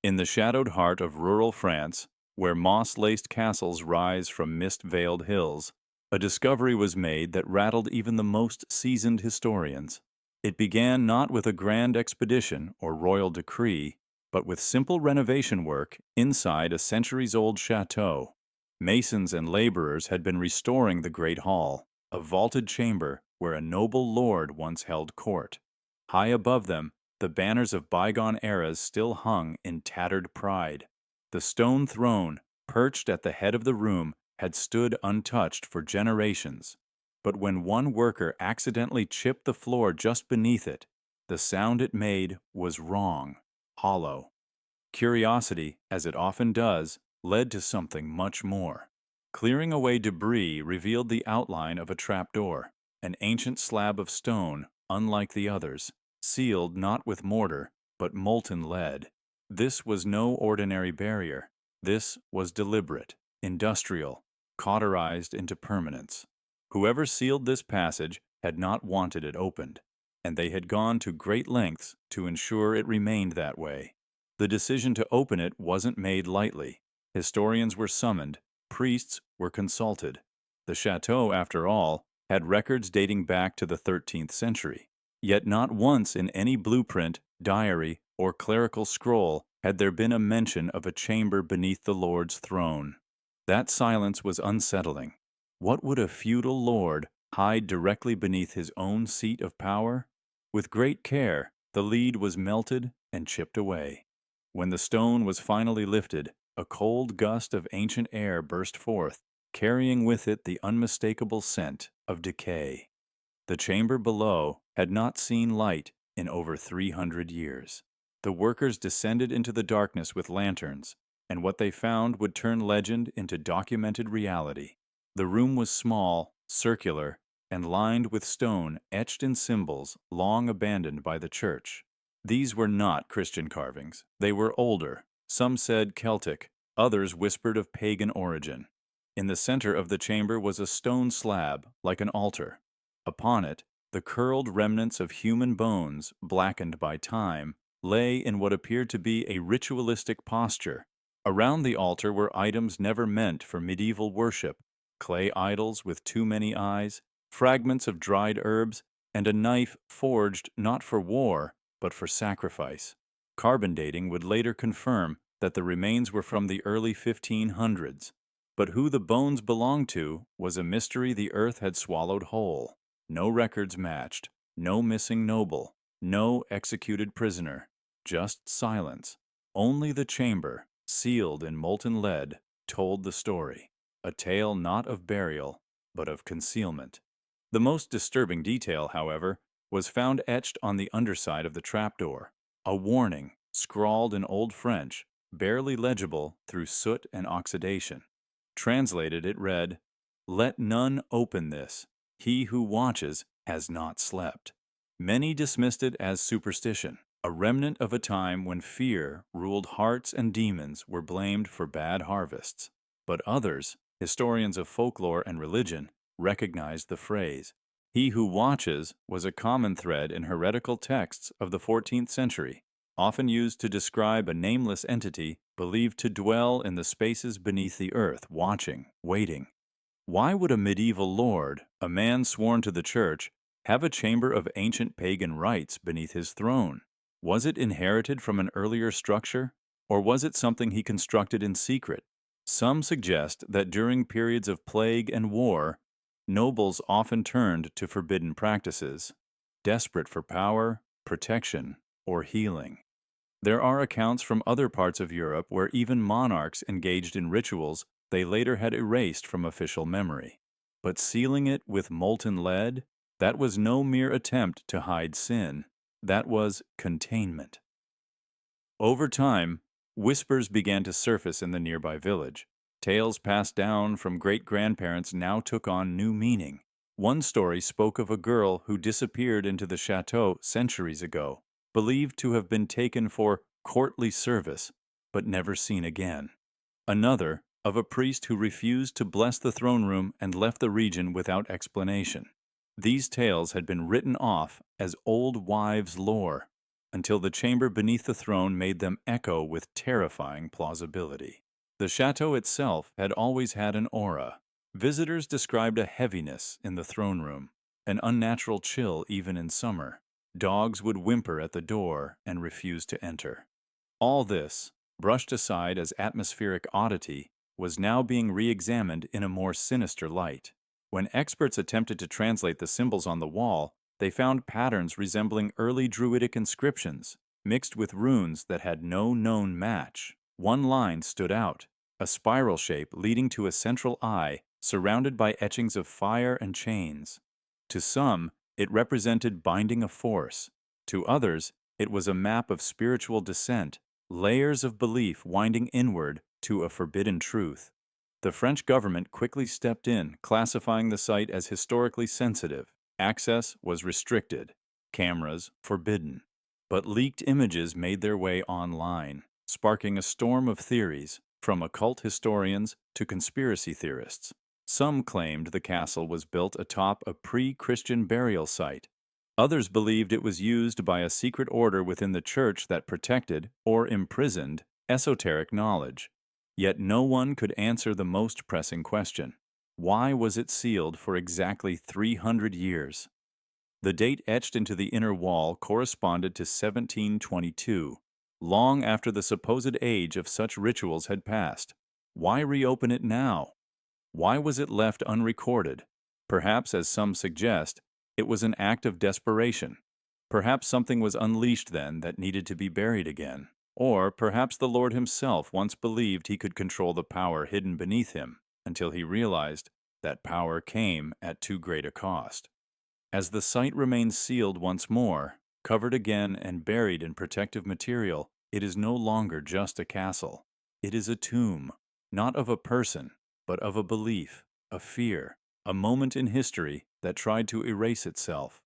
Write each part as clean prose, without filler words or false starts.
In the shadowed heart of rural France, where moss-laced castles rise from mist-veiled hills, a discovery was made that rattled even the most seasoned historians. It began not with a grand expedition or royal decree, but with simple renovation work inside a centuries-old chateau. Masons and laborers had been restoring the great hall, a vaulted chamber where a noble lord once held court. High above them, the banners of bygone eras still hung in tattered pride. The stone throne, perched at the head of the room, had stood untouched for generations. But when one worker accidentally chipped the floor just beneath it, the sound it made was wrong, hollow. Curiosity, as it often does, led to something much more. Clearing away debris revealed the outline of a trapdoor, an ancient slab of stone, unlike the others, sealed not with mortar, but molten lead. This was no ordinary barrier. This was deliberate, industrial, cauterized into permanence. Whoever sealed this passage had not wanted it opened, and they had gone to great lengths to ensure it remained that way. The decision to open it wasn't made lightly. Historians were summoned, priests were consulted. The chateau, after all, had records dating back to the 13th century. Yet not once in any blueprint, diary, or clerical scroll had there been a mention of a chamber beneath the Lord's throne. That silence was unsettling. What would a feudal lord hide directly beneath his own seat of power? With great care, the lead was melted and chipped away. When the stone was finally lifted, a cold gust of ancient air burst forth, carrying with it the unmistakable scent of decay. The chamber below had not seen light in over 300 years. The workers descended into the darkness with lanterns, and what they found would turn legend into documented reality. The room was small, circular, and lined with stone etched in symbols long abandoned by the church. These were not Christian carvings. They were older. Some said Celtic, others whispered of pagan origin. In the center of the chamber was a stone slab, like an altar. Upon it, the curled remnants of human bones, blackened by time, lay in what appeared to be a ritualistic posture. Around the altar were items never meant for medieval worship: clay idols with too many eyes, fragments of dried herbs, and a knife forged not for war, but for sacrifice. Carbon dating would later confirm that the remains were from the early 1500s. But who the bones belonged to was a mystery the earth had swallowed whole. No records matched, no missing noble, no executed prisoner, just silence. Only the chamber, sealed in molten lead, told the story, a tale not of burial, but of concealment. The most disturbing detail, however, was found etched on the underside of the trapdoor, a warning, scrawled in Old French, barely legible through soot and oxidation. Translated, it read, "Let none open this. He who watches has not slept." Many dismissed it as superstition, a remnant of a time when fear ruled hearts and demons were blamed for bad harvests. But others, historians of folklore and religion, recognized the phrase. He who watches was a common thread in heretical texts of the 14th century, often used to describe a nameless entity believed to dwell in the spaces beneath the earth, watching, waiting. Why would a medieval lord, a man sworn to the church, have a chamber of ancient pagan rites beneath his throne? Was it inherited from an earlier structure, or was it something he constructed in secret? Some suggest that during periods of plague and war, nobles often turned to forbidden practices, desperate for power, protection, or healing. There are accounts from other parts of Europe where even monarchs engaged in rituals they later had erased from official memory. But sealing it with molten lead, that was no mere attempt to hide sin. That was containment. Over time, whispers began to surface in the nearby village. Tales passed down from great-grandparents now took on new meaning. One story spoke of a girl who disappeared into the chateau centuries ago, believed to have been taken for courtly service, but never seen again. Another, of a priest who refused to bless the throne room and left the region without explanation. These tales had been written off as old wives' lore. until the chamber beneath the throne made them echo with terrifying plausibility. The chateau itself had always had an aura. Visitors described a heaviness in the throne room, an unnatural chill even in summer. Dogs would whimper at the door and refuse to enter. All this, brushed aside as atmospheric oddity, was now being re-examined in a more sinister light. When experts attempted to translate the symbols on the wall, they found patterns resembling early Druidic inscriptions, mixed with runes that had no known match. One line stood out, a spiral shape leading to a central eye surrounded by etchings of fire and chains. To some, it represented binding a force. To others, it was a map of spiritual descent, layers of belief winding inward to a forbidden truth. The French government quickly stepped in, classifying the site as historically sensitive. Access was restricted, cameras forbidden. But leaked images made their way online, sparking a storm of theories, from occult historians to conspiracy theorists. Some claimed the castle was built atop a pre-Christian burial site. Others believed it was used by a secret order within the church that protected, or imprisoned, esoteric knowledge. Yet no one could answer the most pressing question. Why was it sealed for exactly 300 years? The date etched into the inner wall corresponded to 1722, long after the supposed age of such rituals had passed. Why reopen it now? Why was it left unrecorded? Perhaps, as some suggest, it was an act of desperation. Perhaps something was unleashed then that needed to be buried again. Or perhaps the Lord himself once believed he could control the power hidden beneath him, until he realized that power came at too great a cost. As the site remains sealed once more, covered again and buried in protective material, it is no longer just a castle. It is a tomb, not of a person, but of a belief, a fear, a moment in history that tried to erase itself.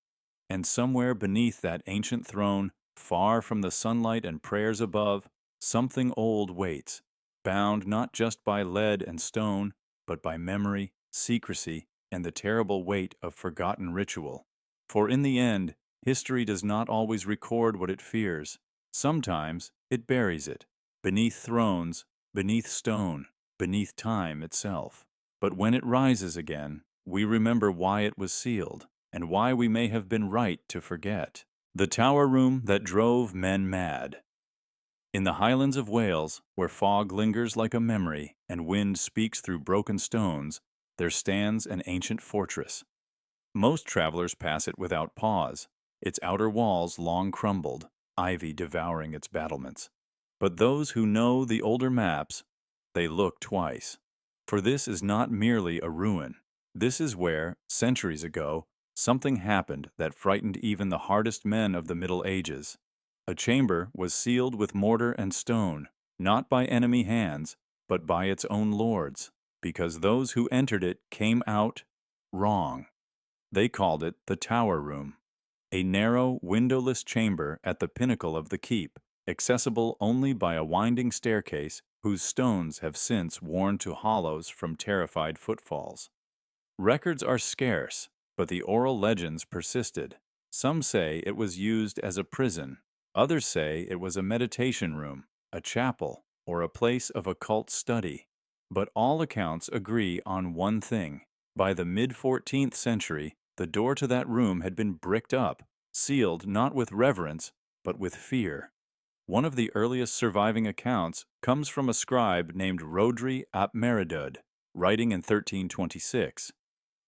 And somewhere beneath that ancient throne, far from the sunlight and prayers above, something old waits, bound not just by lead and stone, but by memory, secrecy, and the terrible weight of forgotten ritual. For in the end, history does not always record what it fears. Sometimes it buries it, beneath thrones, beneath stone, beneath time itself. But when it rises again, we remember why it was sealed, and why we may have been right to forget. The tower room that drove men mad. In the highlands of Wales, where fog lingers like a memory and wind speaks through broken stones, there stands an ancient fortress. Most travelers pass it without pause, its outer walls long crumbled, ivy devouring its battlements. But those who know the older maps, they look twice. For this is not merely a ruin. This is where, centuries ago, something happened that frightened even the hardest men of the Middle Ages. A chamber was sealed with mortar and stone, not by enemy hands, but by its own lords, because those who entered it came out wrong. They called it the Tower Room, a narrow, windowless chamber at the pinnacle of the keep, accessible only by a winding staircase whose stones have since worn to hollows from terrified footfalls. Records are scarce, but the oral legends persisted. Some say it was used as a prison. Others say it was a meditation room, a chapel, or a place of occult study. But all accounts agree on one thing. By the mid-14th century, the door to that room had been bricked up, sealed not with reverence, but with fear. One of the earliest surviving accounts comes from a scribe named Rodri ap Meredud, writing in 1326.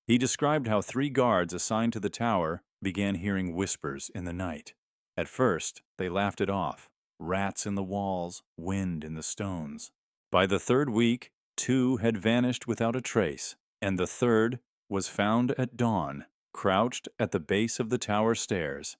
He described how 3 guards assigned to the tower began hearing whispers in the night. At first, they laughed it off. Rats in the walls, wind in the stones. By the 3rd week, 2 had vanished without a trace, and the 3rd was found at dawn, crouched at the base of the tower stairs.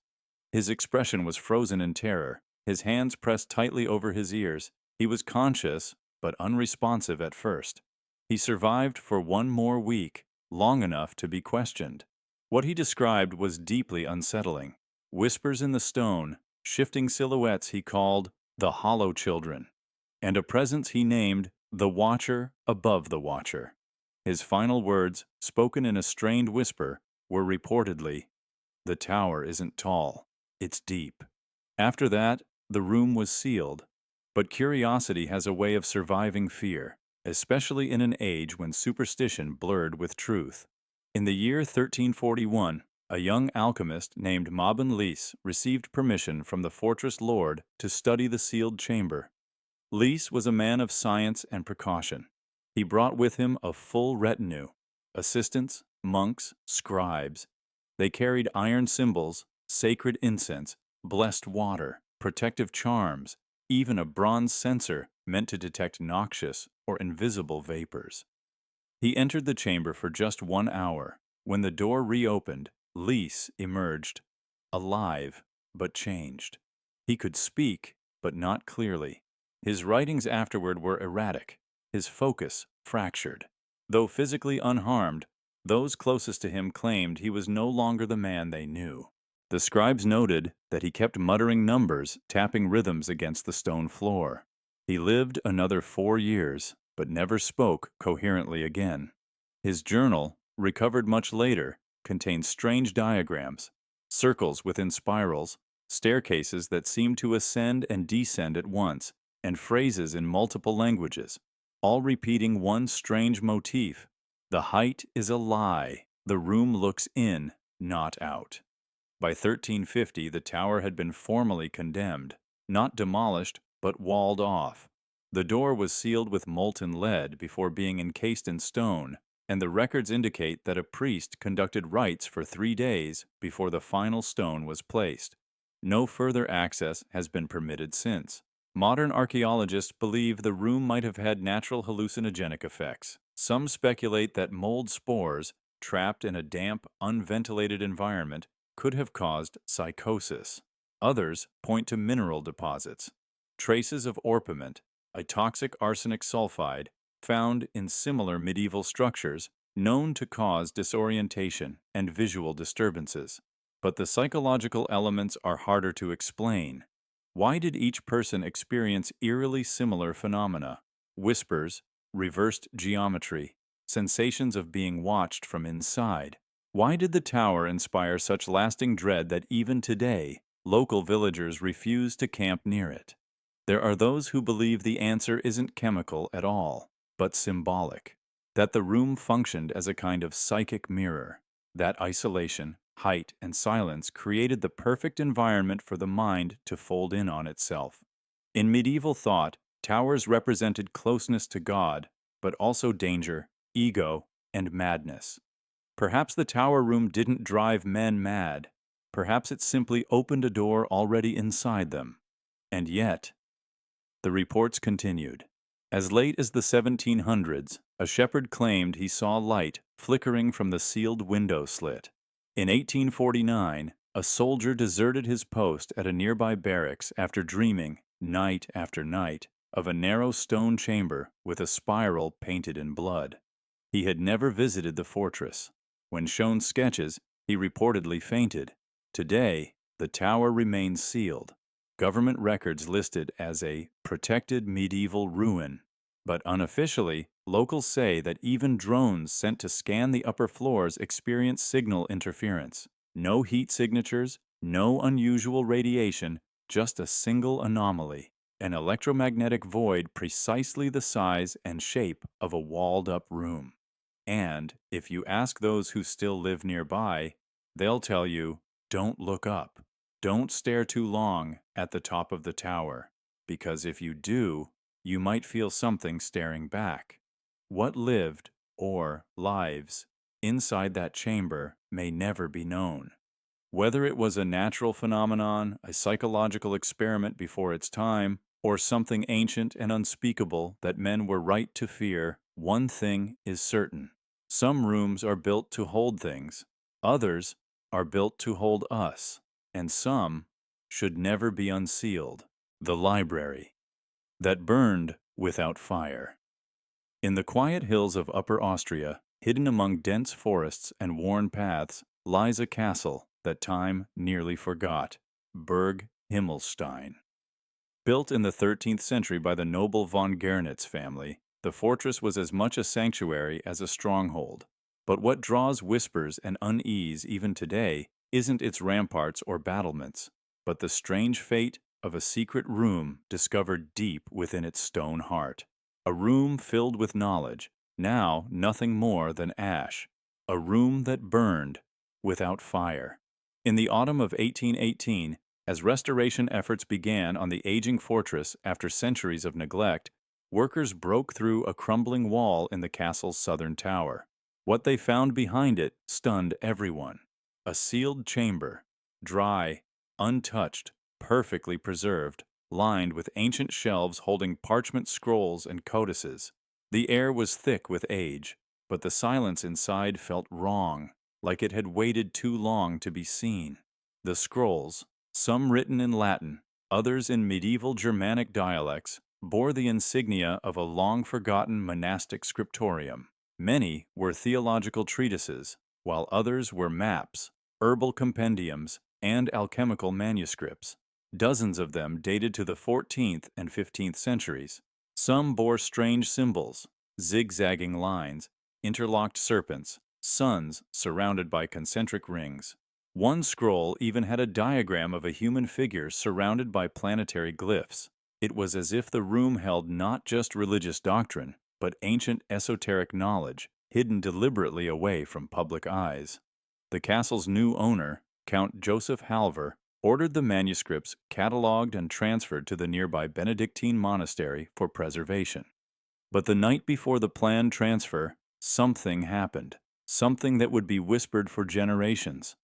His expression was frozen in terror, his hands pressed tightly over his ears. He was conscious, but unresponsive at first. He survived for 1 more week, long enough to be questioned. What he described was deeply unsettling. Whispers in the stone, shifting silhouettes he called the Hollow Children, and a presence he named the Watcher above the Watcher. His final words, spoken in a strained whisper, were reportedly, "The tower isn't tall, it's deep." After that, the room was sealed. But curiosity has a way of surviving fear, especially in an age when superstition blurred with truth. In the year 1341, a young alchemist named Mabon Lys received permission from the fortress lord to study the sealed chamber. Lys was a man of science and precaution. He brought with him a full retinue: assistants, monks, scribes. They carried iron symbols, sacred incense, blessed water, protective charms, even a bronze censer meant to detect noxious or invisible vapors. He entered the chamber for just 1 hour. When the door reopened, Lys emerged, alive but changed. He could speak, but not clearly. His writings afterward were erratic, his focus fractured. Though physically unharmed, those closest to him claimed he was no longer the man they knew. The scribes noted that he kept muttering numbers, tapping rhythms against the stone floor. He lived another 4 years, but never spoke coherently again. His journal, recovered much later, contains strange diagrams, circles within spirals, staircases that seem to ascend and descend at once, and phrases in multiple languages, all repeating one strange motif: the height is a lie, the room looks in, not out. By 1350, the tower had been formally condemned, not demolished, but walled off. The door was sealed with molten lead before being encased in stone, and the records indicate that a priest conducted rites for 3 days before the final stone was placed. No further access has been permitted since. Modern archaeologists believe the room might have had natural hallucinogenic effects. Some speculate that mold spores, trapped in a damp, unventilated environment, could have caused psychosis. Others point to mineral deposits, traces of orpiment, a toxic arsenic sulfide found in similar medieval structures, known to cause disorientation and visual disturbances. But the psychological elements are harder to explain. Why did each person experience eerily similar phenomena? Whispers, reversed geometry, sensations of being watched from inside. Why did the tower inspire such lasting dread that even today, local villagers refuse to camp near it? There are those who believe the answer isn't chemical at all, but symbolic. That the room functioned as a kind of psychic mirror. That isolation, height, and silence created the perfect environment for the mind to fold in on itself. In medieval thought, towers represented closeness to God, but also danger, ego, and madness. Perhaps the tower room didn't drive men mad. Perhaps it simply opened a door already inside them. And yet, the reports continued. As late as the 1700s, a shepherd claimed he saw light flickering from the sealed window slit. In 1849, a soldier deserted his post at a nearby barracks after dreaming, night after night, of a narrow stone chamber with a spiral painted in blood. He had never visited the fortress. When shown sketches, he reportedly fainted. Today, the tower remains sealed. Government records listed as a protected medieval ruin. But unofficially, locals say that even drones sent to scan the upper floors experience signal interference. No heat signatures, no unusual radiation, just a single anomaly: an electromagnetic void precisely the size and shape of a walled-up room. And if you ask those who still live nearby, they'll tell you, don't look up. Don't stare too long at the top of the tower, because if you do, you might feel something staring back. What lived, or lives, inside that chamber may never be known. Whether it was a natural phenomenon, a psychological experiment before its time, or something ancient and unspeakable that men were right to fear, one thing is certain. Some rooms are built to hold things, others are built to hold us, and some should never be unsealed. The library that burned without fire. In the quiet hills of Upper Austria, hidden among dense forests and worn paths, lies a castle that time nearly forgot: Burg Himmelstein. Built in the 13th century by the noble von Gernitz family, the fortress was as much a sanctuary as a stronghold. But what draws whispers and unease even today isn't its ramparts or battlements. but the strange fate of a secret room discovered deep within its stone heart. A room filled with knowledge, now nothing more than ash. A room that burned without fire. In the autumn of 1818, as restoration efforts began on the aging fortress after centuries of neglect, workers broke through a crumbling wall in the castle's southern tower. What they found behind it stunned everyone. A sealed chamber, dry, untouched, perfectly preserved, lined with ancient shelves holding parchment scrolls and codices. The air was thick with age, but the silence inside felt wrong, like it had waited too long to be seen. The scrolls, some written in Latin, others in medieval Germanic dialects, bore the insignia of a long-forgotten monastic scriptorium. Many were theological treatises, while others were maps, herbal compendiums, and alchemical manuscripts. Dozens of them dated to the 14th and 15th centuries. Some bore strange symbols, zigzagging lines, interlocked serpents, suns surrounded by concentric rings. One scroll even had a diagram of a human figure surrounded by planetary glyphs. It was as if the room held not just religious doctrine, but ancient esoteric knowledge, hidden deliberately away from public eyes. The castle's new owner, Count Joseph Halver, ordered the manuscripts catalogued and transferred to the nearby Benedictine monastery for preservation. But the night before the planned transfer, something happened, something that would be whispered for generations.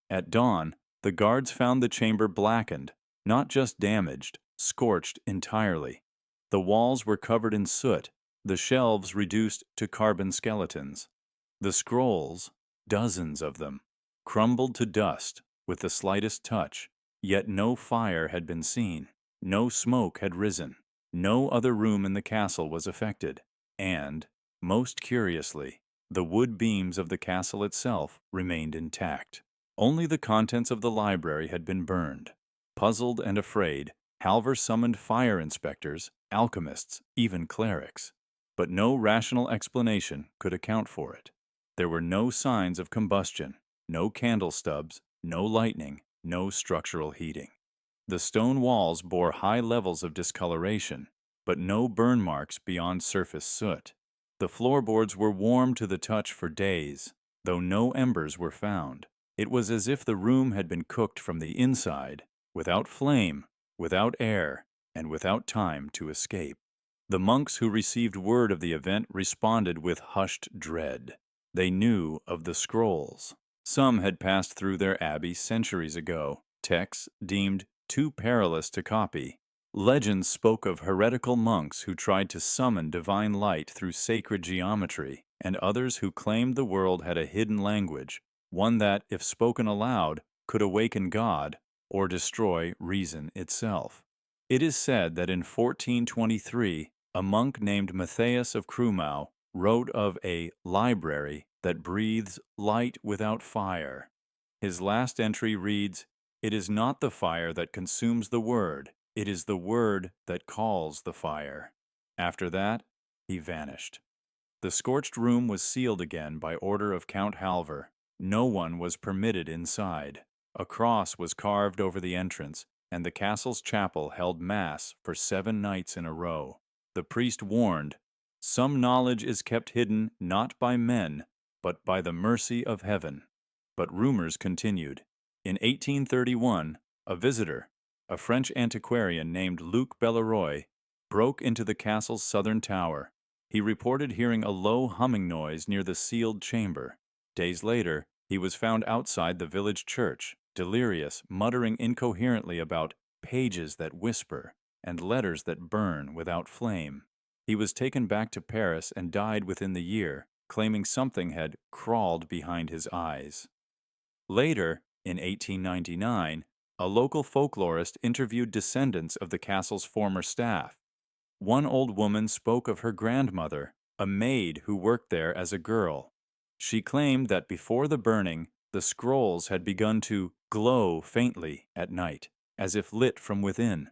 At dawn, the guards found the chamber blackened, not just damaged, scorched entirely. The walls were covered in soot, the shelves reduced to carbon skeletons. The scrolls, dozens of them, crumbled to dust with the slightest touch, yet no fire had been seen, no smoke had risen, no other room in the castle was affected, and, most curiously, the wood beams of the castle itself remained intact. Only the contents of the library had been burned. Puzzled and afraid, Halver summoned fire inspectors, alchemists, even clerics. But no rational explanation could account for it. There were no signs of combustion, no candle stubs, no lightning, no structural heating. The stone walls bore high levels of discoloration, but no burn marks beyond surface soot. The floorboards were warm to the touch for days, though no embers were found. It was as if the room had been cooked from the inside, without flame, without air, and without time to escape. The monks who received word of the event responded with hushed dread. They knew of the scrolls. Some had passed through their abbey centuries ago, texts deemed too perilous to copy. Legends spoke of heretical monks who tried to summon divine light through sacred geometry, and others who claimed the world had a hidden language, one that, if spoken aloud, could awaken God or destroy reason itself. It is said that in 1423, a monk named Matthias of Krumau wrote of a library that breathes light without fire. His last entry reads, "It is not the fire that consumes the word, it is the word that calls the fire." After that, he vanished. The scorched room was sealed again by order of Count Halver. No one was permitted inside. A cross was carved over the entrance, and the castle's chapel held mass for 7 nights in a row. The priest warned, "Some knowledge is kept hidden not by men, but by the mercy of heaven." But rumors continued. In 1831, a visitor, a French antiquarian named Luc Belleroy, broke into the castle's southern tower. He reported hearing a low humming noise near the sealed chamber. Days later, he was found outside the village church, delirious, muttering incoherently about pages that whisper and letters that burn without flame. He was taken back to Paris and died within the year, claiming something had crawled behind his eyes. Later, in 1899, a local folklorist interviewed descendants of the castle's former staff. One old woman spoke of her grandmother, a maid who worked there as a girl. She claimed that before the burning, the scrolls had begun to glow faintly at night, as if lit from within.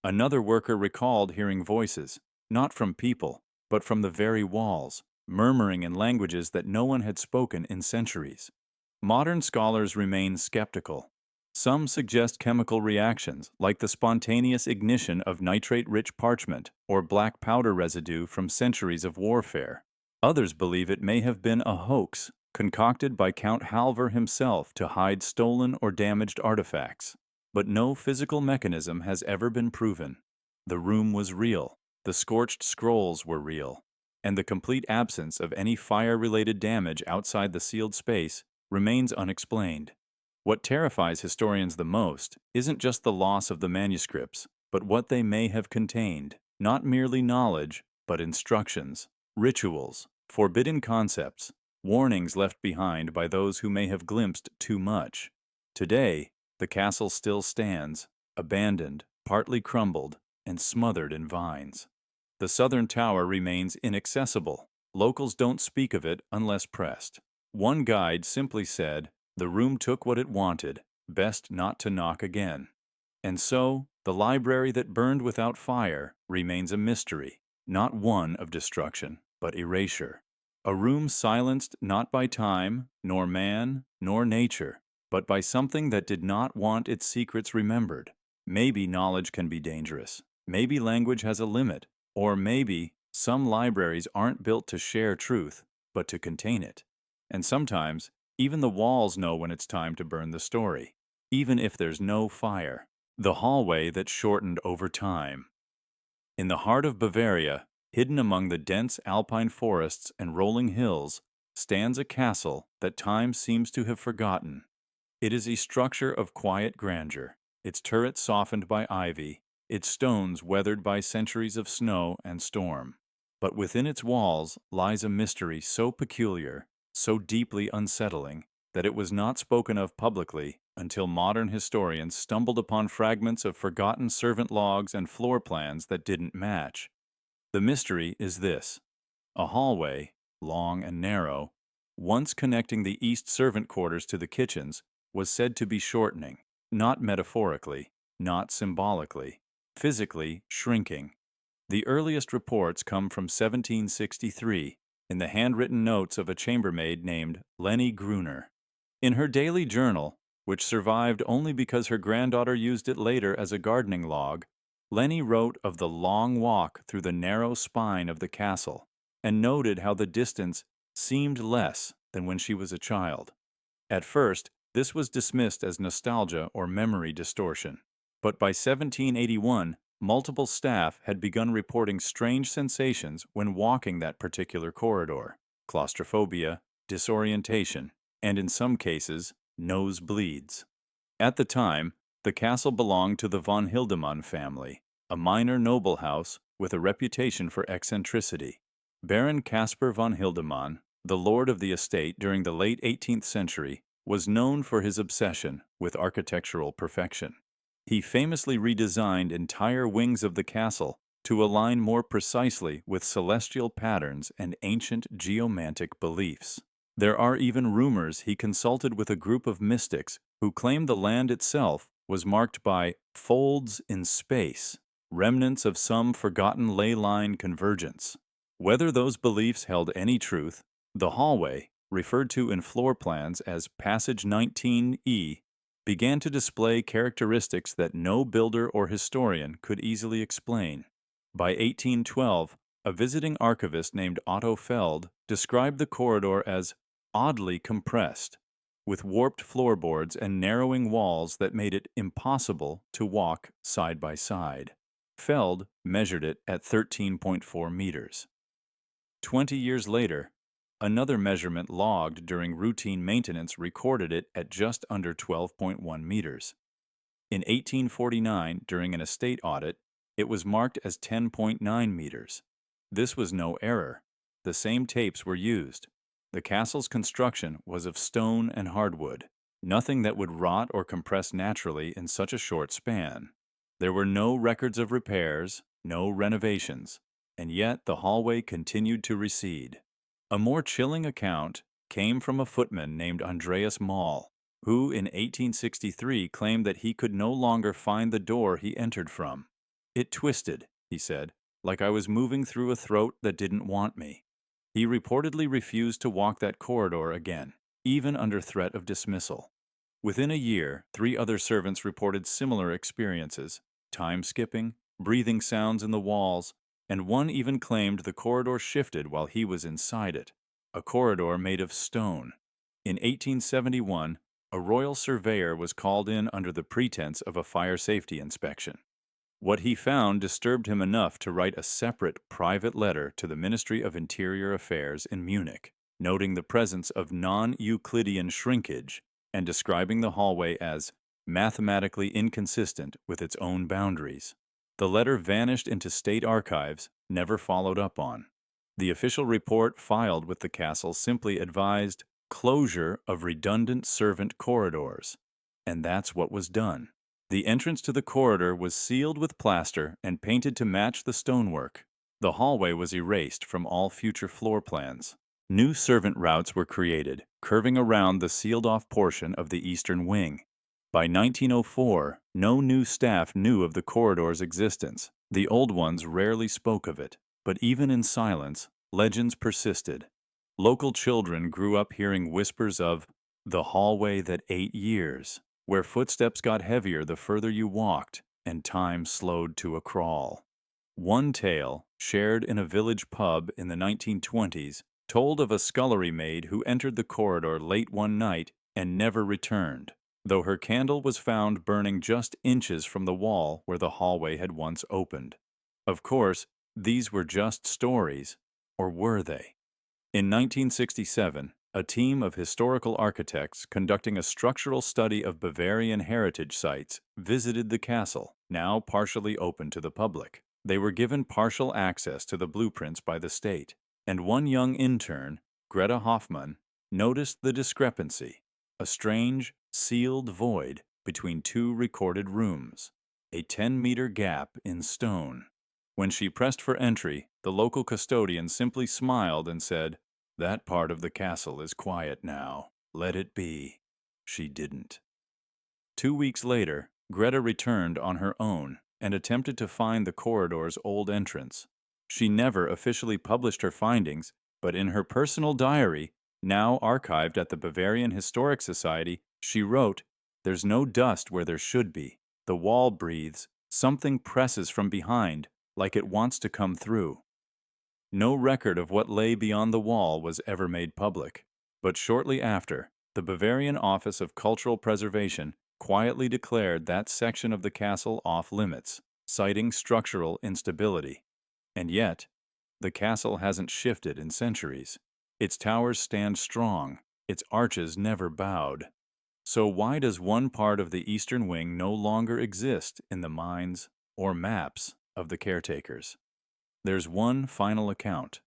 Another worker recalled hearing voices, not from people, but from the very walls, murmuring in languages that no one had spoken in centuries. Modern scholars remain skeptical. Some suggest chemical reactions, like the spontaneous ignition of nitrate-rich parchment or black powder residue from centuries of warfare. Others believe it may have been a hoax, concocted by Count Halver himself to hide stolen or damaged artifacts. But no physical mechanism has ever been proven. The room was real, the scorched scrolls were real, and the complete absence of any fire-related damage outside the sealed space remains unexplained. What terrifies historians the most isn't just the loss of the manuscripts, but what they may have contained, not merely knowledge, but instructions, rituals, forbidden concepts, warnings left behind by those who may have glimpsed too much. Today, the castle still stands, abandoned, partly crumbled, and smothered in vines. The southern tower remains inaccessible. Locals don't speak of it unless pressed. One guide simply said, "The room took what it wanted, best not to knock again." And so, the library that burned without fire remains a mystery, not one of destruction, but erasure. A room silenced not by time, nor man, nor nature, but by something that did not want its secrets remembered. Maybe knowledge can be dangerous. Maybe language has a limit. Or maybe some libraries aren't built to share truth, but to contain it. And sometimes, even the walls know when it's time to burn the story, even if there's no fire. The hallway that shortened over time. In the heart of Bavaria, hidden among the dense alpine forests and rolling hills, stands a castle that time seems to have forgotten. It is a structure of quiet grandeur, its turrets softened by ivy, its stones weathered by centuries of snow and storm. But within its walls lies a mystery so peculiar, so deeply unsettling, that it was not spoken of publicly until modern historians stumbled upon fragments of forgotten servant logs and floor plans that didn't match. The mystery is this: a hallway, long and narrow, once connecting the east servant quarters to the kitchens, was said to be shortening, not metaphorically, not symbolically, physically shrinking. The earliest reports come from 1763, in the handwritten notes of a chambermaid named Lenny Gruner. In her daily journal, which survived only because her granddaughter used it later as a gardening log, Lenny wrote of the long walk through the narrow spine of the castle, and noted how the distance seemed less than when she was a child. At first, this was dismissed as nostalgia or memory distortion, but by 1781, multiple staff had begun reporting strange sensations when walking that particular corridor: claustrophobia, disorientation, and in some cases, nosebleeds. At the time, the castle belonged to the von Hildemann family, a minor noble house with a reputation for eccentricity. Baron Caspar von Hildemann, the lord of the estate during the late 18th century, was known for his obsession with architectural perfection. He famously redesigned entire wings of the castle to align more precisely with celestial patterns and ancient geomantic beliefs. There are even rumors he consulted with a group of mystics who claimed the land itself was marked by folds in space, remnants of some forgotten ley line convergence. Whether those beliefs held any truth, the hallway, referred to in floor plans as Passage 19E, began to display characteristics that no builder or historian could easily explain. By 1812, a visiting archivist named Otto Feld described the corridor as oddly compressed, with warped floorboards and narrowing walls that made it impossible to walk side by side. Feld measured it at 13.4 meters. 20 years later, another measurement logged during routine maintenance recorded it at just under 12.1 meters. In 1849, during an estate audit, it was marked as 10.9 meters. This was no error. The same tapes were used. The castle's construction was of stone and hardwood, nothing that would rot or compress naturally in such a short span. There were no records of repairs, no renovations, and yet the hallway continued to recede. A more chilling account came from a footman named Andreas Mahl, who in 1863 claimed that he could no longer find the door he entered from. "It twisted," he said, "like I was moving through a throat that didn't want me." He reportedly refused to walk that corridor again, even under threat of dismissal. Within a year, 3 other servants reported similar experiences: time skipping, breathing sounds in the walls, and one even claimed the corridor shifted while he was inside it. A corridor made of stone. In 1871, a royal surveyor was called in under the pretense of a fire safety inspection. What he found disturbed him enough to write a separate private letter to the Ministry of Interior Affairs in Munich, noting the presence of non-Euclidean shrinkage and describing the hallway as mathematically inconsistent with its own boundaries. The letter vanished into state archives, never followed up on. The official report filed with the castle simply advised closure of redundant servant corridors, and that's what was done. The entrance to the corridor was sealed with plaster and painted to match the stonework. The hallway was erased from all future floor plans. New servant routes were created, curving around the sealed-off portion of the eastern wing. By 1904, no new staff knew of the corridor's existence. The old ones rarely spoke of it, but even in silence, legends persisted. Local children grew up hearing whispers of the hallway that ate years, where footsteps got heavier the further you walked, and time slowed to a crawl. One tale, shared in a village pub in the 1920s, told of a scullery maid who entered the corridor late one night and never returned, though her candle was found burning just inches from the wall where the hallway had once opened. Of course, these were just stories, or were they? In 1967, a team of historical architects conducting a structural study of Bavarian heritage sites visited the castle, now partially open to the public. They were given partial access to the blueprints by the state, and one young intern, Greta Hoffmann, noticed the discrepancy: a strange, sealed void between 2 recorded rooms, a 10-meter gap in stone. When she pressed for entry, the local custodian simply smiled and said, "That part of the castle is quiet now. Let it be." She didn't. 2 weeks later, Greta returned on her own and attempted to find the corridor's old entrance. She never officially published her findings, but in her personal diary, now archived at the Bavarian Historic Society, she wrote, "There's no dust where there should be. The wall breathes. Something presses from behind, like it wants to come through." No record of what lay beyond the wall was ever made public, but shortly after, the Bavarian Office of Cultural Preservation quietly declared that section of the castle off-limits, citing structural instability. And yet, the castle hasn't shifted in centuries. Its towers stand strong, its arches never bowed. So why does one part of the eastern wing no longer exist in the minds or maps of the caretakers? There's one final account.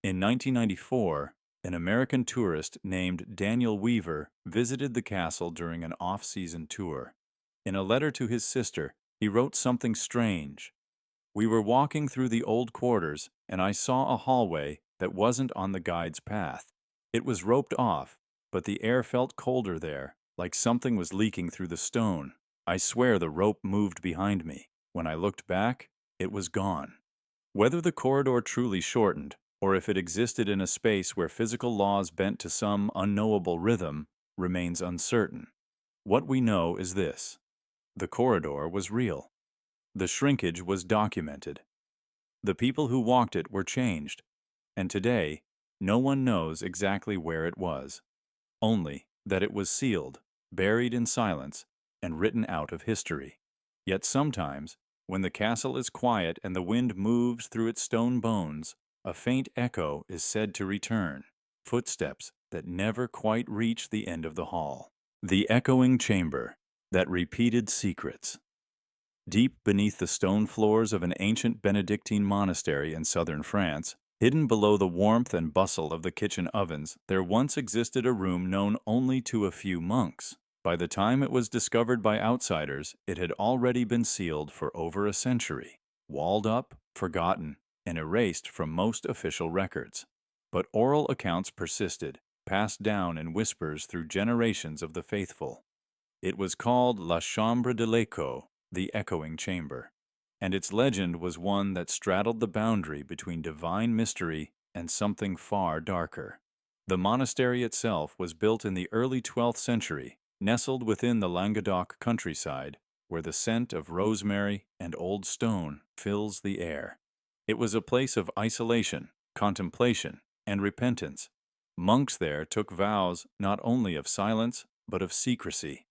In 1994, an American tourist named Daniel Weaver visited the castle during an off-season tour. In a letter to his sister, he wrote something strange. "We were walking through the old quarters, and I saw a hallway that wasn't on the guide's path. It was roped off, but the air felt colder there, like something was leaking through the stone. I swear the rope moved behind me. When I looked back, it was gone." Whether the corridor truly shortened, or if it existed in a space where physical laws bent to some unknowable rhythm, remains uncertain. What we know is this: the corridor was real. The shrinkage was documented. The people who walked it were changed, and today, no one knows exactly where it was, only that it was sealed, buried in silence, and written out of history. Yet sometimes, when the castle is quiet and the wind moves through its stone bones, a faint echo is said to return, footsteps that never quite reach the end of the hall. The echoing chamber that repeated secrets. Deep beneath the stone floors of an ancient Benedictine monastery in southern France, hidden below the warmth and bustle of the kitchen ovens, there once existed a room known only to a few monks. By the time it was discovered by outsiders, it had already been sealed for over a century, walled up, forgotten, and erased from most official records. But oral accounts persisted, passed down in whispers through generations of the faithful. It was called La Chambre de l'Echo, the echoing chamber, and its legend was one that straddled the boundary between divine mystery and something far darker. The monastery itself was built in the early 12th century, nestled within the Languedoc countryside, where the scent of rosemary and old stone fills the air. It was a place of isolation, contemplation, and repentance. Monks there took vows not only of silence, but of secrecy.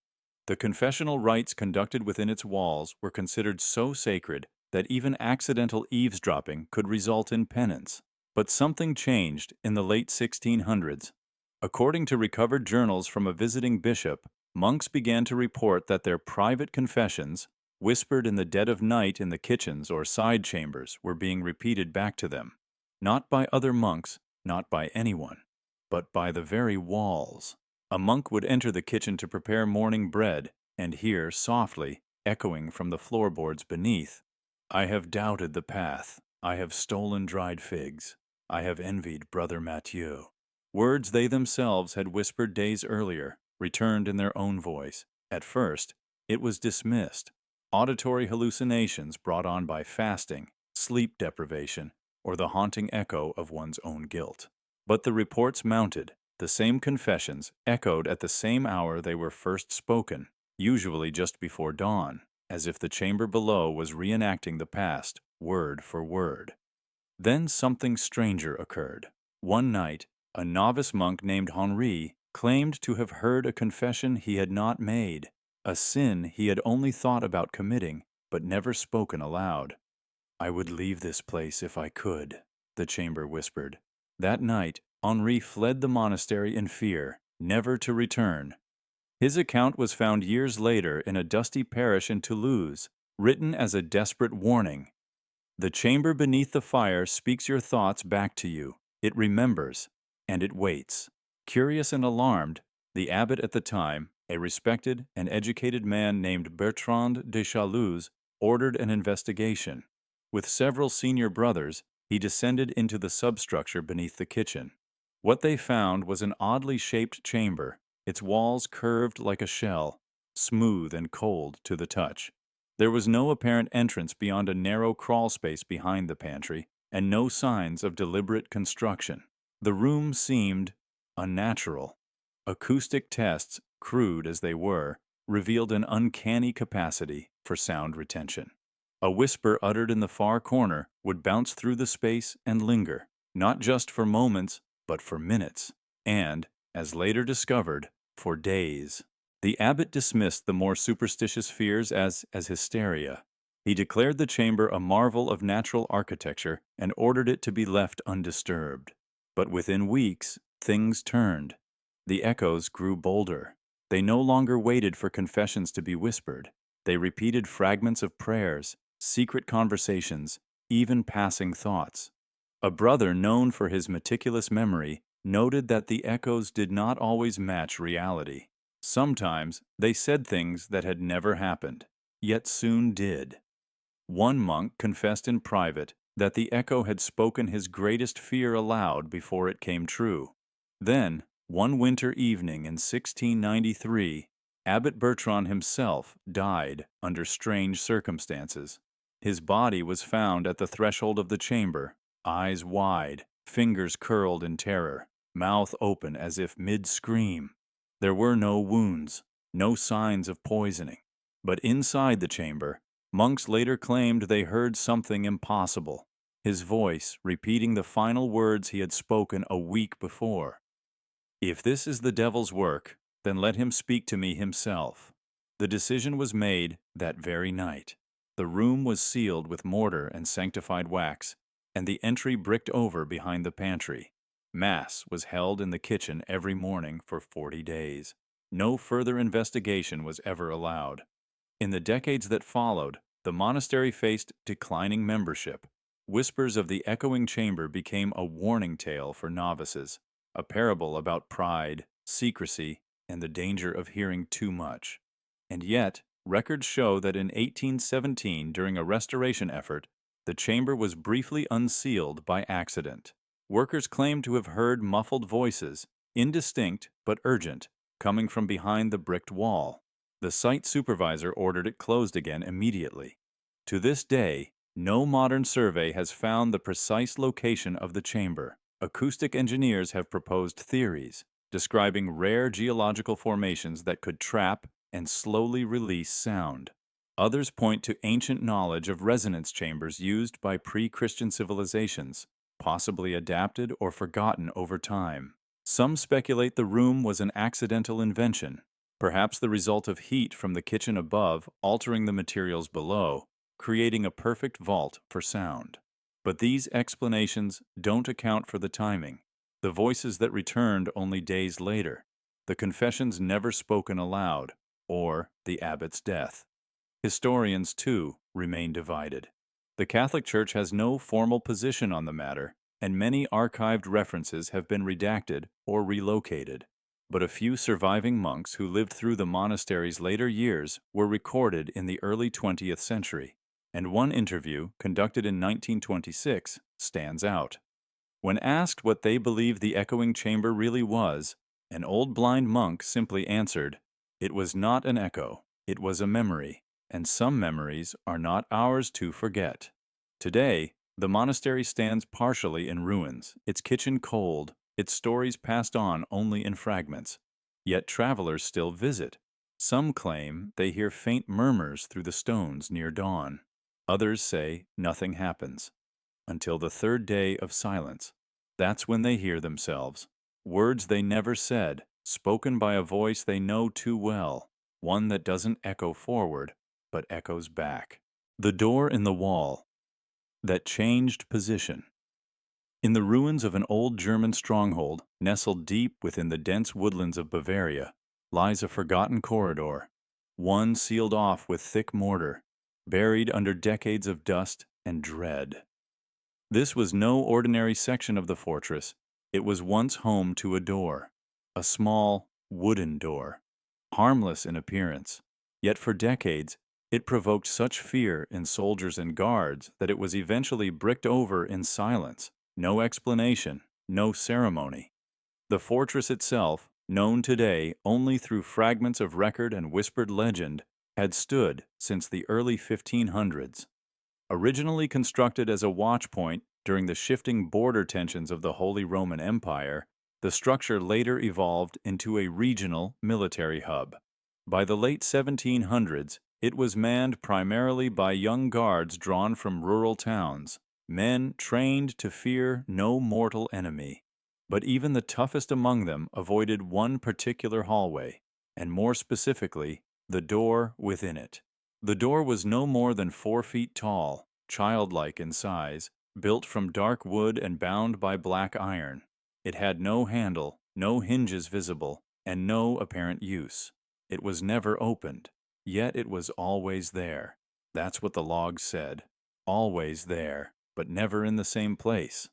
The confessional rites conducted within its walls were considered so sacred that even accidental eavesdropping could result in penance. But something changed in the late 1600s. According to recovered journals from a visiting bishop, monks began to report that their private confessions, whispered in the dead of night in the kitchens or side chambers, were being repeated back to them, not by other monks, not by anyone, but by the very walls. A monk would enter the kitchen to prepare morning bread and hear softly, echoing from the floorboards beneath, "I have doubted the path. I have stolen dried figs. I have envied Brother Mathieu." Words they themselves had whispered days earlier, returned in their own voice. At first, it was dismissed. Auditory hallucinations brought on by fasting, sleep deprivation, or the haunting echo of one's own guilt. But the reports mounted. The same confessions echoed at the same hour they were first spoken, usually just before dawn, as if the chamber below was reenacting the past, word for word. Then something stranger occurred. One night, a novice monk named Henri claimed to have heard a confession he had not made, a sin he had only thought about committing, but never spoken aloud. "I would leave this place if I could," the chamber whispered. That night, Henri fled the monastery in fear, never to return. His account was found years later in a dusty parish in Toulouse, written as a desperate warning. The chamber beneath the fire speaks your thoughts back to you. It remembers, and it waits. Curious and alarmed, the abbot at the time, a respected and educated man named Bertrand de Chaloux, ordered an investigation. With several senior brothers, he descended into the substructure beneath the kitchen. What they found was an oddly shaped chamber, its walls curved like a shell, smooth and cold to the touch. There was no apparent entrance beyond a narrow crawl space behind the pantry, and no signs of deliberate construction. The room seemed unnatural. Acoustic tests, crude as they were, revealed an uncanny capacity for sound retention. A whisper uttered in the far corner would bounce through the space and linger, not just for moments, but for minutes, and, as later discovered, for days. The abbot dismissed the more superstitious fears as hysteria. He declared the chamber a marvel of natural architecture and ordered it to be left undisturbed. But within weeks, things turned. The echoes grew bolder. They no longer waited for confessions to be whispered. They repeated fragments of prayers, secret conversations, even passing thoughts. A brother known for his meticulous memory noted that the echoes did not always match reality. Sometimes they said things that had never happened, yet soon did. One monk confessed in private that the echo had spoken his greatest fear aloud before it came true. Then, one winter evening in 1693, Abbot Bertrand himself died under strange circumstances. His body was found at the threshold of the chamber, eyes wide, fingers curled in terror, mouth open as if mid-scream. There were no wounds, no signs of poisoning. But inside the chamber, monks later claimed they heard something impossible, his voice repeating the final words he had spoken a week before. "If this is the devil's work, then let him speak to me himself." The decision was made that very night. The room was sealed with mortar and sanctified wax, and the entry bricked over behind the pantry. Mass was held in the kitchen every morning for 40 days. No further investigation was ever allowed. In the decades that followed, the monastery faced declining membership. Whispers of the echoing chamber became a warning tale for novices, a parable about pride, secrecy, and the danger of hearing too much. And yet, records show that in 1817, during a restoration effort, the chamber was briefly unsealed by accident. Workers claimed to have heard muffled voices, indistinct but urgent, coming from behind the bricked wall. The site supervisor ordered it closed again immediately. To this day, no modern survey has found the precise location of the chamber. Acoustic engineers have proposed theories, describing rare geological formations that could trap and slowly release sound. Others point to ancient knowledge of resonance chambers used by pre-Christian civilizations, possibly adapted or forgotten over time. Some speculate the room was an accidental invention, perhaps the result of heat from the kitchen above altering the materials below, creating a perfect vault for sound. But these explanations don't account for the timing, the voices that returned only days later, the confessions never spoken aloud, or the abbot's death. Historians, too, remain divided. The Catholic Church has no formal position on the matter, and many archived references have been redacted or relocated. But a few surviving monks who lived through the monastery's later years were recorded in the early 20th century, and one interview, conducted in 1926, stands out. When asked what they believed the echoing chamber really was, an old blind monk simply answered, "It was not an echo, it was a memory, and some memories are not ours to forget." Today, the monastery stands partially in ruins, its kitchen cold, its stories passed on only in fragments. Yet travelers still visit. Some claim they hear faint murmurs through the stones near dawn. Others say nothing happens until the third day of silence. That's when they hear themselves. Words they never said, spoken by a voice they know too well, one that doesn't echo forward, but echoes back. The door in the wall that changed position. In the ruins of an old German stronghold, nestled deep within the dense woodlands of Bavaria, lies a forgotten corridor, one sealed off with thick mortar, buried under decades of dust and dread. This was no ordinary section of the fortress. It was once home to a door, a small, wooden door, harmless in appearance. Yet for decades, it provoked such fear in soldiers and guards that it was eventually bricked over in silence. No explanation, no ceremony. The fortress itself, known today only through fragments of record and whispered legend, had stood since the early 1500s. Originally constructed as a watchpoint during the shifting border tensions of the Holy Roman Empire, the structure later evolved into a regional military hub. By the late 1700s, it was manned primarily by young guards drawn from rural towns, men trained to fear no mortal enemy. But even the toughest among them avoided one particular hallway, and more specifically, the door within it. The door was no more than 4 feet tall, childlike in size, built from dark wood and bound by black iron. It had no handle, no hinges visible, and no apparent use. It was never opened, yet it was always there. That's what the logs said. Always there, but never in the same place.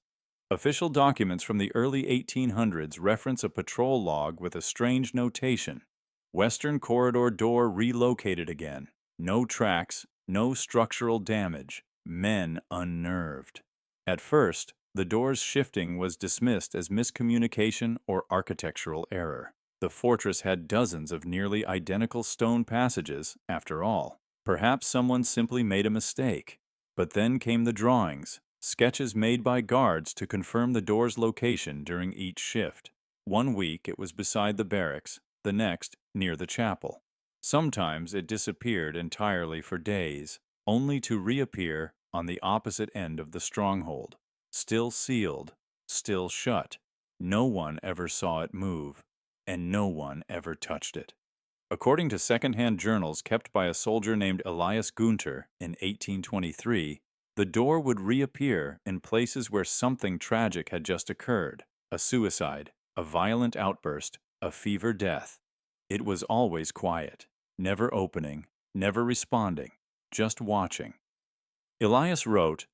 Official documents from the early 1800s reference a patrol log with a strange notation. Western corridor door relocated again. No tracks, no structural damage. Men unnerved. At first, the door's shifting was dismissed as miscommunication or architectural error. The fortress had dozens of nearly identical stone passages, after all. Perhaps someone simply made a mistake. But then came the drawings, sketches made by guards to confirm the door's location during each shift. One week it was beside the barracks, the next near the chapel. Sometimes it disappeared entirely for days, only to reappear on the opposite end of the stronghold, still sealed, still shut. No one ever saw it move, and no one ever touched it. According to second-hand journals kept by a soldier named Elias Gunther in 1823, the door would reappear in places where something tragic had just occurred, a suicide, a violent outburst, a fever death. It was always quiet, never opening, never responding, just watching. Elias wrote,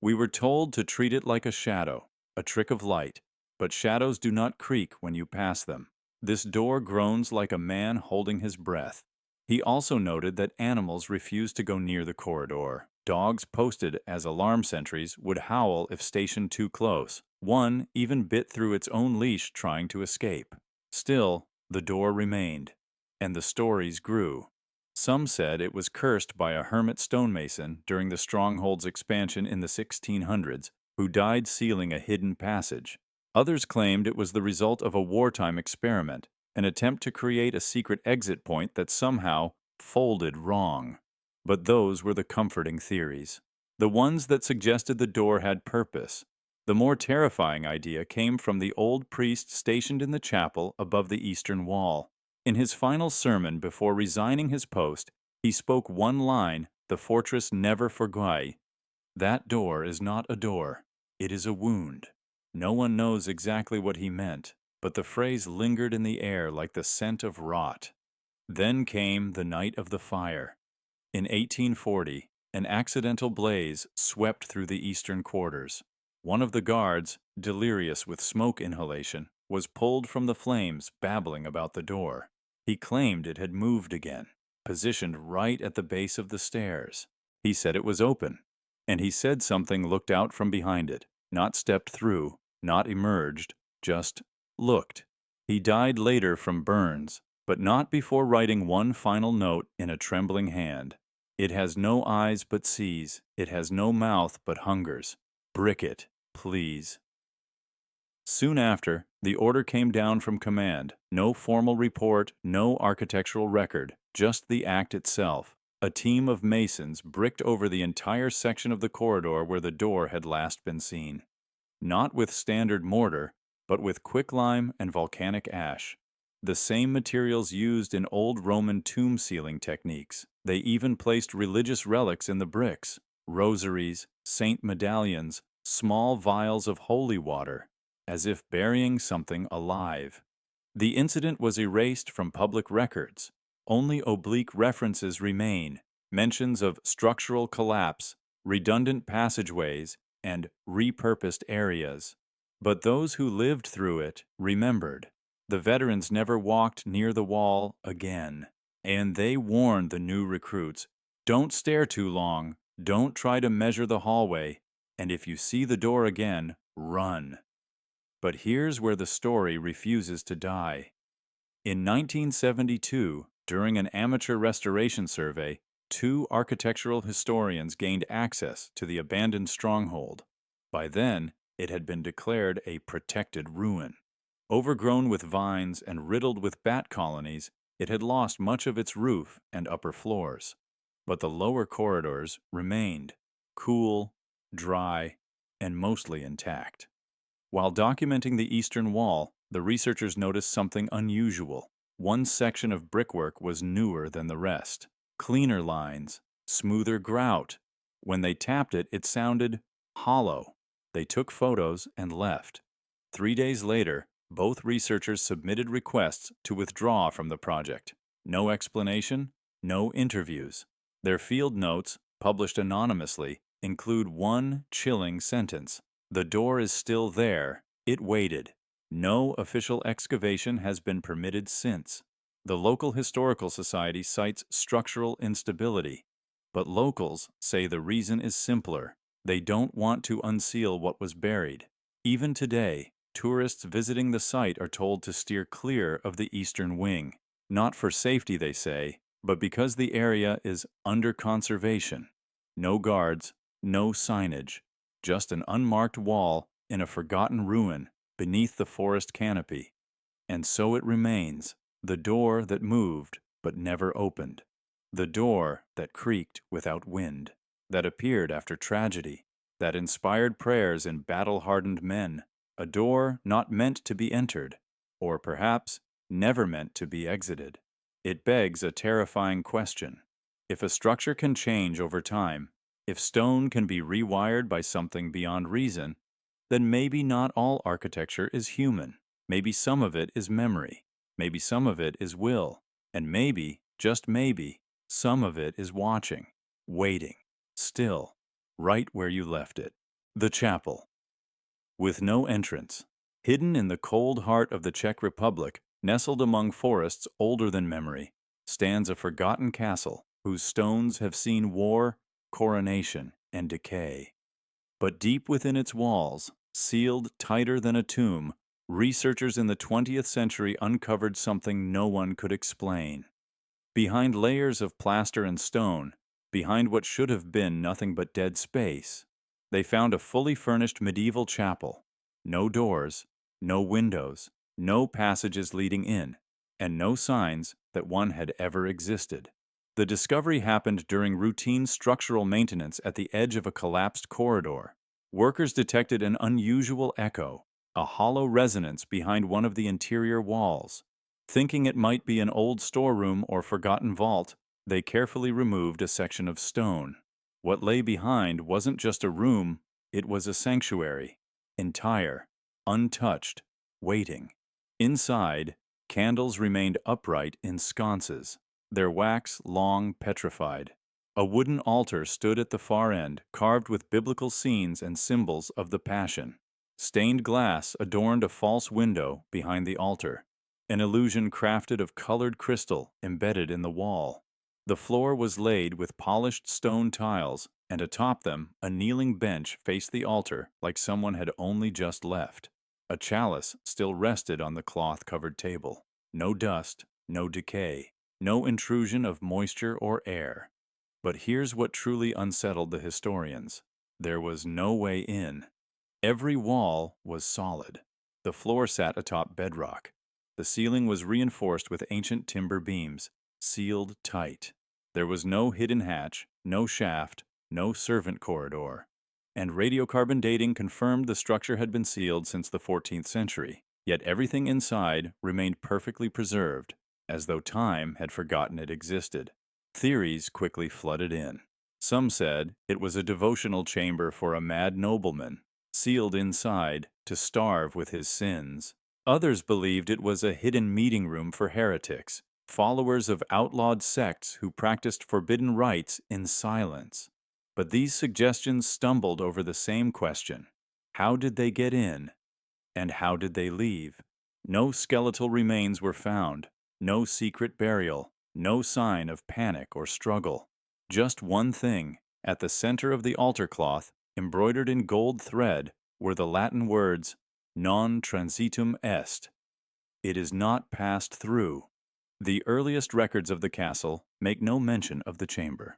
"We were told to treat it like a shadow, a trick of light, but shadows do not creak when you pass them. This door groans like a man holding his breath." He also noted that animals refused to go near the corridor. Dogs posted as alarm sentries would howl if stationed too close. One even bit through its own leash trying to escape. Still, the door remained, and the stories grew. Some said it was cursed by a hermit stonemason during the stronghold's expansion in the 1600s, who died sealing a hidden passage. Others claimed it was the result of a wartime experiment, an attempt to create a secret exit point that somehow folded wrong. But those were the comforting theories, the ones that suggested the door had purpose. The more terrifying idea came from the old priest stationed in the chapel above the eastern wall. In his final sermon before resigning his post, he spoke one line the fortress never forgot. That door is not a door, it is a wound. No one knows exactly what he meant, but the phrase lingered in the air like the scent of rot. Then came the night of the fire. In 1840, an accidental blaze swept through the eastern quarters. One of the guards, delirious with smoke inhalation, was pulled from the flames, babbling about the door. He claimed it had moved again, positioned right at the base of the stairs. He said it was open, and he said something looked out from behind it, not stepped through, not emerged, just looked. He died later from burns, but not before writing one final note in a trembling hand. It has no eyes but sees, it has no mouth but hungers. Brick it, please. Soon after, the order came down from command. No formal report, no architectural record, just the act itself. A team of masons bricked over the entire section of the corridor where the door had last been seen. Not with standard mortar, but with quicklime and volcanic ash. The same materials used in old Roman tomb sealing techniques. They even placed religious relics in the bricks: rosaries, saint medallions, small vials of holy water, as if burying something alive. The incident was erased from public records. Only oblique references remain, mentions of structural collapse, redundant passageways, and repurposed areas. But those who lived through it remembered. The veterans never walked near the wall again, and they warned the new recruits, don't stare too long, don't try to measure the hallway, and if you see the door again, run. But here's where the story refuses to die. In 1972, during an amateur restoration survey, 2 architectural historians gained access to the abandoned stronghold. By then, it had been declared a protected ruin. Overgrown with vines and riddled with bat colonies, it had lost much of its roof and upper floors. But the lower corridors remained, cool, dry, and mostly intact. While documenting the eastern wall, the researchers noticed something unusual. One section of brickwork was newer than the rest. Cleaner lines, smoother grout. When they tapped it, it sounded hollow. They took photos and left. 3 days later, both researchers submitted requests to withdraw from the project. No explanation, no interviews. Their field notes, published anonymously, include one chilling sentence: the door is still there, it waited. No official excavation has been permitted since. The local historical society cites structural instability, but locals say the reason is simpler. They don't want to unseal what was buried. Even today, tourists visiting the site are told to steer clear of the eastern wing. Not for safety, they say, but because the area is under conservation. No guards, no signage, just an unmarked wall in a forgotten ruin beneath the forest canopy. And so it remains, the door that moved but never opened. The door that creaked without wind, that appeared after tragedy, that inspired prayers in battle-hardened men. A door not meant to be entered, or perhaps never meant to be exited. It begs a terrifying question. If a structure can change over time, if stone can be rewired by something beyond reason, then maybe not all architecture is human. Maybe some of it is memory. Maybe some of it is will. And maybe, just maybe, some of it is watching, waiting, still, right where you left it. The chapel. With no entrance, hidden in the cold heart of the Czech Republic, nestled among forests older than memory, stands a forgotten castle whose stones have seen war, coronation, and decay. But deep within its walls, sealed tighter than a tomb, researchers in the 20th century uncovered something no one could explain. Behind layers of plaster and stone, behind what should have been nothing but dead space, they found a fully furnished medieval chapel. No doors, no windows, no passages leading in, and no signs that one had ever existed. The discovery happened during routine structural maintenance at the edge of a collapsed corridor. Workers detected an unusual echo, a hollow resonance behind one of the interior walls. Thinking it might be an old storeroom or forgotten vault, they carefully removed a section of stone. What lay behind wasn't just a room, it was a sanctuary, entire, untouched, waiting. Inside, candles remained upright in sconces, their wax long petrified. A wooden altar stood at the far end, carved with biblical scenes and symbols of the Passion. Stained glass adorned a false window behind the altar, an illusion crafted of colored crystal embedded in the wall. The floor was laid with polished stone tiles, and atop them a kneeling bench faced the altar like someone had only just left. A chalice still rested on the cloth-covered table. No dust, no decay, no intrusion of moisture or air. But here's what truly unsettled the historians. There was no way in. Every wall was solid. The floor sat atop bedrock. The ceiling was reinforced with ancient timber beams, sealed tight. There was no hidden hatch, no shaft, no servant corridor. And radiocarbon dating confirmed the structure had been sealed since the 14th century. Yet everything inside remained perfectly preserved, as though time had forgotten it existed. Theories quickly flooded in. Some said it was a devotional chamber for a mad nobleman, sealed inside to starve with his sins. Others believed it was a hidden meeting room for heretics, followers of outlawed sects who practiced forbidden rites in silence. But these suggestions stumbled over the same question: how did they get in? And how did they leave? No skeletal remains were found, no secret burial, no sign of panic or struggle. Just one thing: at the center of the altar cloth, embroidered in gold thread, were the Latin words, non transitum est. It is not passed through. The earliest records of the castle make no mention of the chamber.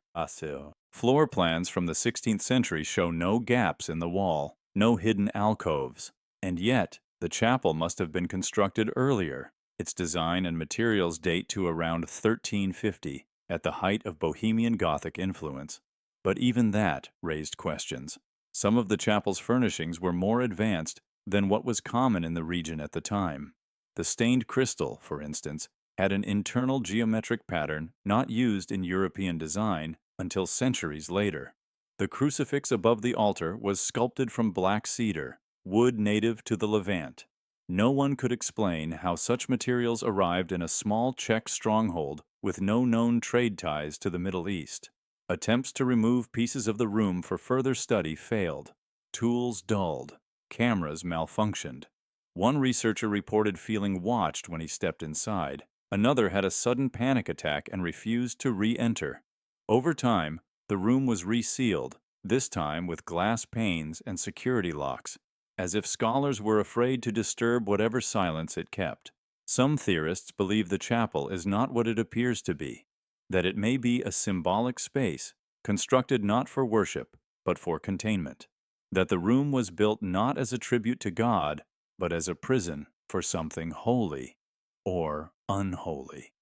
Floor plans from the 16th century show no gaps in the wall, no hidden alcoves. And yet, the chapel must have been constructed earlier. Its design and materials date to around 1350, at the height of Bohemian Gothic influence. But even that raised questions. Some of the chapel's furnishings were more advanced than what was common in the region at the time. The stained crystal, for instance, had an internal geometric pattern not used in European design until centuries later. The crucifix above the altar was sculpted from black cedar, wood native to the Levant. No one could explain how such materials arrived in a small Czech stronghold with no known trade ties to the Middle East. Attempts to remove pieces of the room for further study failed. Tools dulled. Cameras malfunctioned. One researcher reported feeling watched when he stepped inside. Another had a sudden panic attack and refused to re-enter. Over time, the room was resealed, this time with glass panes and security locks, as if scholars were afraid to disturb whatever silence it kept. Some theorists believe the chapel is not what it appears to be, that it may be a symbolic space, constructed not for worship, but for containment, that the room was built not as a tribute to God, but as a prison for something holy or unholy.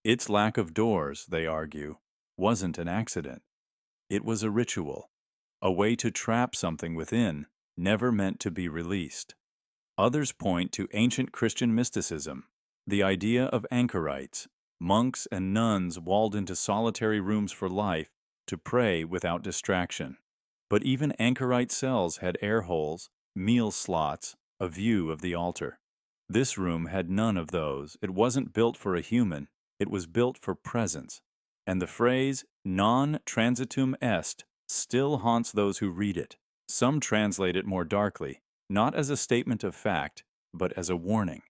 Its lack of doors, they argue, wasn't an accident. It was a ritual, a way to trap something within, never meant to be released. Others point to ancient Christian mysticism, the idea of anchorites, monks and nuns walled into solitary rooms for life to pray without distraction. But even anchorite cells had air holes, meal slots, a view of the altar. This room had none of those. It wasn't built for a human. It was built for presence. And the phrase non transitum est still haunts those who read it. Some translate it more darkly, not as a statement of fact, but as a warning.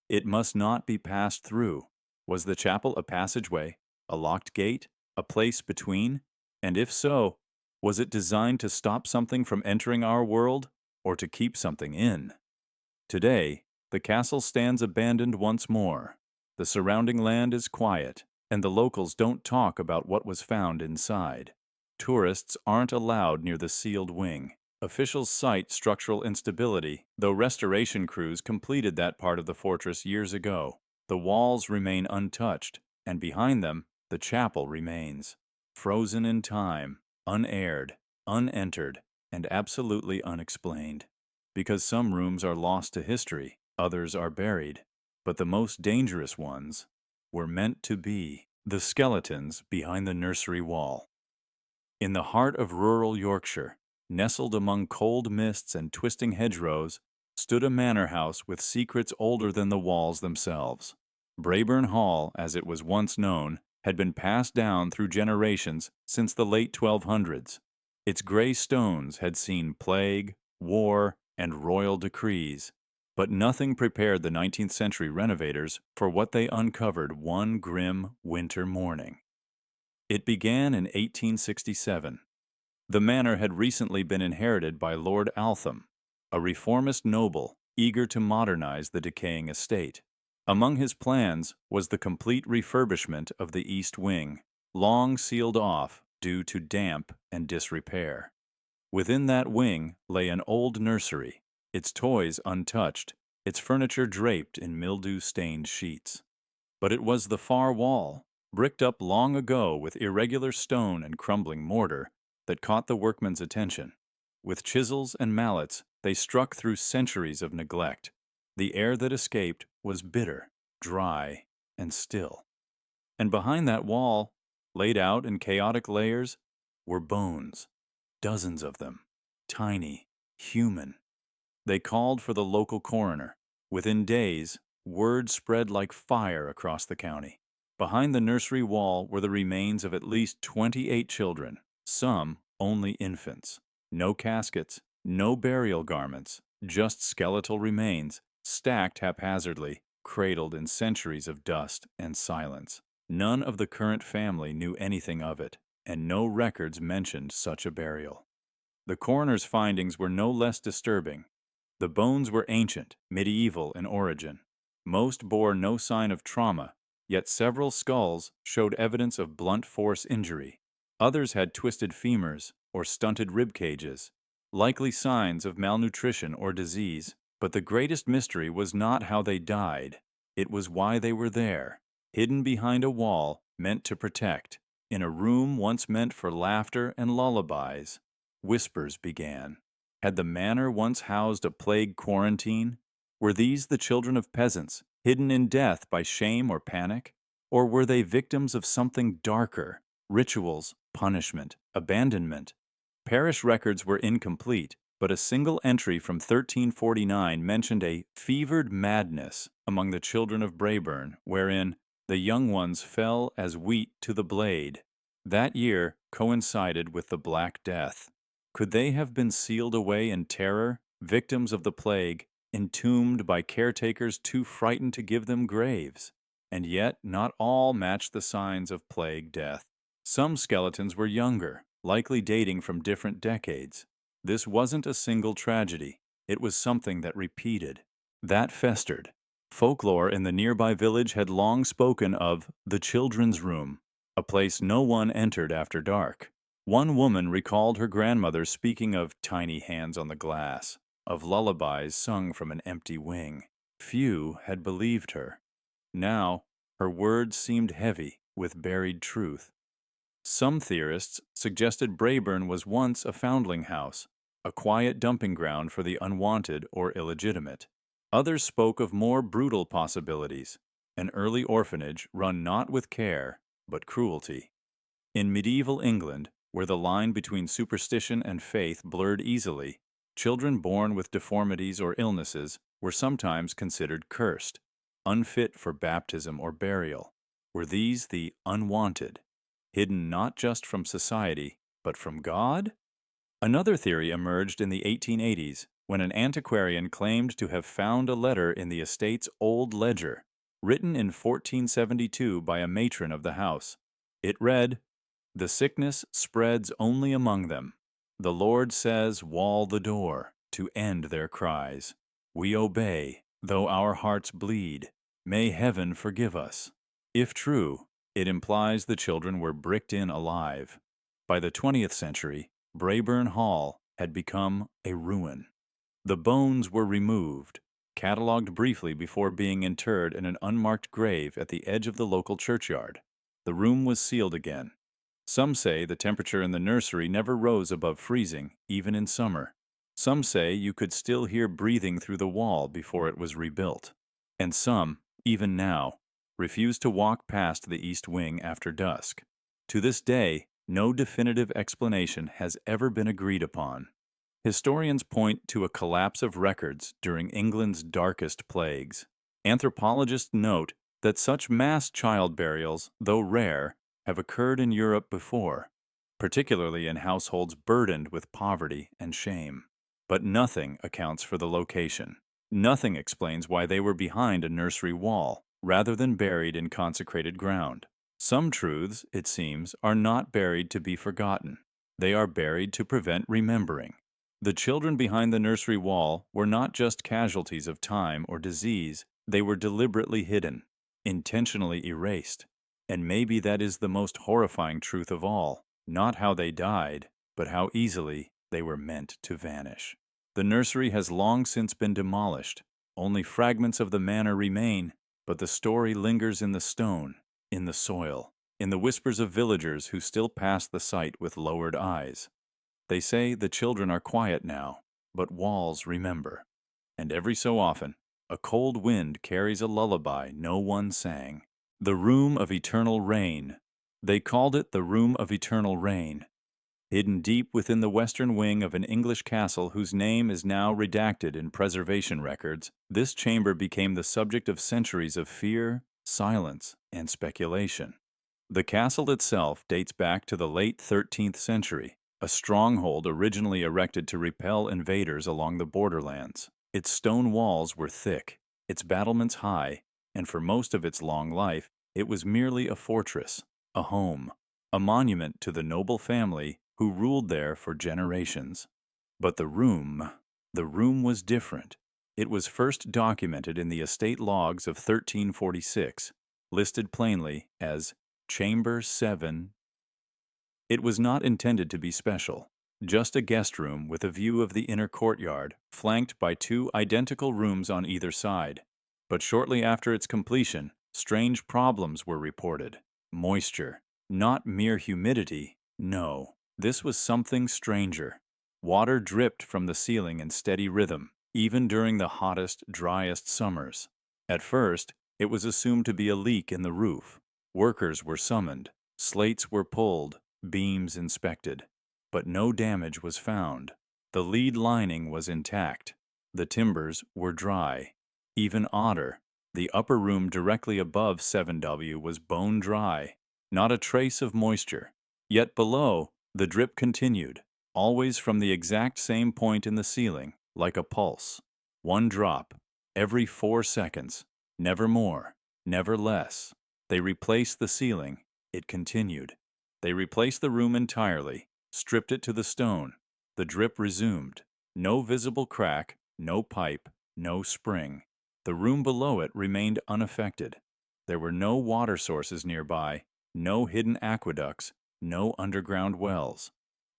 It must not be passed through. Was the chapel a passageway, a locked gate, a place between? And if so, was it designed to stop something from entering our world, or to keep something in? Today, the castle stands abandoned once more. The surrounding land is quiet, and the locals don't talk about what was found inside. Tourists aren't allowed near the sealed wing. Officials cite structural instability, though restoration crews completed that part of the fortress years ago. The walls remain untouched, and behind them, the chapel remains, frozen in time, unaired, unentered, and absolutely unexplained. Because some rooms are lost to history, others are buried, but the most dangerous ones were meant to be the skeletons behind the nursery wall. In the heart of rural Yorkshire, nestled among cold mists and twisting hedgerows, stood a manor house with secrets older than the walls themselves. Braeburn Hall, as it was once known, had been passed down through generations since the late 1200s. Its gray stones had seen plague, war, and royal decrees, but nothing prepared the 19th century renovators for what they uncovered one grim winter morning. It began in 1867. The manor had recently been inherited by Lord Altham, a reformist noble eager to modernize the decaying estate. Among his plans was the complete refurbishment of the east wing, long sealed off due to damp and disrepair. Within that wing lay an old nursery, its toys untouched, its furniture draped in mildew-stained sheets. But it was the far wall, bricked up long ago with irregular stone and crumbling mortar, that caught the workmen's attention. With chisels and mallets, they struck through centuries of neglect. The air that escaped was bitter, dry, and still. And behind that wall, laid out in chaotic layers, were bones, dozens of them, tiny, human. They called for the local coroner. Within days, word spread like fire across the county. Behind the nursery wall were the remains of at least 28 children, some only infants. No caskets, no burial garments, just skeletal remains, stacked haphazardly, cradled in centuries of dust and silence. None of the current family knew anything of it, and no records mentioned such a burial. The coroner's findings were no less disturbing. The bones were ancient, medieval in origin. Most bore no sign of trauma, yet several skulls showed evidence of blunt force injury. Others had twisted femurs or stunted rib cages, likely signs of malnutrition or disease. But the greatest mystery was not how they died. It was why they were there, hidden behind a wall meant to protect. In a room once meant for laughter and lullabies, whispers began. Had the manor once housed a plague quarantine? Were these the children of peasants, hidden in death by shame or panic? Or were they victims of something darker, rituals, punishment, abandonment? Parish records were incomplete, but a single entry from 1349 mentioned a fevered madness among the children of Braeburn, wherein the young ones fell as wheat to the blade. That year coincided with the Black Death. Could they have been sealed away in terror, victims of the plague, entombed by caretakers too frightened to give them graves? And yet not all matched the signs of plague death. Some skeletons were younger, likely dating from different decades. This wasn't a single tragedy. It was something that repeated, that festered. Folklore in the nearby village had long spoken of the children's room, a place no one entered after dark. One woman recalled her grandmother speaking of tiny hands on the glass, of lullabies sung from an empty wing. Few had believed her. Now, her words seemed heavy with buried truth. Some theorists suggested Braeburn was once a foundling house, a quiet dumping ground for the unwanted or illegitimate. Others spoke of more brutal possibilities, an early orphanage run not with care, but cruelty. In medieval England, where the line between superstition and faith blurred easily, children born with deformities or illnesses were sometimes considered cursed, unfit for baptism or burial. Were these the unwanted, hidden not just from society, but from God? Another theory emerged in the 1880s when an antiquarian claimed to have found a letter in the estate's old ledger, written in 1472 by a matron of the house. It read, "The sickness spreads only among them. The Lord says, wall the door, to end their cries. We obey, though our hearts bleed. May heaven forgive us." If true, it implies the children were bricked in alive. By the 20th century, Braeburn Hall had become a ruin. The bones were removed, catalogued briefly before being interred in an unmarked grave at the edge of the local churchyard. The room was sealed again. Some say the temperature in the nursery never rose above freezing, even in summer. Some say you could still hear breathing through the wall before it was rebuilt. And some, even now, refuse to walk past the east wing after dusk. To this day, no definitive explanation has ever been agreed upon. Historians point to a collapse of records during England's darkest plagues. Anthropologists note that such mass child burials, though rare, have occurred in Europe before, particularly in households burdened with poverty and shame. But nothing accounts for the location. Nothing explains why they were behind a nursery wall, rather than buried in consecrated ground. Some truths, it seems, are not buried to be forgotten. They are buried to prevent remembering. The children behind the nursery wall were not just casualties of time or disease, they were deliberately hidden, intentionally erased. And maybe that is the most horrifying truth of all, not how they died, but how easily they were meant to vanish. The nursery has long since been demolished. Only fragments of the manor remain, but the story lingers in the stone, in the soil, in the whispers of villagers who still pass the site with lowered eyes. They say the children are quiet now, but walls remember. And every so often, a cold wind carries a lullaby no one sang. The Room of Eternal Rain. They called it the Room of Eternal Rain. Hidden deep within the western wing of an English castle whose name is now redacted in preservation records, this chamber became the subject of centuries of fear, silence, and speculation. The castle itself dates back to the late 13th century, a stronghold originally erected to repel invaders along the borderlands. Its stone walls were thick, its battlements high, and for most of its long life, it was merely a fortress, a home, a monument to the noble family who ruled there for generations. But the room was different. It was first documented in the estate logs of 1346, listed plainly as Chamber 7. It was not intended to be special, just a guest room with a view of the inner courtyard, flanked by two identical rooms on either side. But shortly after its completion, strange problems were reported. Moisture, not mere humidity, no. This was something stranger. Water dripped from the ceiling in steady rhythm, even during the hottest, driest summers. At first, it was assumed to be a leak in the roof. Workers were summoned, slates were pulled, beams inspected. But no damage was found. The lead lining was intact. The timbers were dry. Even odder, the upper room directly above 7W was bone dry, not a trace of moisture. Yet below, the drip continued, always from the exact same point in the ceiling, like a pulse. One drop, every 4 seconds, never more, never less. They replaced the ceiling, it continued. They replaced the room entirely, stripped it to the stone. The drip resumed. No visible crack, no pipe, no spring. The room below it remained unaffected. There were no water sources nearby, no hidden aqueducts, no underground wells.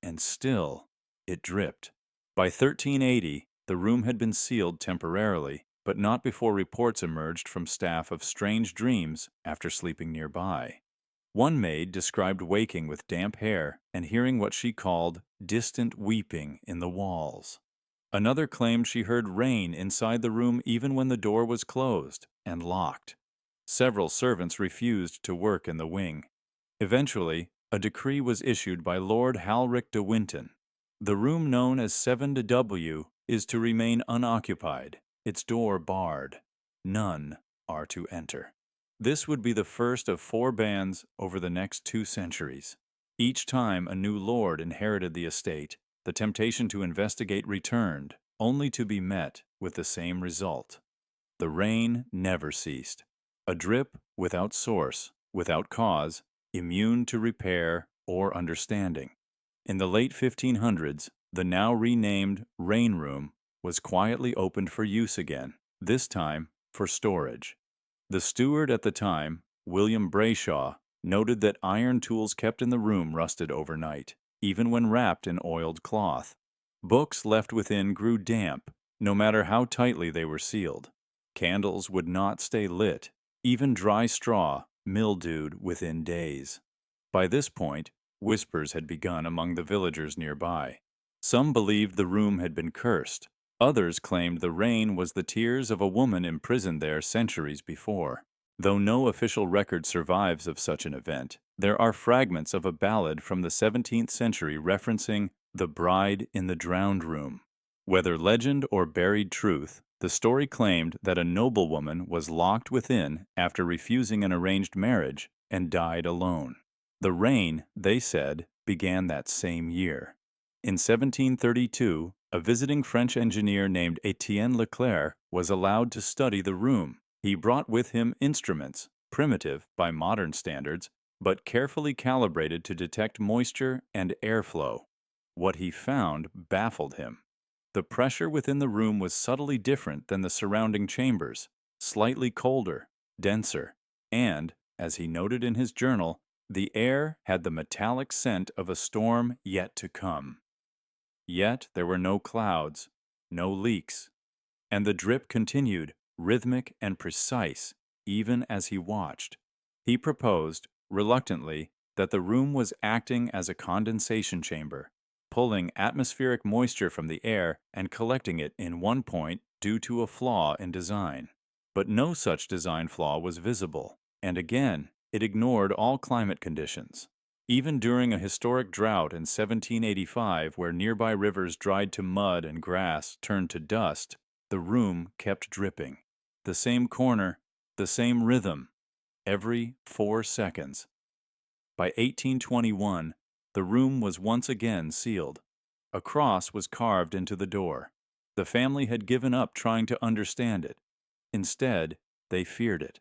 And still, it dripped. By 1380, the room had been sealed temporarily, but not before reports emerged from staff of strange dreams after sleeping nearby. One maid described waking with damp hair and hearing what she called distant weeping in the walls. Another claimed she heard rain inside the room even when the door was closed and locked. Several servants refused to work in the wing. Eventually, a decree was issued by Lord Halrick de Winton. The room known as 7W is to remain unoccupied, its door barred. None are to enter. This would be the first of 4 bans over the next 2 centuries. Each time a new lord inherited the estate, the temptation to investigate returned, only to be met with the same result. The rain never ceased. A drip without source, without cause, immune to repair or understanding. In the late 1500s, the now renamed Rain Room was quietly opened for use again, this time for storage. The steward at the time, William Brayshaw, noted that iron tools kept in the room rusted overnight, even when wrapped in oiled cloth. Books left within grew damp, no matter how tightly they were sealed. Candles would not stay lit. Even dry straw mildewed within days. By this point, whispers had begun among the villagers nearby. Some believed the room had been cursed. Others claimed the rain was the tears of a woman imprisoned there centuries before. Though no official record survives of such an event, there are fragments of a ballad from the 17th century referencing the bride in the drowned room. Whether legend or buried truth, the story claimed that a noblewoman was locked within after refusing an arranged marriage and died alone. The rain, they said, began that same year. In 1732, a visiting French engineer named Étienne Leclerc was allowed to study the room. He brought with him instruments, primitive by modern standards, but carefully calibrated to detect moisture and airflow. What he found baffled him. The pressure within the room was subtly different than the surrounding chambers, slightly colder, denser, and, as he noted in his journal, the air had the metallic scent of a storm yet to come. Yet there were no clouds, no leaks, and the drip continued, rhythmic and precise, even as he watched. He proposed, reluctantly, that the room was acting as a condensation chamber, pulling atmospheric moisture from the air and collecting it in one point due to a flaw in design. But no such design flaw was visible, and again, it ignored all climate conditions. Even during a historic drought in 1785, where nearby rivers dried to mud and grass turned to dust, the room kept dripping. The same corner, the same rhythm, every 4 seconds. By 1821, the room was once again sealed. A cross was carved into the door. The family had given up trying to understand it. Instead, they feared it.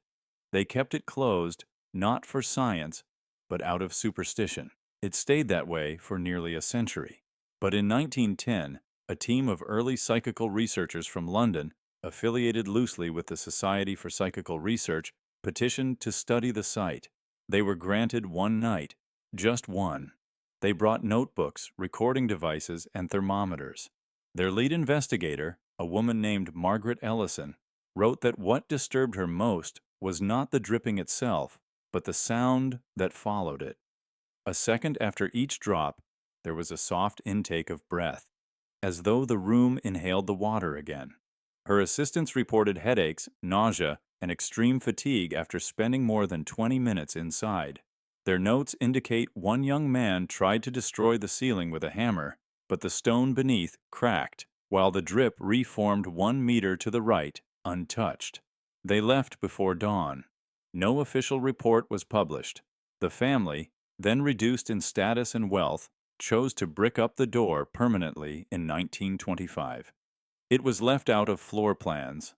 They kept it closed, not for science, but out of superstition. It stayed that way for nearly a century. But in 1910, a team of early psychical researchers from London, affiliated loosely with the Society for Psychical Research, petitioned to study the site. They were granted one night, just one. They brought notebooks, recording devices, and thermometers. Their lead investigator, a woman named Margaret Ellison, wrote that what disturbed her most was not the dripping itself, but the sound that followed it. A second after each drop, there was a soft intake of breath, as though the room inhaled the water again. Her assistants reported headaches, nausea, and extreme fatigue after spending more than 20 minutes inside. Their notes indicate one young man tried to destroy the ceiling with a hammer, but the stone beneath cracked, while the drip reformed 1 meter to the right, untouched. They left before dawn. No official report was published. The family, then reduced in status and wealth, chose to brick up the door permanently in 1925. It was left out of floor plans.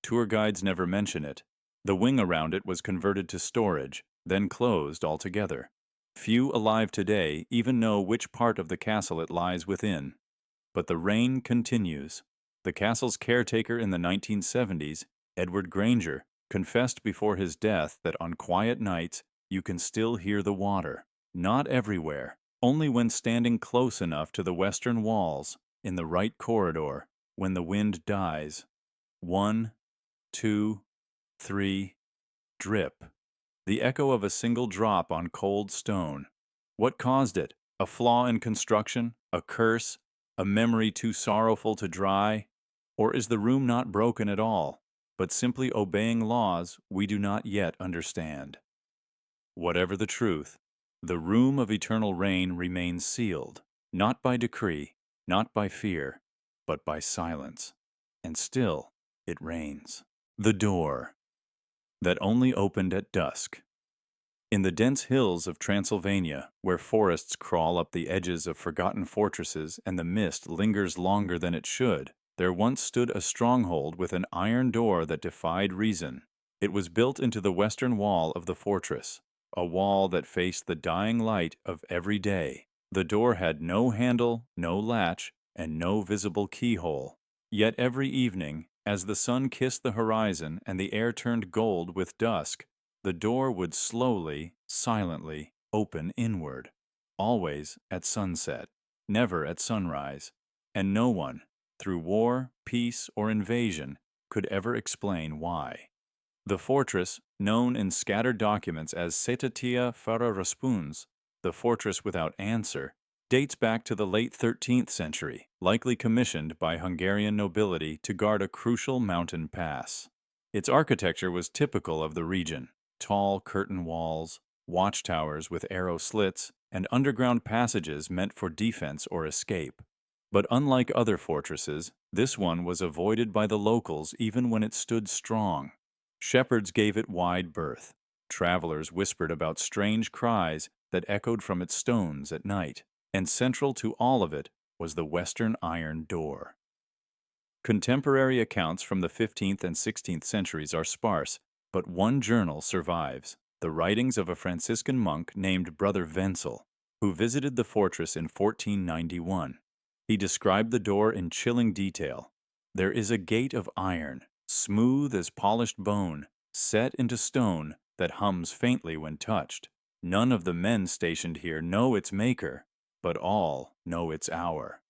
Tour guides never mention it. The wing around it was converted to storage, then closed altogether. Few alive today even know which part of the castle it lies within. But the rain continues. The castle's caretaker in the 1970s, Edward Granger, confessed before his death that on quiet nights you can still hear the water. Not everywhere, only when standing close enough to the western walls, in the right corridor, when the wind dies. 1, 2, 3, drip. The echo of a single drop on cold stone. What caused it? A flaw in construction? A curse? A memory too sorrowful to dry? Or is the room not broken at all, but simply obeying laws we do not yet understand? Whatever the truth, the room of eternal rain remains sealed, not by decree, not by fear, but by silence. And still it rains. The door that only opened at dusk. In the dense hills of Transylvania, where forests crawl up the edges of forgotten fortresses and the mist lingers longer than it should, there once stood a stronghold with an iron door that defied reason. It was built into the western wall of the fortress, a wall that faced the dying light of every day. The door had no handle, no latch, and no visible keyhole. Yet every evening, as the sun kissed the horizon and the air turned gold with dusk, the door would slowly, silently open inward. Always at sunset, never at sunrise. and no one, through war, peace, or invasion, could ever explain why. The fortress, known in scattered documents as Setatia Fara Răspuns, the fortress without answer, dates back to the late 13th century, likely commissioned by Hungarian nobility to guard a crucial mountain pass. Its architecture was typical of the region: tall curtain walls, watchtowers with arrow slits, and underground passages meant for defense or escape. But unlike other fortresses, this one was avoided by the locals even when it stood strong. Shepherds gave it wide berth. Travelers whispered about strange cries that echoed from its stones at night, and central to all of it was the western iron door. Contemporary accounts from the 15th and 16th centuries are sparse, but one journal survives: the writings of a Franciscan monk named Brother Wenzel, who visited the fortress in 1491. He described the door in chilling detail. There is a gate of iron, smooth as polished bone, set into stone that hums faintly when touched. None of the men stationed here know its maker, but all know its hour.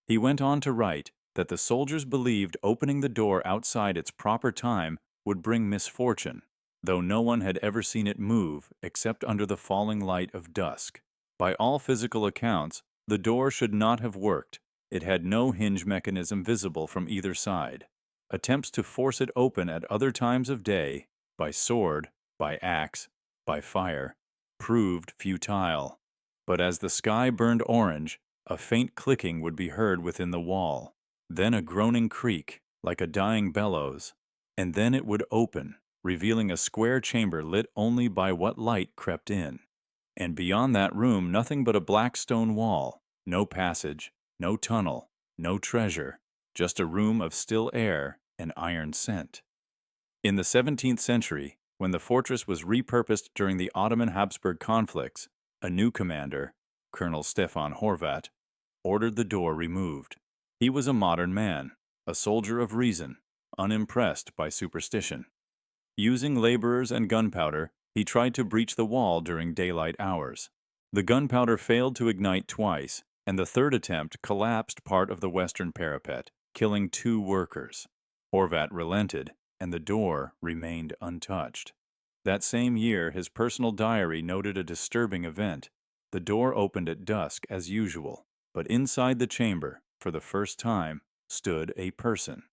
He went on to write that the soldiers believed opening the door outside its proper time would bring misfortune, though no one had ever seen it move except under the falling light of dusk. By all physical accounts, the door should not have worked. It had no hinge mechanism visible from either side. Attempts to force it open at other times of day, by sword, by axe, by fire, proved futile. But as the sky burned orange, a faint clicking would be heard within the wall, then a groaning creak, like a dying bellows, and then it would open, revealing a square chamber lit only by what light crept in. And beyond that room nothing but a black stone wall, no passage, no tunnel, no treasure, just a room of still air and iron scent. In the 17th century, when the fortress was repurposed during the Ottoman-Habsburg conflicts, a new commander, Colonel Stefan Horvat, ordered the door removed. He was a modern man, a soldier of reason, unimpressed by superstition. Using laborers and gunpowder, he tried to breach the wall during daylight hours. The gunpowder failed to ignite twice, and the third attempt collapsed part of the western parapet, killing 2 workers. Horvat relented, and the door remained untouched. That same year, his personal diary noted a disturbing event. The door opened at dusk as usual, but inside the chamber, for the first time, stood a person,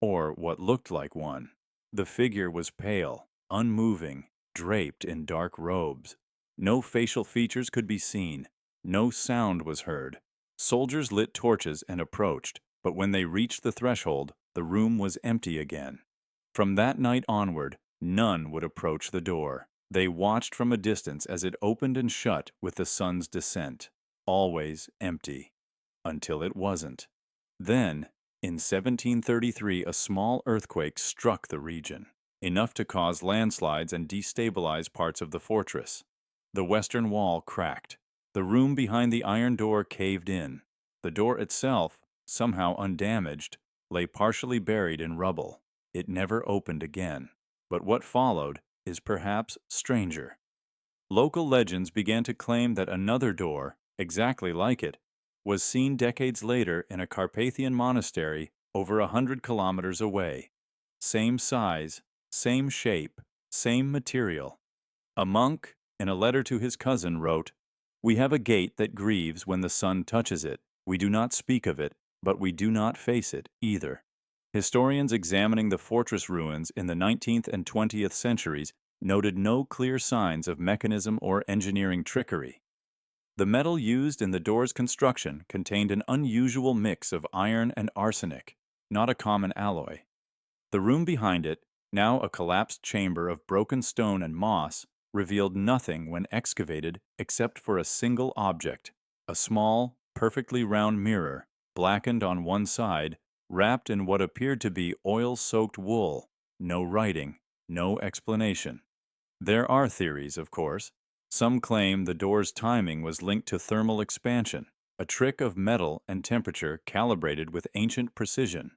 or what looked like one. The figure was pale, unmoving, draped in dark robes. No facial features could be seen. No sound was heard. Soldiers lit torches and approached, but when they reached the threshold, the room was empty again. From that night onward, none would approach the door. They watched from a distance as it opened and shut with the sun's descent, always empty, until it wasn't. Then, in 1733, a small earthquake struck the region, enough to cause landslides and destabilize parts of the fortress. The western wall cracked. The room behind the iron door caved in. The door itself, somehow undamaged, lay partially buried in rubble. It never opened again. But what followed is perhaps stranger. Local legends began to claim that another door, exactly like it, was seen decades later in a Carpathian monastery over 100 kilometers away. Same size, same shape, same material. A monk, in a letter to his cousin, wrote, "We have a gate that grieves when the sun touches it. We do not speak of it, but we do not face it either." Historians examining the fortress ruins in the 19th and 20th centuries noted no clear signs of mechanism or engineering trickery. The metal used in the door's construction contained an unusual mix of iron and arsenic, not a common alloy. The room behind it, now a collapsed chamber of broken stone and moss, revealed nothing when excavated except for a single object: a small, perfectly round mirror, blackened on one side, wrapped in what appeared to be oil-soaked wool. No writing, no explanation. There are theories, of course. Some claim the door's timing was linked to thermal expansion, a trick of metal and temperature calibrated with ancient precision.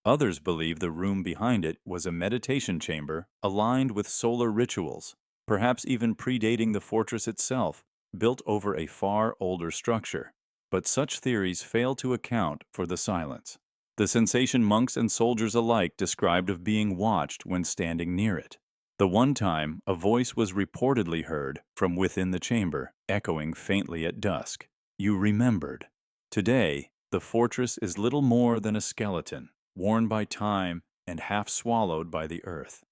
Others believe the room behind it was a meditation chamber aligned with solar rituals, perhaps even predating the fortress itself, built over a far older structure. but such theories fail to account for the silence. The sensation monks and soldiers alike described of being watched when standing near it. The one time, a voice was reportedly heard from within the chamber, echoing faintly at dusk. You remembered. Today, the fortress is little more than a skeleton, worn by time and half swallowed by the earth.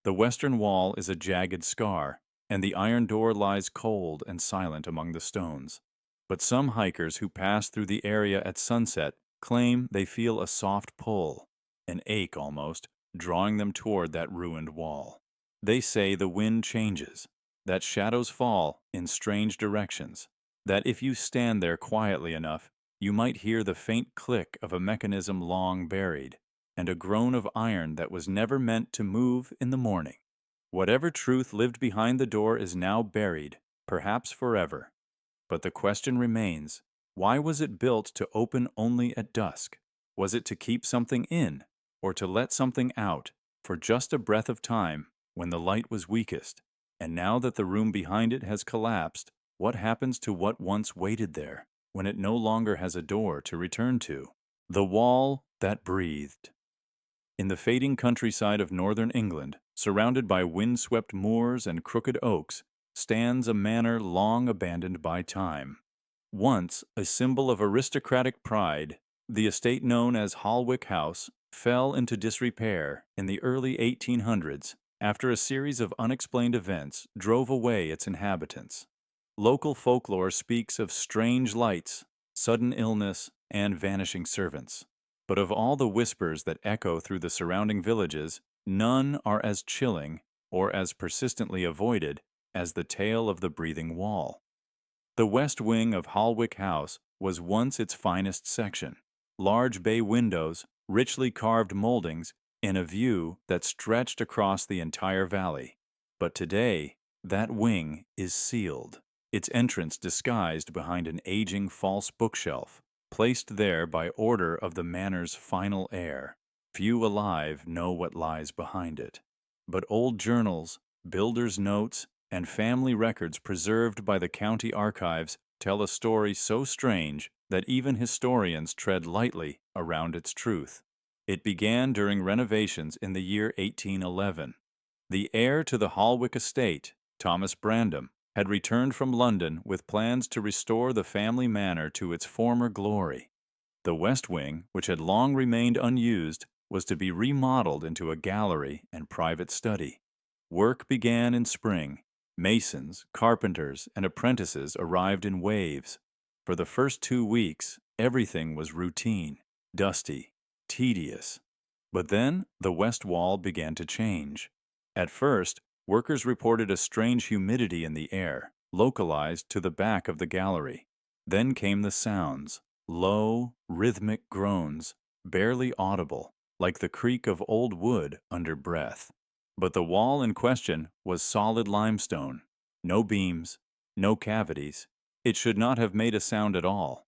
The western wall is a jagged scar, and the iron door lies cold and silent among the stones. But some hikers who pass through the area at sunset claim they feel a soft pull, an ache almost, drawing them toward that ruined wall. They say the wind changes, that shadows fall in strange directions, that if you stand there quietly enough, you might hear the faint click of a mechanism long buried, and a groan of iron that was never meant to move in the morning. Whatever truth lived behind the door is now buried, perhaps forever. But the question remains, why was it built to open only at dusk? Was it to keep something in, or to let something out, for just a breath of time, when the light was weakest? And now that the room behind it has collapsed, what happens to what once waited there, when it no longer has a door to return to? The wall that breathed. In the fading countryside of northern England, surrounded by wind-swept moors and crooked oaks, stands a manor long abandoned by time. Once a symbol of aristocratic pride, the estate known as Holwick House fell into disrepair in the early 1800s after a series of unexplained events drove away its inhabitants. Local folklore speaks of strange lights, sudden illness, and vanishing servants. But of all the whispers that echo through the surrounding villages, none are as chilling or as persistently avoided as the tale of the breathing wall. The west wing of Holwick House was once its finest section. Large bay windows, richly carved moldings, and a view that stretched across the entire valley. But today, that wing is sealed, its entrance disguised behind an aging false bookshelf, placed there by order of the manor's final heir. Few alive know what lies behind it. But old journals, builders' notes, and family records preserved by the county archives tell a story so strange that even historians tread lightly around its truth. It began during renovations in the year 1811. The heir to the Holwick estate, Thomas Brandom, had returned from London with plans to restore the family manor to its former glory. The west wing, which had long remained unused, was to be remodeled into a gallery and private study. Work began in spring. Masons, carpenters, and apprentices arrived in waves. For the first 2 weeks, everything was routine, dusty, tedious. But then the west wall began to change. At first, workers reported a strange humidity in the air, localized to the back of the gallery. Then came the sounds, low, rhythmic groans, barely audible, like the creak of old wood under breath. But the wall in question was solid limestone. No beams, no cavities. It should not have made a sound at all.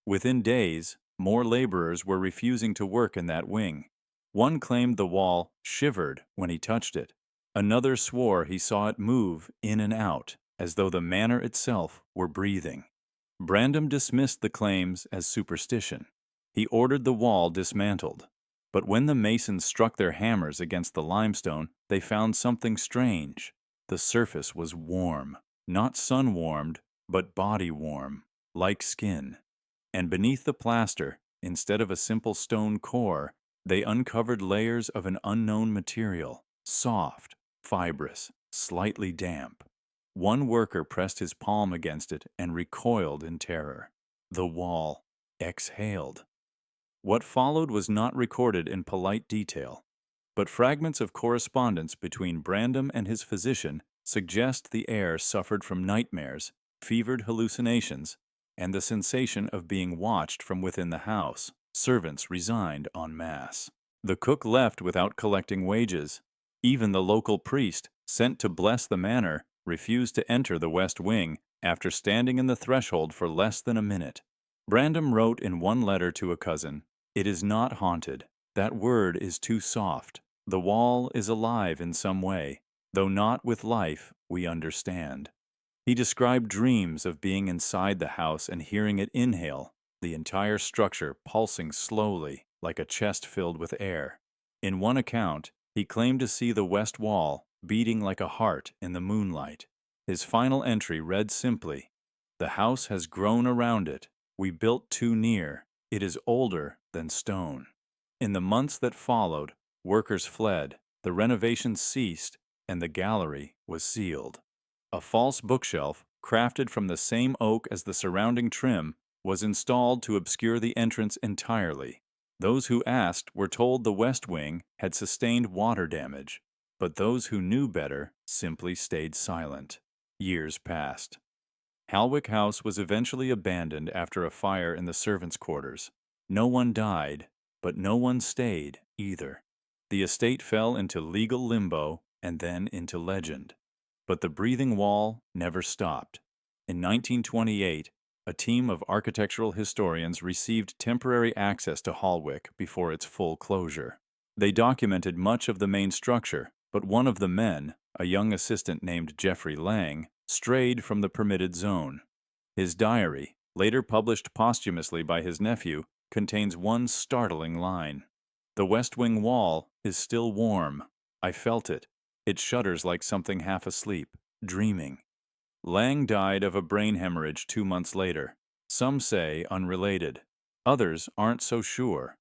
Within days, more laborers were refusing to work in that wing. One claimed the wall shivered when he touched it. Another swore he saw it move in and out, as though the manor itself were breathing. Brandom dismissed the claims as superstition. He ordered the wall dismantled. But when the masons struck their hammers against the limestone, they found something strange. The surface was warm, not sun-warmed, but body-warm, like skin. And beneath the plaster, instead of a simple stone core, they uncovered layers of an unknown material, soft, fibrous, slightly damp. One worker pressed his palm against it and recoiled in terror. The wall exhaled. What followed was not recorded in polite detail, but fragments of correspondence between Brandom and his physician suggest the heir suffered from nightmares, fevered hallucinations, and the sensation of being watched from within the house. Servants resigned en masse. The cook left without collecting wages. Even the local priest, sent to bless the manor, refused to enter the west wing after standing in the threshold for less than a minute. Brandom wrote in one letter to a cousin, "It is not haunted. That word is too soft. The wall is alive in some way, though not with life we understand." He described dreams of being inside the house and hearing it inhale, the entire structure pulsing slowly like a chest filled with air. In one account, he claimed to see the west wall beating like a heart in the moonlight. His final entry read simply, "The house has grown around it. We built too near. It is older than stone." In the months that followed, workers fled, the renovations ceased, and the gallery was sealed. A false bookshelf, crafted from the same oak as the surrounding trim, was installed to obscure the entrance entirely. Those who asked were told the west wing had sustained water damage, but those who knew better simply stayed silent. Years passed. Halwick House was eventually abandoned after a fire in the servants' quarters. No one died, but no one stayed either. The estate fell into legal limbo and then into legend. But the breathing wall never stopped. In 1928, a team of architectural historians received temporary access to Halwick before its full closure. They documented much of the main structure, but one of the men, a young assistant named Geoffrey Lang, strayed from the permitted zone. His diary, later published posthumously by his nephew, contains one startling line. "The west wing wall is still warm. I felt it. It shudders like something half asleep, dreaming." Lang died of a brain hemorrhage 2 months later. Some say unrelated. Others aren't so sure.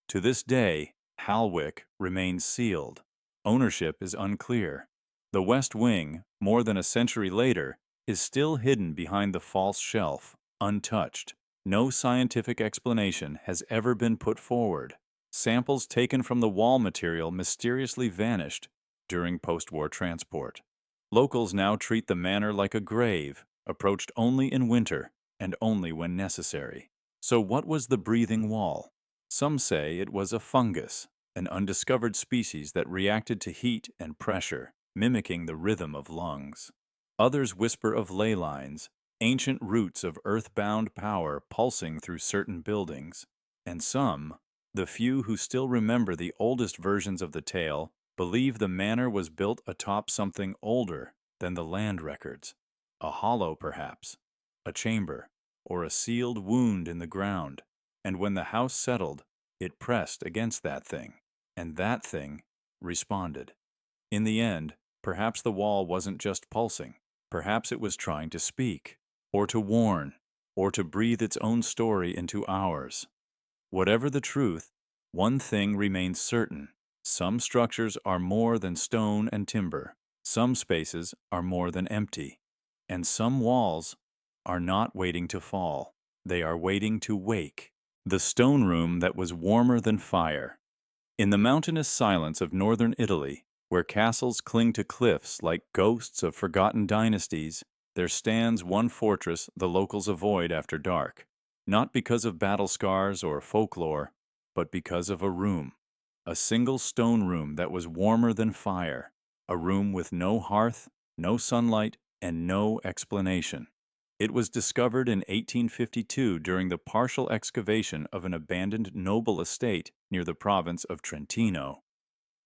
To this day, Halwick remains sealed. Ownership is unclear. The West Wing, more than a century later, is still hidden behind the false shelf, untouched. No scientific explanation has ever been put forward. Samples taken from the wall material mysteriously vanished during post-war transport. Locals now treat the manor like a grave, approached only in winter and only when necessary. So what was the breathing wall? Some say it was a fungus, an undiscovered species that reacted to heat and pressure, mimicking the rhythm of lungs. Others whisper of ley lines, ancient roots of earthbound power pulsing through certain buildings. And some, the few who still remember the oldest versions of the tale, believe the manor was built atop something older than the land records. A hollow, perhaps, a chamber, or a sealed wound in the ground. And when the house settled, it pressed against that thing, and that thing responded. In the end, perhaps the wall wasn't just pulsing. Perhaps it was trying to speak, or to warn, or to breathe its own story into ours. Whatever the truth, one thing remains certain. Some structures are more than stone and timber. Some spaces are more than empty. And some walls are not waiting to fall. They are waiting to wake. The stone room that was warmer than fire. In the mountainous silence of northern Italy, where castles cling to cliffs like ghosts of forgotten dynasties, there stands one fortress the locals avoid after dark. Not because of battle scars or folklore, but because of a room. A single stone room that was warmer than fire. A room with no hearth, no sunlight, and no explanation. It was discovered in 1852 during the partial excavation of an abandoned noble estate near the province of Trentino.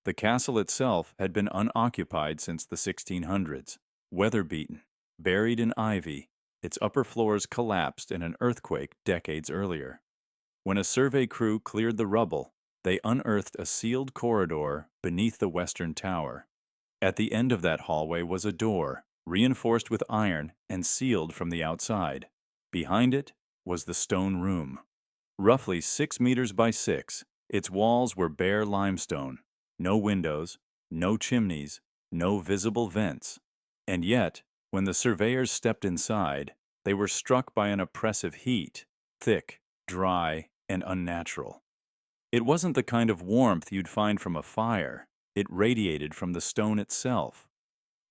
The castle itself had been unoccupied since the 1600s, weather-beaten, buried in ivy. Its upper floors collapsed in an earthquake decades earlier. When a survey crew cleared the rubble, they unearthed a sealed corridor beneath the western tower. At the end of that hallway was a door, reinforced with iron and sealed from the outside. Behind it was the stone room. Roughly 6 meters by 6, its walls were bare limestone. No windows, no chimneys, no visible vents. And yet, when the surveyors stepped inside, they were struck by an oppressive heat, thick, dry, and unnatural. It wasn't the kind of warmth you'd find from a fire. It radiated from the stone itself.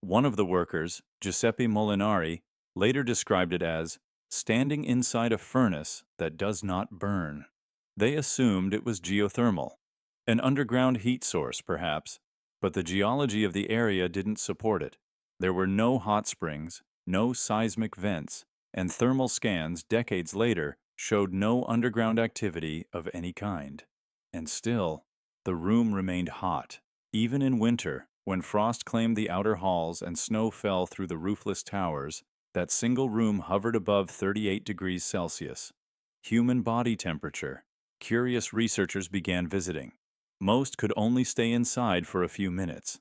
One of the workers, Giuseppe Molinari, later described it as standing inside a furnace that does not burn. They assumed it was geothermal, an underground heat source perhaps, but the geology of the area didn't support it. There were no hot springs, no seismic vents, and thermal scans decades later showed no underground activity of any kind. And still, the room remained hot, even in winter, when frost claimed the outer halls and snow fell through the roofless towers. That single room hovered above 38 degrees Celsius. human body temperature. Curious researchers began visiting. Most could only stay inside for a few minutes.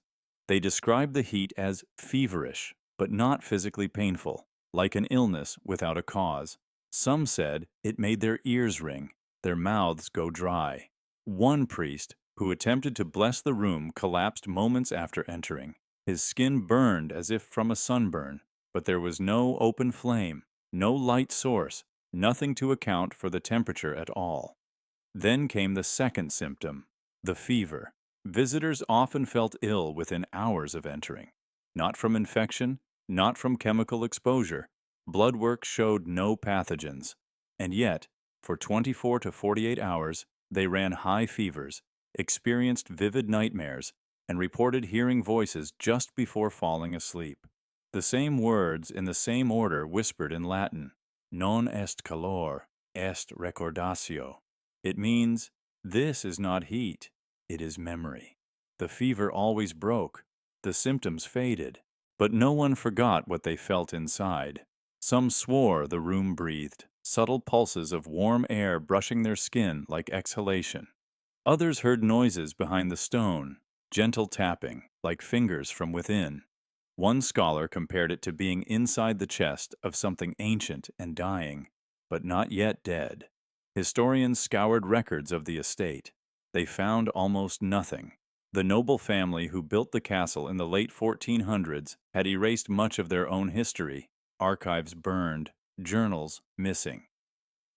They described the heat as feverish, but not physically painful, like an illness without a cause. Some said it made their ears ring, their mouths go dry. One priest, who attempted to bless the room, collapsed moments after entering. His skin burned as if from a sunburn, but there was no open flame, no light source, nothing to account for the temperature at all. Then came the second symptom, the fever. Visitors often felt ill within hours of entering. Not from infection, not from chemical exposure. Blood work showed no pathogens. And yet, for 24 to 48 hours, they ran high fevers, experienced vivid nightmares, and reported hearing voices just before falling asleep. The same words in the same order whispered in Latin, non est calor, est recordatio. It means, this is not heat, it is memory. The fever always broke, the symptoms faded, but no one forgot what they felt inside. Some swore the room breathed, subtle pulses of warm air brushing their skin like exhalation. Others heard noises behind the stone, gentle tapping, like fingers from within. One scholar compared it to being inside the chest of something ancient and dying, but not yet dead. Historians scoured records of the estate. They found almost nothing. The noble family who built the castle in the late 1400s had erased much of their own history, archives burned, journals missing.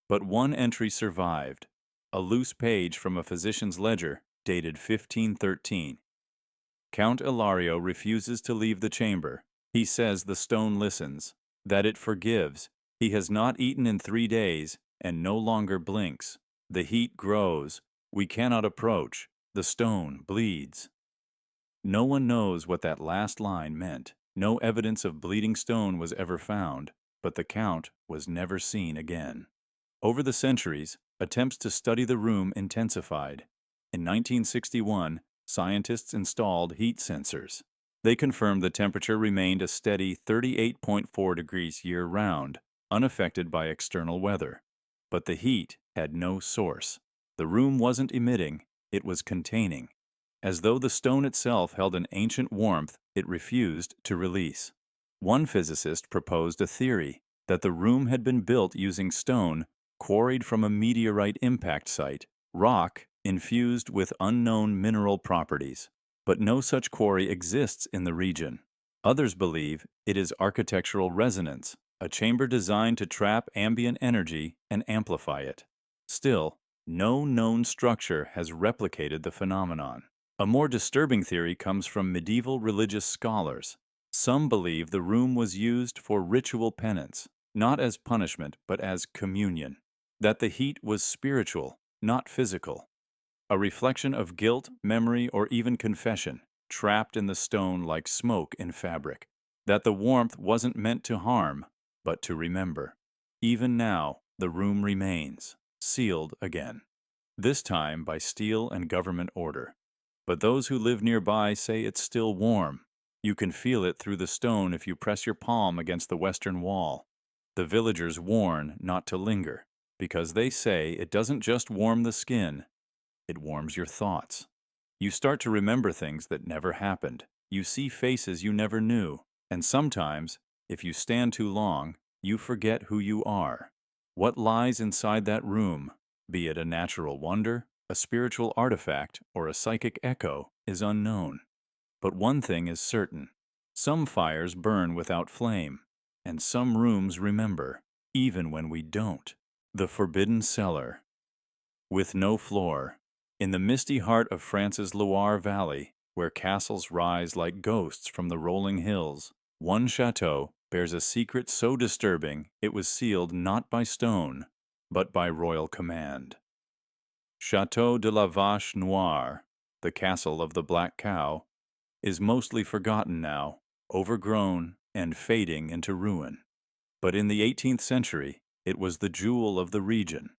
But one entry survived, a loose page from a physician's ledger dated 1513. Count Ilario refuses to leave the chamber. He says the stone listens, that it forgives. He has not eaten in 3 days and no longer blinks. The heat grows. We cannot approach. The stone bleeds. No one knows what that last line meant. No evidence of bleeding stone was ever found, but the Count was never seen again. Over the centuries, attempts to study the room intensified. In 1961, scientists installed heat sensors. They confirmed the temperature remained a steady 38.4 degrees year-round, unaffected by external weather. But the heat had no source. The room wasn't emitting, it was containing. As though the stone itself held an ancient warmth it refused to release. One physicist proposed a theory that the room had been built using stone quarried from a meteorite impact site, rock infused with unknown mineral properties. But no such quarry exists in the region. Others believe it is architectural resonance, a chamber designed to trap ambient energy and amplify it. Still, no known structure has replicated the phenomenon. A more disturbing theory comes from medieval religious scholars. Some believe the room was used for ritual penance, not as punishment but as communion. That the heat was spiritual, not physical. A reflection of guilt, memory, or even confession, trapped in the stone like smoke in fabric. That the warmth wasn't meant to harm, but to remember. Even now, the room remains, sealed again. This time by steel and government order. But those who live nearby say it's still warm. You can feel it through the stone if you press your palm against the western wall. The villagers warn not to linger, because they say it doesn't just warm the skin, it warms your thoughts. You start to remember things that never happened. You see faces you never knew. And sometimes, if you stand too long, you forget who you are. What lies inside that room, be it a natural wonder, a spiritual artifact, or a psychic echo, is unknown. But one thing is certain. Some fires burn without flame, and some rooms remember, even when we don't. The Forbidden Cellar. With no floor. In the misty heart of France's Loire Valley, where castles rise like ghosts from the rolling hills, one chateau bears a secret so disturbing it was sealed not by stone, but by royal command. Château de la Vache Noire, the castle of the Black Cow, is mostly forgotten now, overgrown and fading into ruin. But in the 18th century, it was the jewel of the region.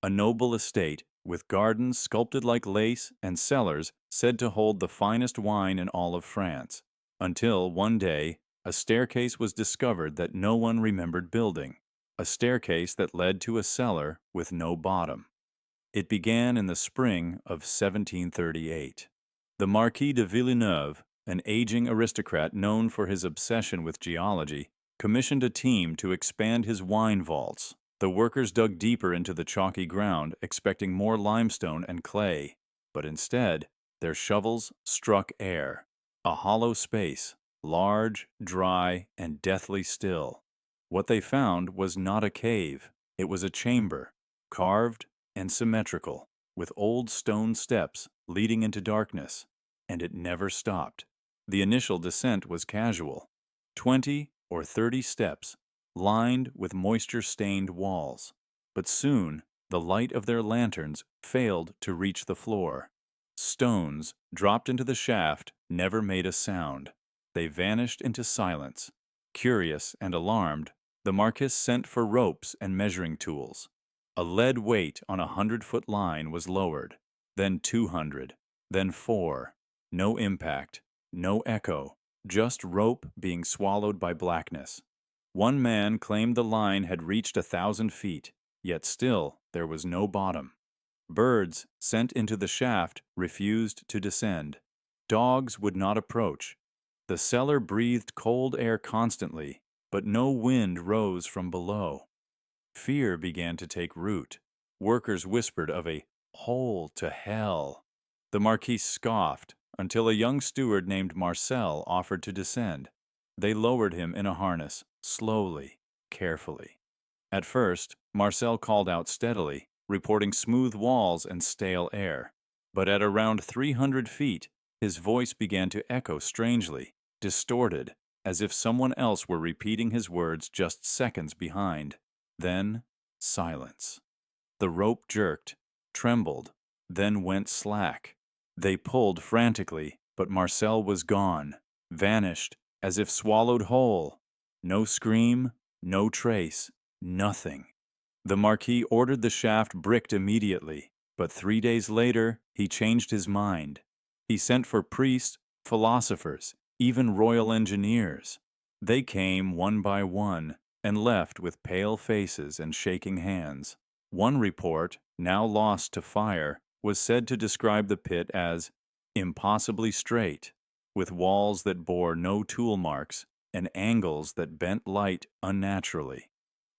A noble estate with gardens sculpted like lace and cellars said to hold the finest wine in all of France, until one day a staircase was discovered that no one remembered building. a staircase that led to a cellar with no bottom. It began in the spring of 1738. The Marquis de Villeneuve, an aging aristocrat known for his obsession with geology, commissioned a team to expand his wine vaults. The workers dug deeper into the chalky ground, expecting more limestone and clay, but instead, their shovels struck air. A hollow space, large, dry, and deathly still. What they found was not a cave. It was a chamber, carved and symmetrical, with old stone steps leading into darkness, and it never stopped. The initial descent was casual, 20 or 30 steps, lined with moisture-stained walls. But soon, the light of their lanterns failed to reach the floor. Stones dropped into the shaft never made a sound. They vanished into silence. Curious and alarmed, the Marquis sent for ropes and measuring tools. A lead weight on a 100-foot line was lowered, then 200, then 4. No impact, no echo, just rope being swallowed by blackness. One man claimed the line had reached 1,000 feet, yet still there was no bottom. Birds sent into the shaft refused to descend. Dogs would not approach. The cellar breathed cold air constantly, but no wind rose from below. Fear began to take root. Workers whispered of a hole to hell. The Marquis scoffed until a young steward named Marcel offered to descend. They lowered him in a harness, slowly, carefully. At first, Marcel called out steadily, reporting smooth walls and stale air. But at around 300 feet, his voice began to echo strangely, distorted, as if someone else were repeating his words just seconds behind. Then, silence. The rope jerked, trembled, then went slack. They pulled frantically, but Marcel was gone, vanished, as if swallowed whole. No scream, no trace, nothing. The Marquis ordered the shaft bricked immediately, but 3 days later he changed his mind. He sent for priests, philosophers, even royal engineers. They came one by one and left with pale faces and shaking hands. One report, now lost to fire, was said to describe the pit as impossibly straight, with walls that bore no tool marks and angles that bent light unnaturally.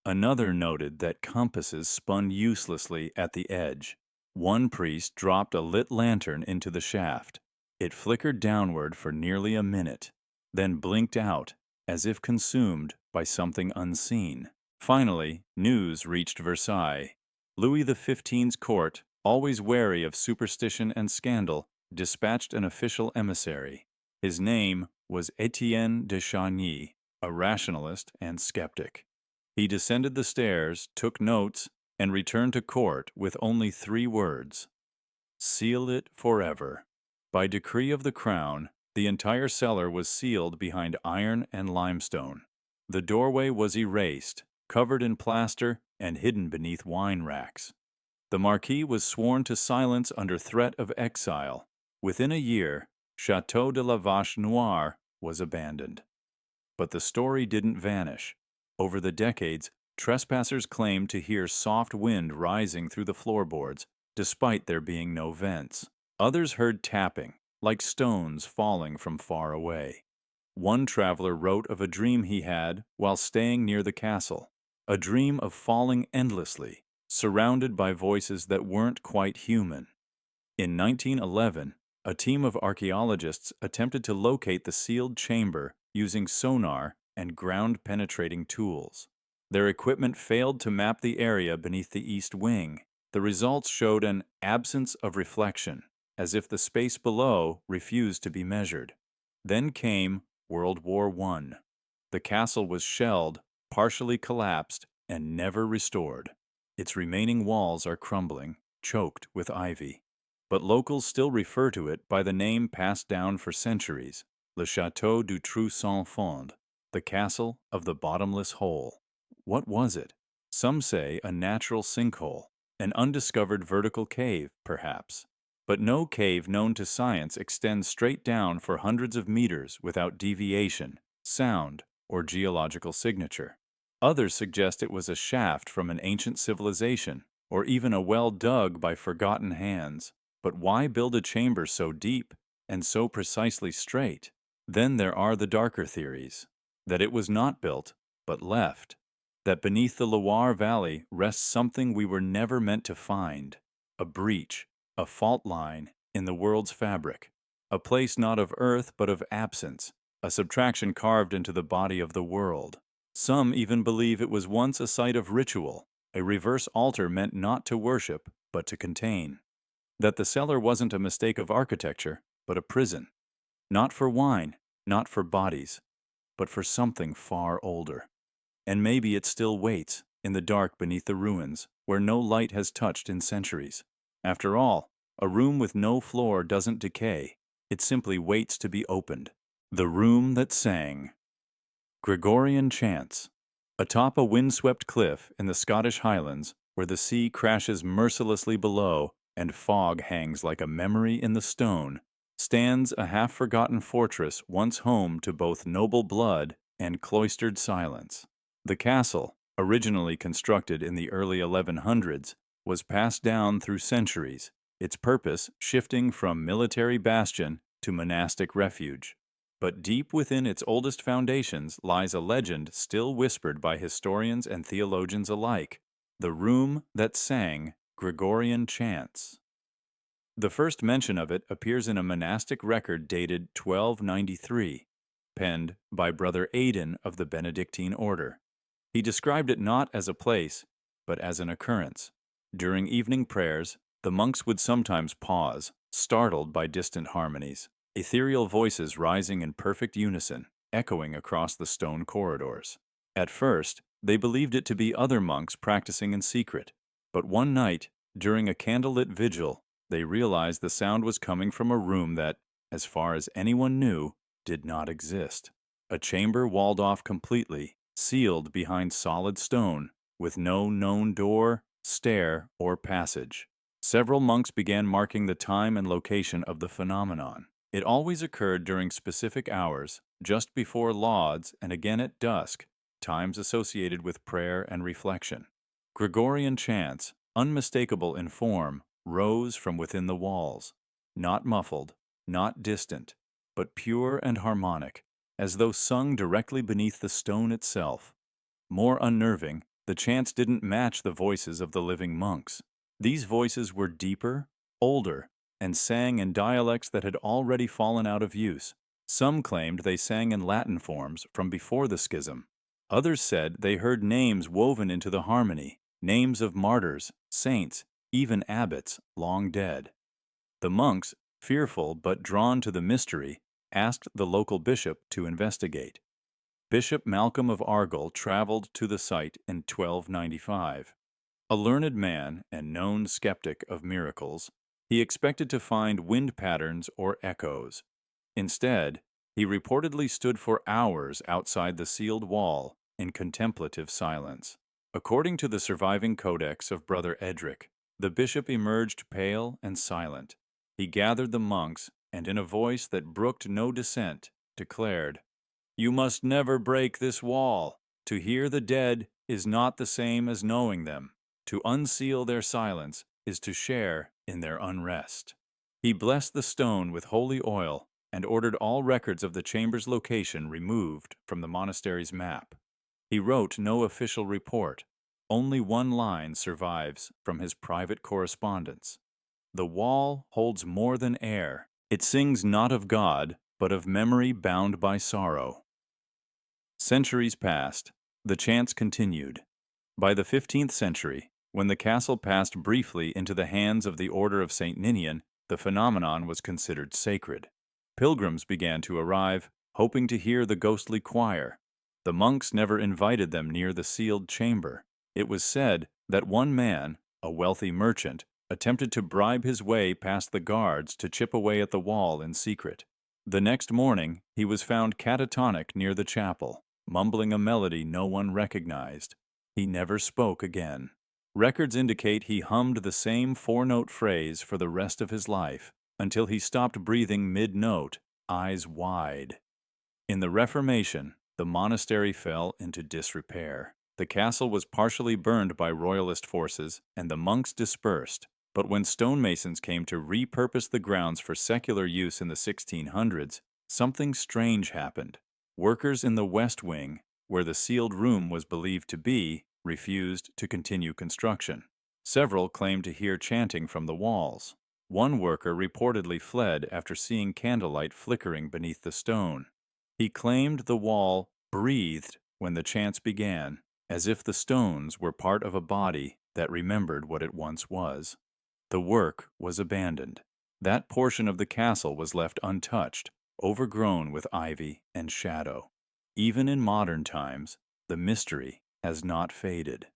Another noted that compasses spun uselessly at the edge. One priest dropped a lit lantern into the shaft. It flickered downward for nearly a minute, then blinked out, as if consumed by something unseen. Finally, news reached Versailles. Louis XV's court, always wary of superstition and scandal, dispatched an official emissary. His name was Etienne de Chagny, a rationalist and skeptic. He descended the stairs, took notes, and returned to court with only 3 words: "Seal it forever." By decree of the crown, the entire cellar was sealed behind iron and limestone. The doorway was erased, covered in plaster, and hidden beneath wine racks. The Marquis was sworn to silence under threat of exile. Within a year, Château de la Vache Noire was abandoned. But the story didn't vanish. Over the decades, trespassers claimed to hear soft wind rising through the floorboards, despite there being no vents. Others heard tapping, like stones falling from far away. One traveler wrote of a dream he had while staying near the castle, a dream of falling endlessly, surrounded by voices that weren't quite human. In 1911, a team of archaeologists attempted to locate the sealed chamber using sonar and ground-penetrating tools. Their equipment failed to map the area beneath the east wing. The results showed an absence of reflection, as if the space below refused to be measured. Then came World War I. The castle was shelled, partially collapsed, and never restored. Its remaining walls are crumbling, choked with ivy. But locals still refer to it by the name passed down for centuries, Le Château du Trou Sans Fond, the castle of the bottomless hole. What was it? Some say a natural sinkhole, an undiscovered vertical cave, perhaps. But no cave known to science extends straight down for hundreds of meters without deviation, sound, or geological signature. Others suggest it was a shaft from an ancient civilization, or even a well dug by forgotten hands. But why build a chamber so deep and so precisely straight? Then there are the darker theories that it was not built, but left, that beneath the Loire Valley rests something we were never meant to find, a breach, a fault line in the world's fabric, a place not of earth but of absence, a subtraction carved into the body of the world. Some even believe it was once a site of ritual, a reverse altar meant not to worship, but to contain. That the cellar wasn't a mistake of architecture, but a prison. Not for wine, not for bodies, but for something far older. And maybe it still waits, in the dark beneath the ruins, where no light has touched in centuries. After all, a room with no floor doesn't decay. It simply waits to be opened. The room that sang. Gregorian chants. Atop a windswept cliff in the Scottish Highlands, where the sea crashes mercilessly below and fog hangs like a memory in the stone, stands a half-forgotten fortress once home to both noble blood and cloistered silence. The castle, originally constructed in the early 1100s, was passed down through centuries, its purpose shifting from military bastion to monastic refuge. But deep within its oldest foundations lies a legend still whispered by historians and theologians alike, the room that sang Gregorian chants. The first mention of it appears in a monastic record dated 1293, penned by Brother Aidan of the Benedictine order. He described it not as a place, but as an occurrence. During evening prayers, the monks would sometimes pause, startled by distant harmonies, ethereal voices rising in perfect unison, echoing across the stone corridors. At first, they believed it to be other monks practicing in secret, but one night, during a candlelit vigil, they realized the sound was coming from a room that, as far as anyone knew, did not exist. A chamber walled off completely, sealed behind solid stone, with no known door, stair, or passage. Several monks began marking the time and location of the phenomenon. It always occurred during specific hours, just before lauds and again at dusk, times associated with prayer and reflection. Gregorian chants, unmistakable in form, rose from within the walls, not muffled, not distant, but pure and harmonic, as though sung directly beneath the stone itself. More unnerving, the chants didn't match the voices of the living monks. These voices were deeper, older, and sang in dialects that had already fallen out of use. Some claimed they sang in Latin forms from before the schism. Others said they heard names woven into the harmony, names of martyrs, saints, even abbots long dead. The monks, fearful but drawn to the mystery, asked the local bishop to investigate. Bishop Malcolm of Argyll traveled to the site in 1295. A learned man and known skeptic of miracles, he expected to find wind patterns or echoes. Instead, he reportedly stood for hours outside the sealed wall in contemplative silence. According to the surviving codex of Brother Edric, the bishop emerged pale and silent. He gathered the monks, and in a voice that brooked no dissent, declared, "You must never break this wall. To hear the dead is not the same as knowing them. To unseal their silence is to share in their unrest." He blessed the stone with holy oil and ordered all records of the chamber's location removed from the monastery's map. He wrote no official report. Only one line survives from his private correspondence. The wall holds more than air. It sings not of God, but of memory bound by sorrow. Centuries passed. The chants continued. By the 15th century, when the castle passed briefly into the hands of the Order of St. Ninian, the phenomenon was considered sacred. Pilgrims began to arrive, hoping to hear the ghostly choir. The monks never invited them near the sealed chamber. It was said that one man, a wealthy merchant, attempted to bribe his way past the guards to chip away at the wall in secret. The next morning, he was found catatonic near the chapel, mumbling a melody no one recognized. He never spoke again. Records indicate he hummed the same four-note phrase for the rest of his life, until he stopped breathing mid-note, eyes wide. In the Reformation, the monastery fell into disrepair. The castle was partially burned by royalist forces, and the monks dispersed. But when stonemasons came to repurpose the grounds for secular use in the 1600s, something strange happened. Workers in the West Wing, where the sealed room was believed to be, refused to continue construction. Several claimed to hear chanting from the walls. One worker reportedly fled after seeing candlelight flickering beneath the stone. He claimed the wall breathed when the chants began, as if the stones were part of a body that remembered what it once was. The work was abandoned. That portion of the castle was left untouched, overgrown with ivy and shadow. Even in modern times, the mystery has not faded.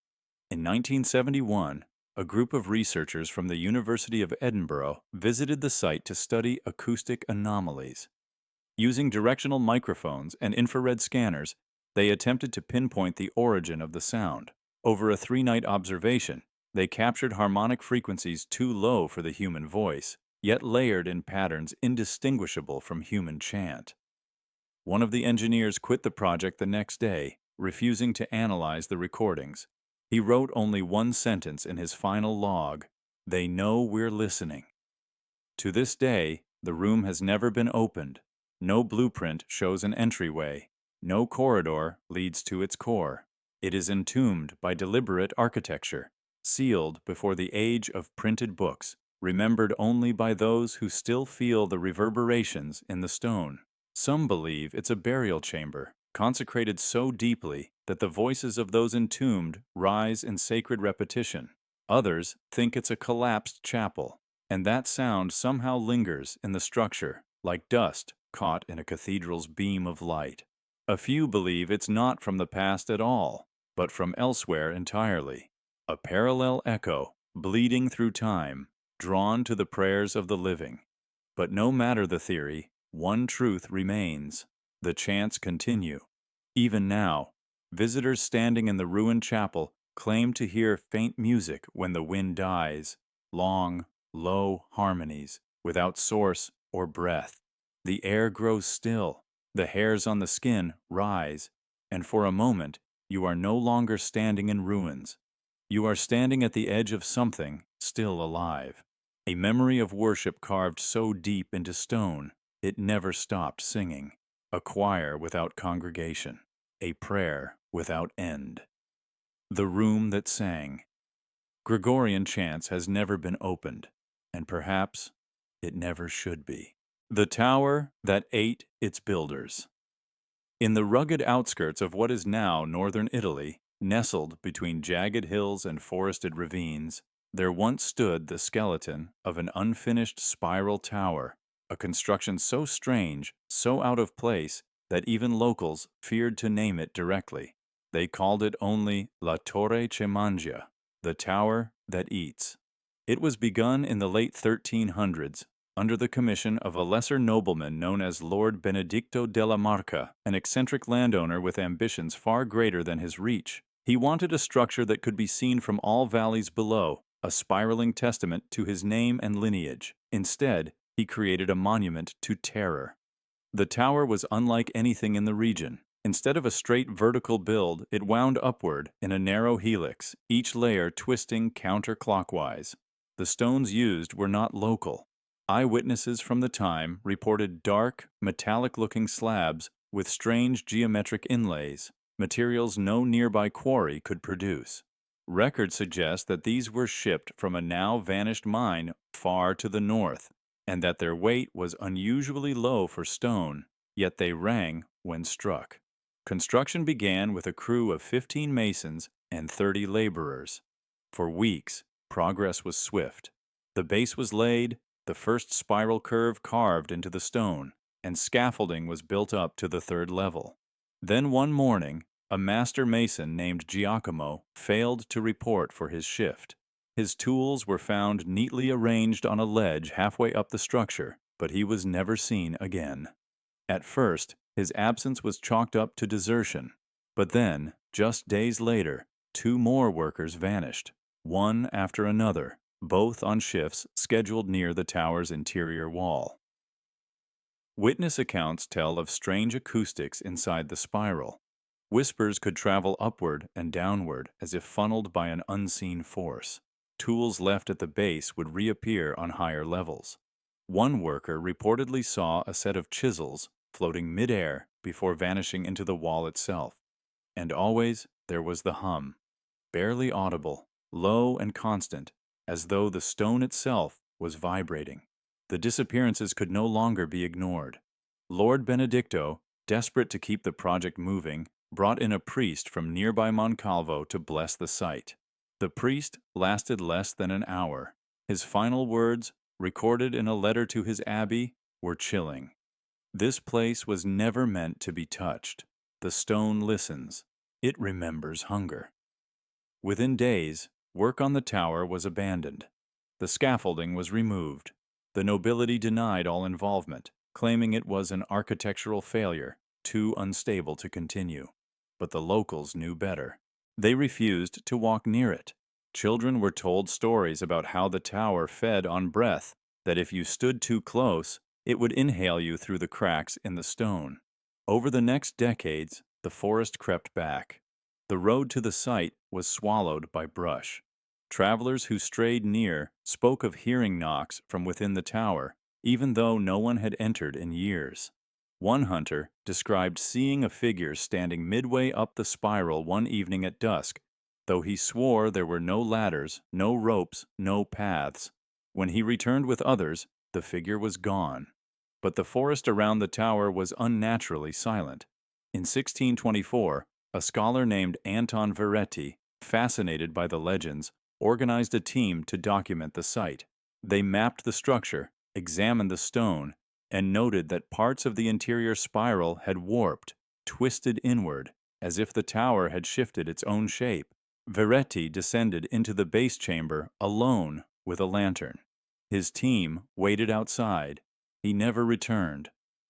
In 1971, a group of researchers from the University of Edinburgh visited the site to study acoustic anomalies. Using directional microphones and infrared scanners, they attempted to pinpoint the origin of the sound. Over a 3-night observation, they captured harmonic frequencies too low for the human voice, yet layered in patterns indistinguishable from human chant. One of the engineers quit the project the next day, refusing to analyze the recordings. He wrote only one sentence in his final log: "They know we're listening." To this day, the room has never been opened. No blueprint shows an entryway. No corridor leads to its core. It is entombed by deliberate architecture, sealed before the age of printed books, remembered only by those who still feel the reverberations in the stone. Some believe it's a burial chamber, consecrated so deeply that the voices of those entombed rise in sacred repetition. Others think it's a collapsed chapel, and that sound somehow lingers in the structure, like dust caught in a cathedral's beam of light. A few believe it's not from the past at all, but from elsewhere entirely. A parallel echo, bleeding through time, drawn to the prayers of the living. But no matter the theory, one truth remains: the chants continue. Even now, visitors standing in the ruined chapel claim to hear faint music when the wind dies, long, low harmonies, without source or breath. The air grows still, the hairs on the skin rise, and for a moment you are no longer standing in ruins. You are standing at the edge of something still alive. A memory of worship carved so deep into stone, it never stopped singing. A choir without congregation. A prayer without end. The room that sang. Gregorian chants has never been opened, and perhaps it never should be. The tower that ate its builders. In the rugged outskirts of what is now northern Italy, nestled between jagged hills and forested ravines, there once stood the skeleton of an unfinished spiral tower, a construction so strange, so out of place, that even locals feared to name it directly. They called it only La Torre che Mangia, the tower that eats. It was begun in the late 1300s, under the commission of a lesser nobleman known as Lord Benedicto della Marca, an eccentric landowner with ambitions far greater than his reach. He wanted a structure that could be seen from all valleys below, a spiraling testament to his name and lineage. Instead, he created a monument to terror. The tower was unlike anything in the region. Instead of a straight vertical build, it wound upward in a narrow helix, each layer twisting counterclockwise. The stones used were not local. Eyewitnesses from the time reported dark, metallic-looking slabs with strange geometric inlays, materials no nearby quarry could produce. Records suggest that these were shipped from a now-vanished mine far to the north, and that their weight was unusually low for stone, yet they rang when struck. Construction began with a crew of 15 masons and 30 laborers. For weeks, progress was swift. The base was laid, the first spiral curve carved into the stone, and scaffolding was built up to the 3rd level. Then one morning, a master mason named Giacomo failed to report for his shift. His tools were found neatly arranged on a ledge halfway up the structure, but he was never seen again. At first, his absence was chalked up to desertion, but then, just days later, 2 more workers vanished, one after another, both on shifts scheduled near the tower's interior wall. Witness accounts tell of strange acoustics inside the spiral. Whispers could travel upward and downward as if funneled by an unseen force. Tools left at the base would reappear on higher levels. One worker reportedly saw a set of chisels floating midair before vanishing into the wall itself. And always there was the hum, barely audible, low and constant, as though the stone itself was vibrating. The disappearances could no longer be ignored. Lord Benedicto, desperate to keep the project moving, brought in a priest from nearby Moncalvo to bless the site. The priest lasted less than an hour. His final words, recorded in a letter to his abbey, were chilling. This place was never meant to be touched. The stone listens. It remembers hunger. Within days, work on the tower was abandoned. The scaffolding was removed. The nobility denied all involvement, claiming it was an architectural failure, too unstable to continue. But the locals knew better. They refused to walk near it. Children were told stories about how the tower fed on breath, that if you stood too close, it would inhale you through the cracks in the stone. Over the next decades, the forest crept back. The road to the site was swallowed by brush. Travelers who strayed near spoke of hearing knocks from within the tower, even though no one had entered in years. One hunter described seeing a figure standing midway up the spiral one evening at dusk, though he swore there were no ladders, no ropes, no paths. When he returned with others, the figure was gone. But the forest around the tower was unnaturally silent. In 1624, a scholar named Anton Veretti, fascinated by the legends, organized a team to document the site. They mapped the structure, examined the stone, and noted that parts of the interior spiral had warped, twisted inward, as if the tower had shifted its own shape. Veretti descended into the base chamber alone with a lantern. His team waited outside. He never returned.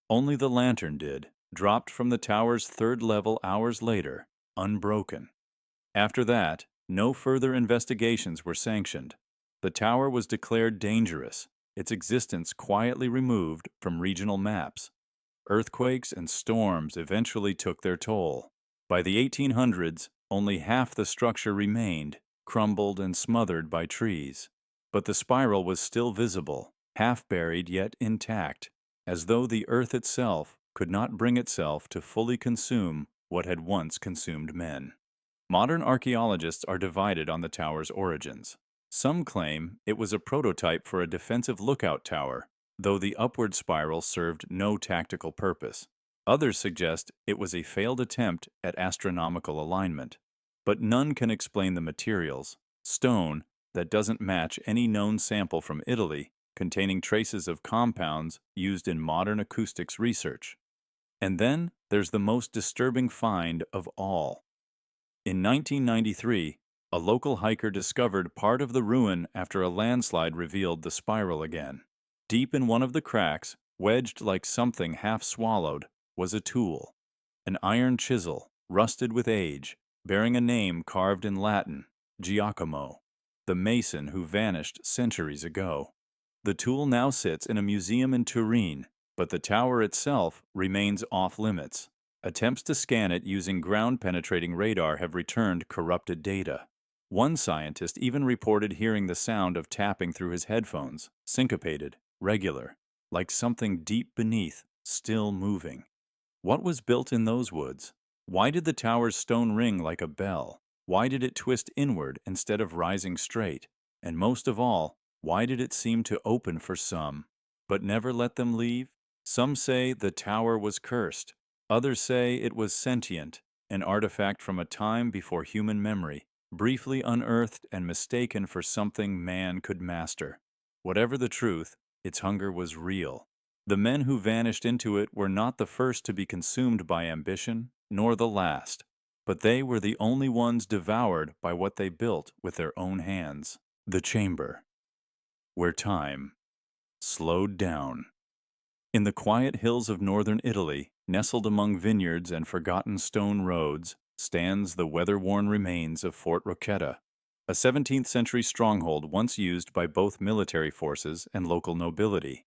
Only the lantern did, dropped from the tower's third level hours later, unbroken. After that, no further investigations were sanctioned. The tower was declared dangerous, its existence quietly removed from regional maps. Earthquakes and storms eventually took their toll. By the 1800s, only half the structure remained, crumbled and smothered by trees. But the spiral was still visible, half buried yet intact, as though the earth itself could not bring itself to fully consume what had once consumed men. Modern archaeologists are divided on the tower's origins. Some claim it was a prototype for a defensive lookout tower, though the upward spiral served no tactical purpose. Others suggest it was a failed attempt at astronomical alignment. But none can explain the materials. Stone that doesn't match any known sample from Italy, containing traces of compounds used in modern acoustics research. And then there's the most disturbing find of all. In 1993, a local hiker discovered part of the ruin after a landslide revealed the spiral again. Deep in one of the cracks, wedged like something half swallowed, was a tool. An iron chisel, rusted with age, bearing a name carved in Latin, Giacomo, the mason who vanished centuries ago. The tool now sits in a museum in Turin, but the tower itself remains off-limits. Attempts to scan it using ground-penetrating radar have returned corrupted data. One scientist even reported hearing the sound of tapping through his headphones, syncopated, regular, like something deep beneath, still moving. What was built in those woods? Why did the tower's stone ring like a bell? Why did it twist inward instead of rising straight? And most of all, why did it seem to open for some, but never let them leave? Some say the tower was cursed. Others say it was sentient, an artifact from a time before human memory, briefly unearthed and mistaken for something man could master. Whatever the truth, its hunger was real. The men who vanished into it were not the first to be consumed by ambition, nor the last, but they were the only ones devoured by what they built with their own hands. The chamber, where time slowed down. In the quiet hills of northern Italy, nestled among vineyards and forgotten stone roads, stands the weather-worn remains of Fort Rocchetta, a 17th-century stronghold once used by both military forces and local nobility.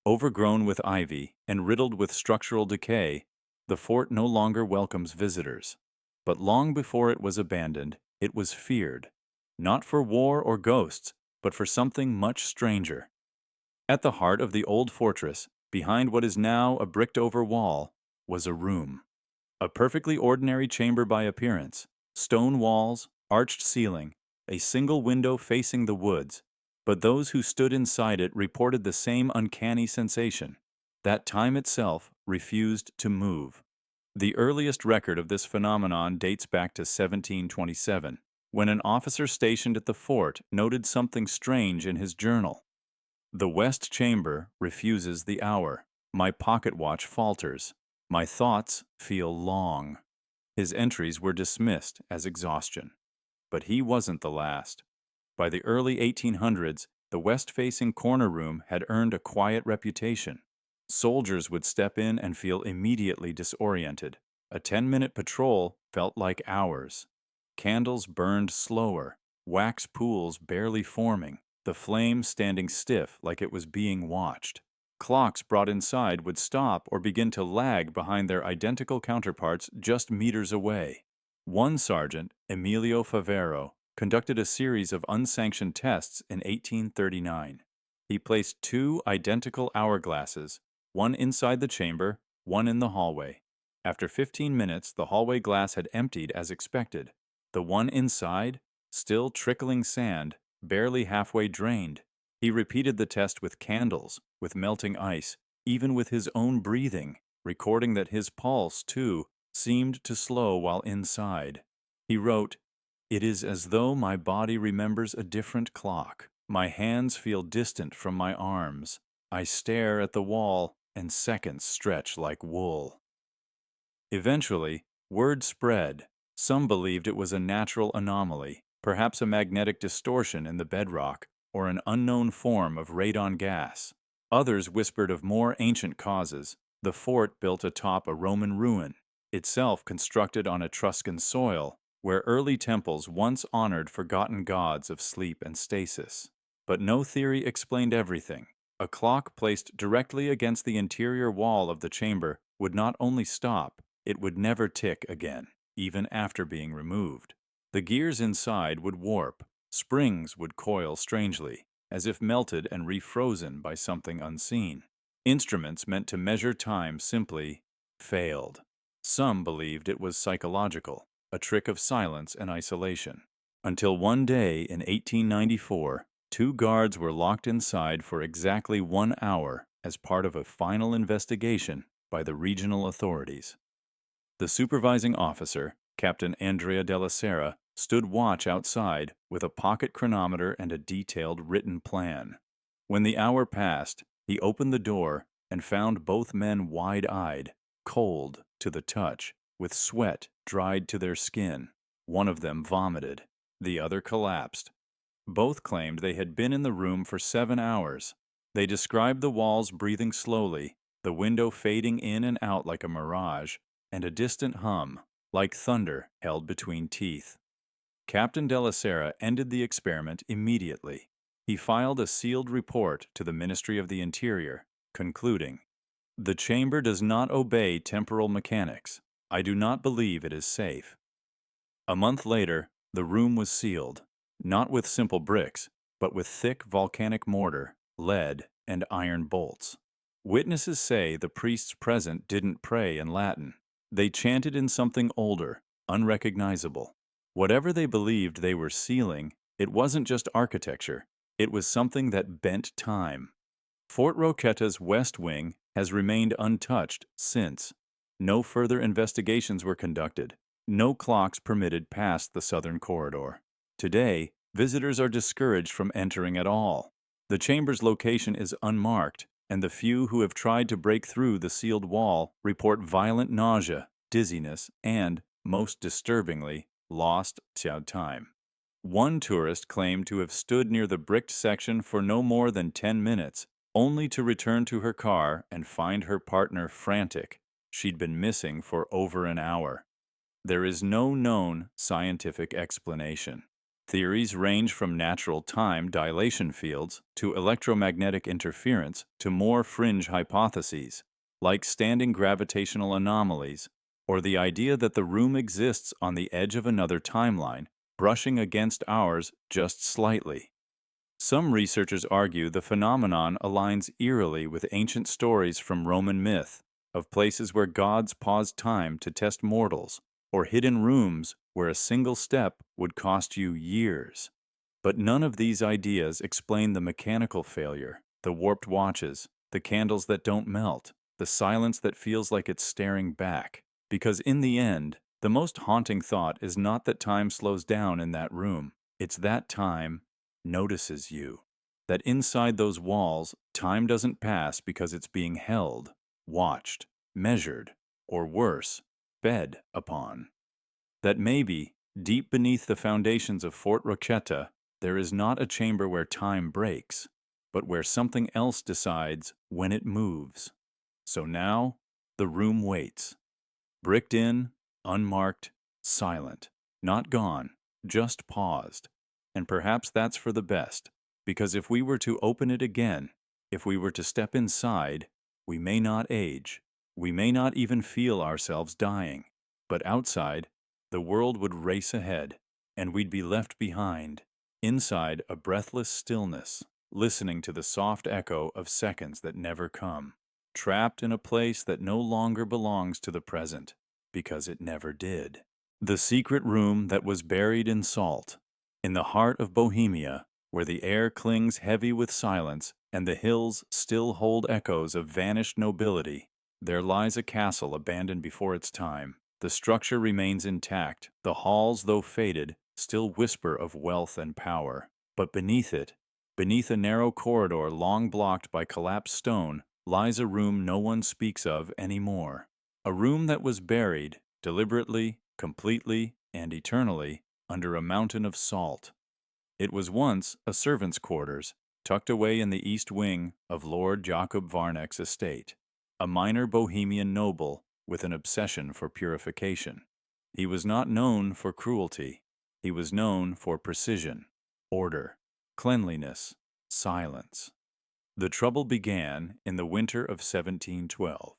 Overgrown with ivy and riddled with structural decay, The fort no longer welcomes visitors. But long before it was abandoned, it was feared, not for war or ghosts, but for something much stranger. At the heart of the old fortress, behind what is now a bricked-over wall, was a room. A perfectly ordinary chamber by appearance, stone walls, arched ceiling, a single window facing the woods, but those who stood inside it reported the same uncanny sensation, that time itself refused to move. The earliest record of this phenomenon dates back to 1727, when an officer stationed at the fort noted something strange in his journal. The west chamber refuses the hour. My pocket watch falters. My thoughts feel long. His entries were dismissed as exhaustion. But he wasn't the last. By the early 1800s, the west-facing corner room had earned a quiet reputation. Soldiers would step in and feel immediately disoriented. A 10-minute patrol felt like hours. Candles burned slower, wax pools barely forming, the flame standing stiff like it was being watched. Clocks brought inside would stop or begin to lag behind their identical counterparts just meters away. One sergeant, Emilio Favero, conducted a series of unsanctioned tests in 1839. He placed two identical hourglasses, one inside the chamber, one in the hallway. After 15 minutes, the hallway glass had emptied as expected. The one inside, still trickling sand, barely halfway drained. He repeated the test with candles, with melting ice, even with his own breathing, recording that his pulse, too, seemed to slow while inside. He wrote, "It is as though my body remembers a different clock. My hands feel distant from my arms. I stare at the wall, and seconds stretch like wool." Eventually, word spread. Some believed it was a natural anomaly, perhaps a magnetic distortion in the bedrock, or an unknown form of radon gas. Others whispered of more ancient causes. The fort built atop a Roman ruin, itself constructed on Etruscan soil, where early temples once honored forgotten gods of sleep and stasis. But no theory explained everything. A clock placed directly against the interior wall of the chamber would not only stop, it would never tick again, even after being removed. The gears inside would warp, springs would coil strangely, as if melted and refrozen by something unseen. Instruments meant to measure time simply failed. Some believed it was psychological, a trick of silence and isolation. Until one day in 1894, two guards were locked inside for exactly 1 hour as part of a final investigation by the regional authorities. The supervising officer, Captain Andrea della Sera, stood watch outside with a pocket chronometer and a detailed written plan. When the hour passed, he opened the door and found both men wide-eyed, cold to the touch, with sweat dried to their skin. One of them vomited. The other collapsed. Both claimed they had been in the room for 7 hours. They described the walls breathing slowly, the window fading in and out like a mirage, and a distant hum, like thunder held between teeth. Captain della Sera ended the experiment immediately. He filed a sealed report to the Ministry of the Interior, concluding, "The chamber does not obey temporal mechanics. I do not believe it is safe." A month later, the room was sealed, not with simple bricks, but with thick volcanic mortar, lead, and iron bolts. Witnesses say the priests present didn't pray in Latin. They chanted in something older, unrecognizable. Whatever they believed they were sealing, it wasn't just architecture. It was something that bent time. Fort Rocchetta's west wing has remained untouched since. No further investigations were conducted. No clocks permitted past the southern corridor. Today, visitors are discouraged from entering at all. The chamber's location is unmarked, and the few who have tried to break through the sealed wall report violent nausea, dizziness, and, most disturbingly, lost time. One tourist claimed to have stood near the bricked section for no more than 10 minutes, only to return to her car and find her partner frantic. She'd been missing for over an hour. There is no known scientific explanation. Theories range from natural time dilation fields to electromagnetic interference to more fringe hypotheses. like standing gravitational anomalies, or the idea that the room exists on the edge of another timeline, brushing against ours just slightly. Some researchers argue the phenomenon aligns eerily with ancient stories from Roman myth of places where gods paused time to test mortals, or hidden rooms where a single step would cost you years. But none of these ideas explain the mechanical failure, the warped watches, the candles that don't melt, the silence that feels like it's staring back. Because in the end, the most haunting thought is not that time slows down in that room, it's that time notices you. That inside those walls, time doesn't pass because it's being held, watched, measured, or worse, fed upon. That maybe, deep beneath the foundations of Fort Rocchetta, there is not a chamber where time breaks, but where something else decides when it moves. So now, the room waits. Bricked in, unmarked, silent, not gone, just paused. And perhaps that's for the best, because if we were to open it again, if we were to step inside, we may not age, we may not even feel ourselves dying, but outside, the world would race ahead, and we'd be left behind, inside a breathless stillness, listening to the soft echo of seconds that never come, trapped in a place that no longer belongs to the present, because it never did. The secret room that was buried in salt, in the heart of Bohemia, where the air clings heavy with silence and the hills still hold echoes of vanished nobility, there lies a castle abandoned before its time. The structure remains intact, the halls, though faded, still whisper of wealth and power. But beneath it, beneath a narrow corridor long blocked by collapsed stone, lies a room no one speaks of anymore. A room that was buried, deliberately, completely, and eternally, under a mountain of salt. It was once a servant's quarters, tucked away in the east wing of Lord Jacob Varnek's estate, a minor Bohemian noble with an obsession for purification. He was not known for cruelty. He was known for precision, order, cleanliness, silence. The trouble began in the winter of 1712.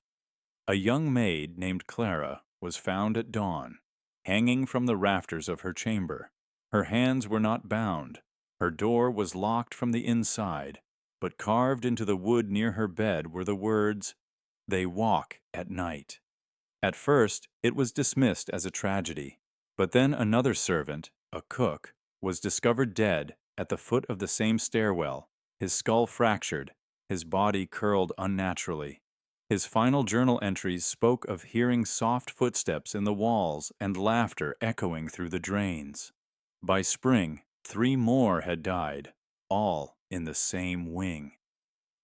A young maid named Clara was found at dawn, hanging from the rafters of her chamber. Her hands were not bound. Her door was locked from the inside, but carved into the wood near her bed were the words, "They walk at night." At first, it was dismissed as a tragedy, but then another servant, a cook, was discovered dead at the foot of the same stairwell, his skull fractured, his body curled unnaturally. His final journal entries spoke of hearing soft footsteps in the walls and laughter echoing through the drains. By spring, 3 more had died, all in the same wing.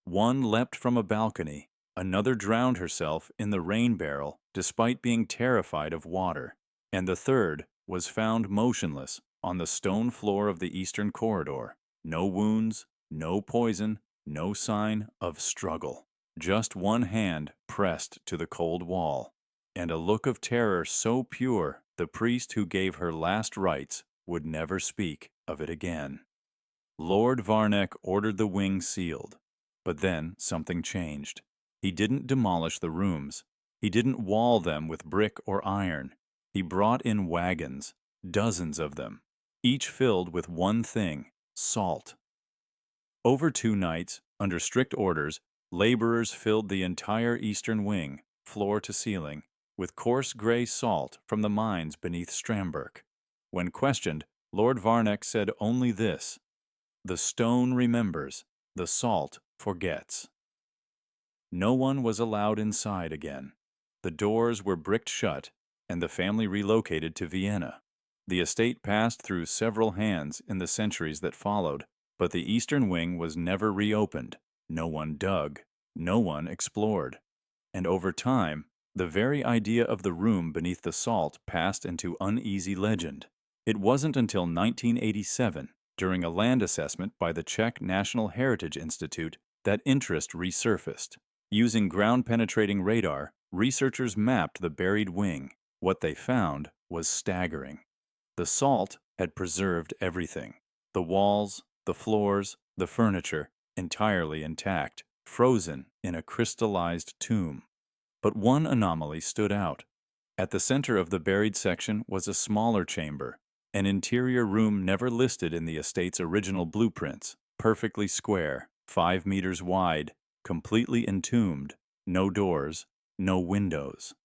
One leapt from a balcony, another drowned herself in the rain barrel despite being terrified of water, and the third was found motionless on the stone floor of the eastern corridor. No wounds, no poison, no sign of struggle. Just one hand pressed to the cold wall, and a look of terror so pure the priest who gave her last rites would never speak of it again. Lord Varnek ordered the wing sealed, but then something changed. He didn't demolish the rooms. He didn't wall them with brick or iron. He brought in wagons, dozens of them, each filled with one thing, salt. Over 2 nights, under strict orders, laborers filled the entire eastern wing, floor to ceiling, with coarse gray salt from the mines beneath Stramberg. When questioned, Lord Varnek said only this: "The stone remembers, the salt forgets." No one was allowed inside again. The doors were bricked shut, and the family relocated to Vienna. The estate passed through several hands in the centuries that followed, but the eastern wing was never reopened. No one dug, no one explored. And over time, the very idea of the room beneath the salt passed into uneasy legend. It wasn't until 1987, during a land assessment by the Czech National Heritage Institute, that interest resurfaced. Using ground-penetrating radar, researchers mapped the buried wing. What they found was staggering. The salt had preserved everything. The walls, the floors, the furniture, entirely intact, frozen in a crystallized tomb. But one anomaly stood out. At the center of the buried section was a smaller chamber, an interior room never listed in the estate's original blueprints, perfectly square, 5 meters wide, completely entombed, no doors, no windows.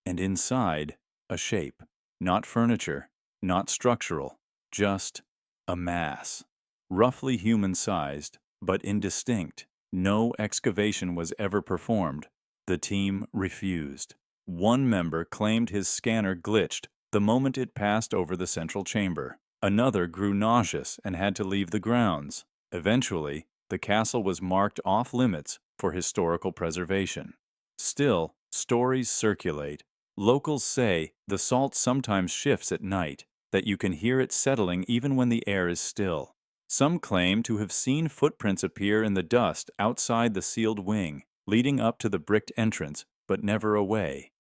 And inside, a shape, not furniture, not structural, just a mass, roughly human-sized, but indistinct. No excavation was ever performed. The team refused. One member claimed his scanner glitched the moment it passed over the central chamber. Another grew nauseous and had to leave the grounds. Eventually, the castle was marked off-limits for historical preservation. Still, stories circulate. Locals say the salt sometimes shifts at night, that you can hear it settling even when the air is still. Some claim to have seen footprints appear in the dust outside the sealed wing, leading up to the bricked entrance, but never away.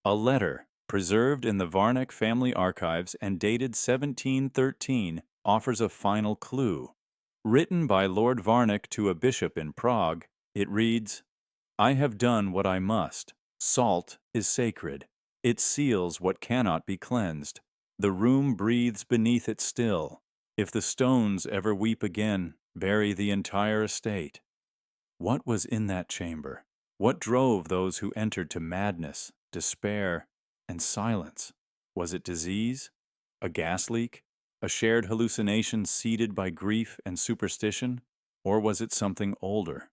A letter, preserved in the Varnek family archives and dated 1713, offers a final clue. Written by Lord Varnek to a bishop in Prague, it reads, "I have done what I must. Salt is sacred. It seals what cannot be cleansed. The room breathes beneath it still. If the stones ever weep again, bury the entire estate." What was in that chamber? What drove those who entered to madness, despair, and silence? Was it disease? A gas leak? A shared hallucination seeded by grief and superstition? Or was it something older?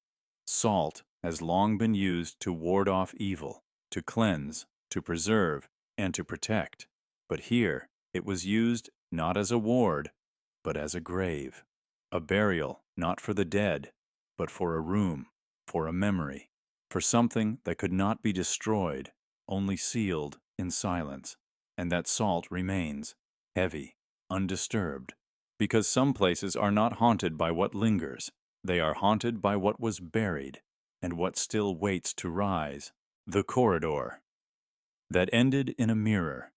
Salt has long been used to ward off evil, to cleanse, to preserve, and to protect. But here, it was used not as a ward, but as a grave. A burial not for the dead, but for a room, for a memory, for something that could not be destroyed, only sealed in silence. And that salt remains, heavy, undisturbed, because some places are not haunted by what lingers. They are haunted by what was buried, and what still waits to rise. The corridor that ended in a mirror.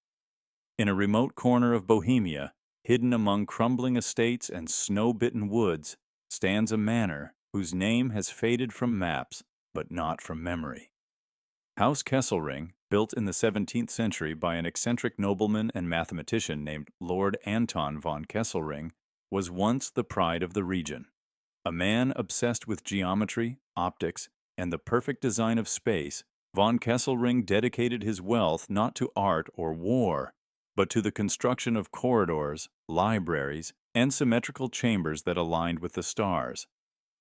In a remote corner of Bohemia, hidden among crumbling estates and snow-bitten woods, stands a manor whose name has faded from maps, but not from memory. House Kesselring, built in the 17th century by an eccentric nobleman and mathematician named Lord Anton von Kesselring, was once the pride of the region. A man obsessed with geometry, optics, and the perfect design of space, von Kesselring dedicated his wealth not to art or war, but to the construction of corridors, libraries, and symmetrical chambers that aligned with the stars.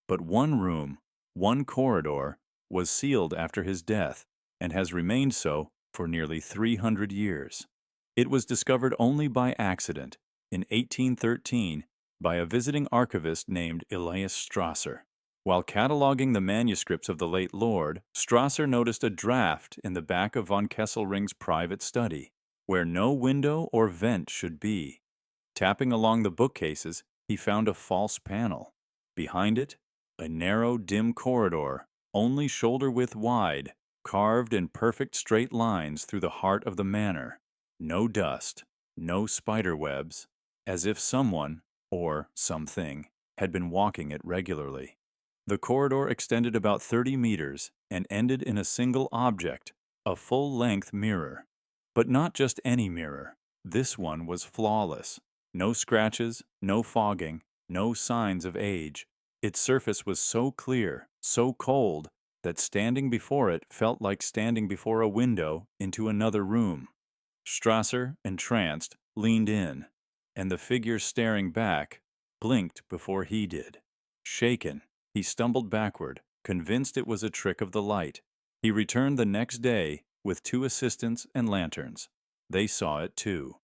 But one room, one corridor, was sealed after his death, and has remained so for nearly 300 years. It was discovered only by accident, in 1813, by a visiting archivist named Elias Strasser. While cataloging the manuscripts of the late Lord, Strasser noticed a draft in the back of von Kesselring's private study, where no window or vent should be. Tapping along the bookcases, he found a false panel. Behind it, a narrow, dim corridor, only shoulder-width wide, carved in perfect straight lines through the heart of the manor. No dust, no spider webs, as if someone, or something, had been walking it regularly. The corridor extended about 30 meters and ended in a single object, a full-length mirror. But not just any mirror. This one was flawless. No scratches, no fogging, no signs of age. Its surface was so clear, so cold, that standing before it felt like standing before a window into another room. Strasser, entranced, leaned in, and the figure staring back blinked before he did. Shaken, he stumbled backward, convinced it was a trick of the light. He returned the next day with 2 assistants and lanterns. They saw it too.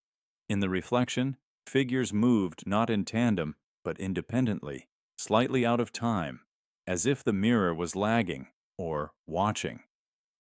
In the reflection, figures moved not in tandem, but independently, slightly out of time, as if the mirror was lagging or watching.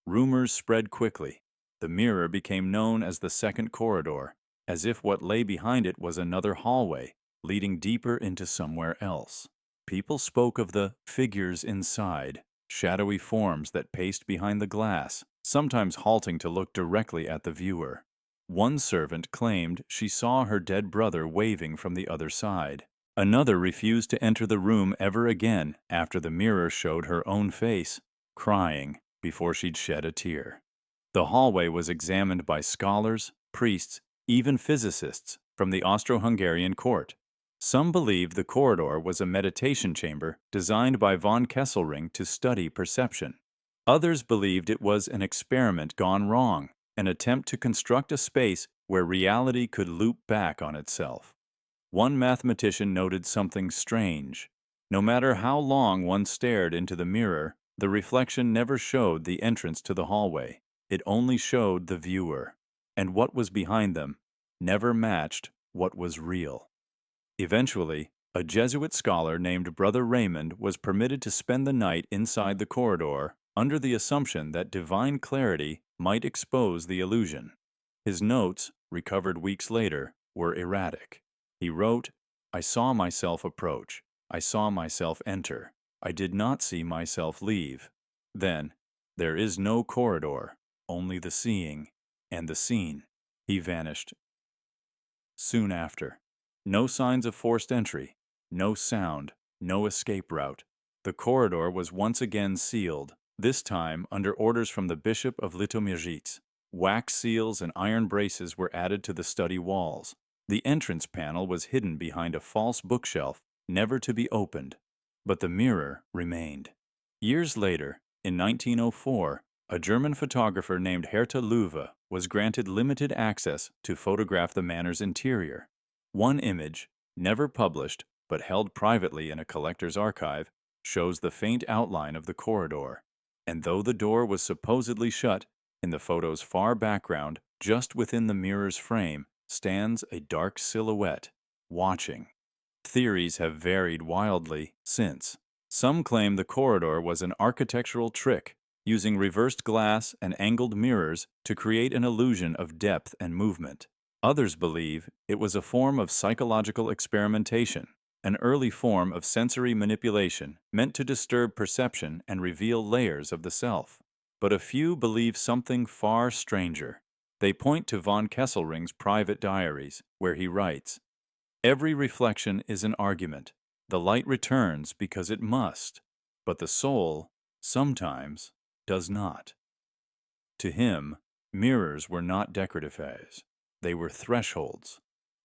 Rumors spread quickly. The mirror became known as the second corridor, as if what lay behind it was another hallway, leading deeper into somewhere else. People spoke of the figures inside, shadowy forms that paced behind the glass, sometimes halting to look directly at the viewer. One servant claimed she saw her dead brother waving from the other side. Another refused to enter the room ever again after the mirror showed her own face, crying before she'd shed a tear. The hallway was examined by scholars, priests, even physicists from the Austro-Hungarian court. Some believed the corridor was a meditation chamber designed by von Kesselring to study perception. Others believed it was an experiment gone wrong, an attempt to construct a space where reality could loop back on itself. One mathematician noted something strange. No matter how long one stared into the mirror, the reflection never showed the entrance to the hallway. It only showed the viewer, and what was behind them never matched what was real. Eventually, a Jesuit scholar named Brother Raymond was permitted to spend the night inside the corridor under the assumption that divine clarity might expose the illusion. His notes, recovered weeks later, were erratic. He wrote, "I saw myself approach. I saw myself enter. I did not see myself leave. Then, there is no corridor, only the seeing and the seen." He vanished. Soon after. No signs of forced entry, no sound, no escape route. The corridor was once again sealed, this time under orders from the Bishop of Litoměřice. Wax seals and iron braces were added to the study walls. The entrance panel was hidden behind a false bookshelf, never to be opened. But the mirror remained. Years later, in 1904, a German photographer named Herta Löwe was granted limited access to photograph the manor's interior. One image, never published but held privately in a collector's archive, shows the faint outline of the corridor. And though the door was supposedly shut, in the photo's far background, just within the mirror's frame, stands a dark silhouette, watching. Theories have varied wildly since. Some claim the corridor was an architectural trick, using reversed glass and angled mirrors to create an illusion of depth and movement. Others believe it was a form of psychological experimentation, an early form of sensory manipulation meant to disturb perception and reveal layers of the self. But a few believe something far stranger. They point to von Kesselring's private diaries, where he writes, "Every reflection is an argument. The light returns because it must, but the soul, sometimes, does not." To him, mirrors were not decorative phase. They were thresholds,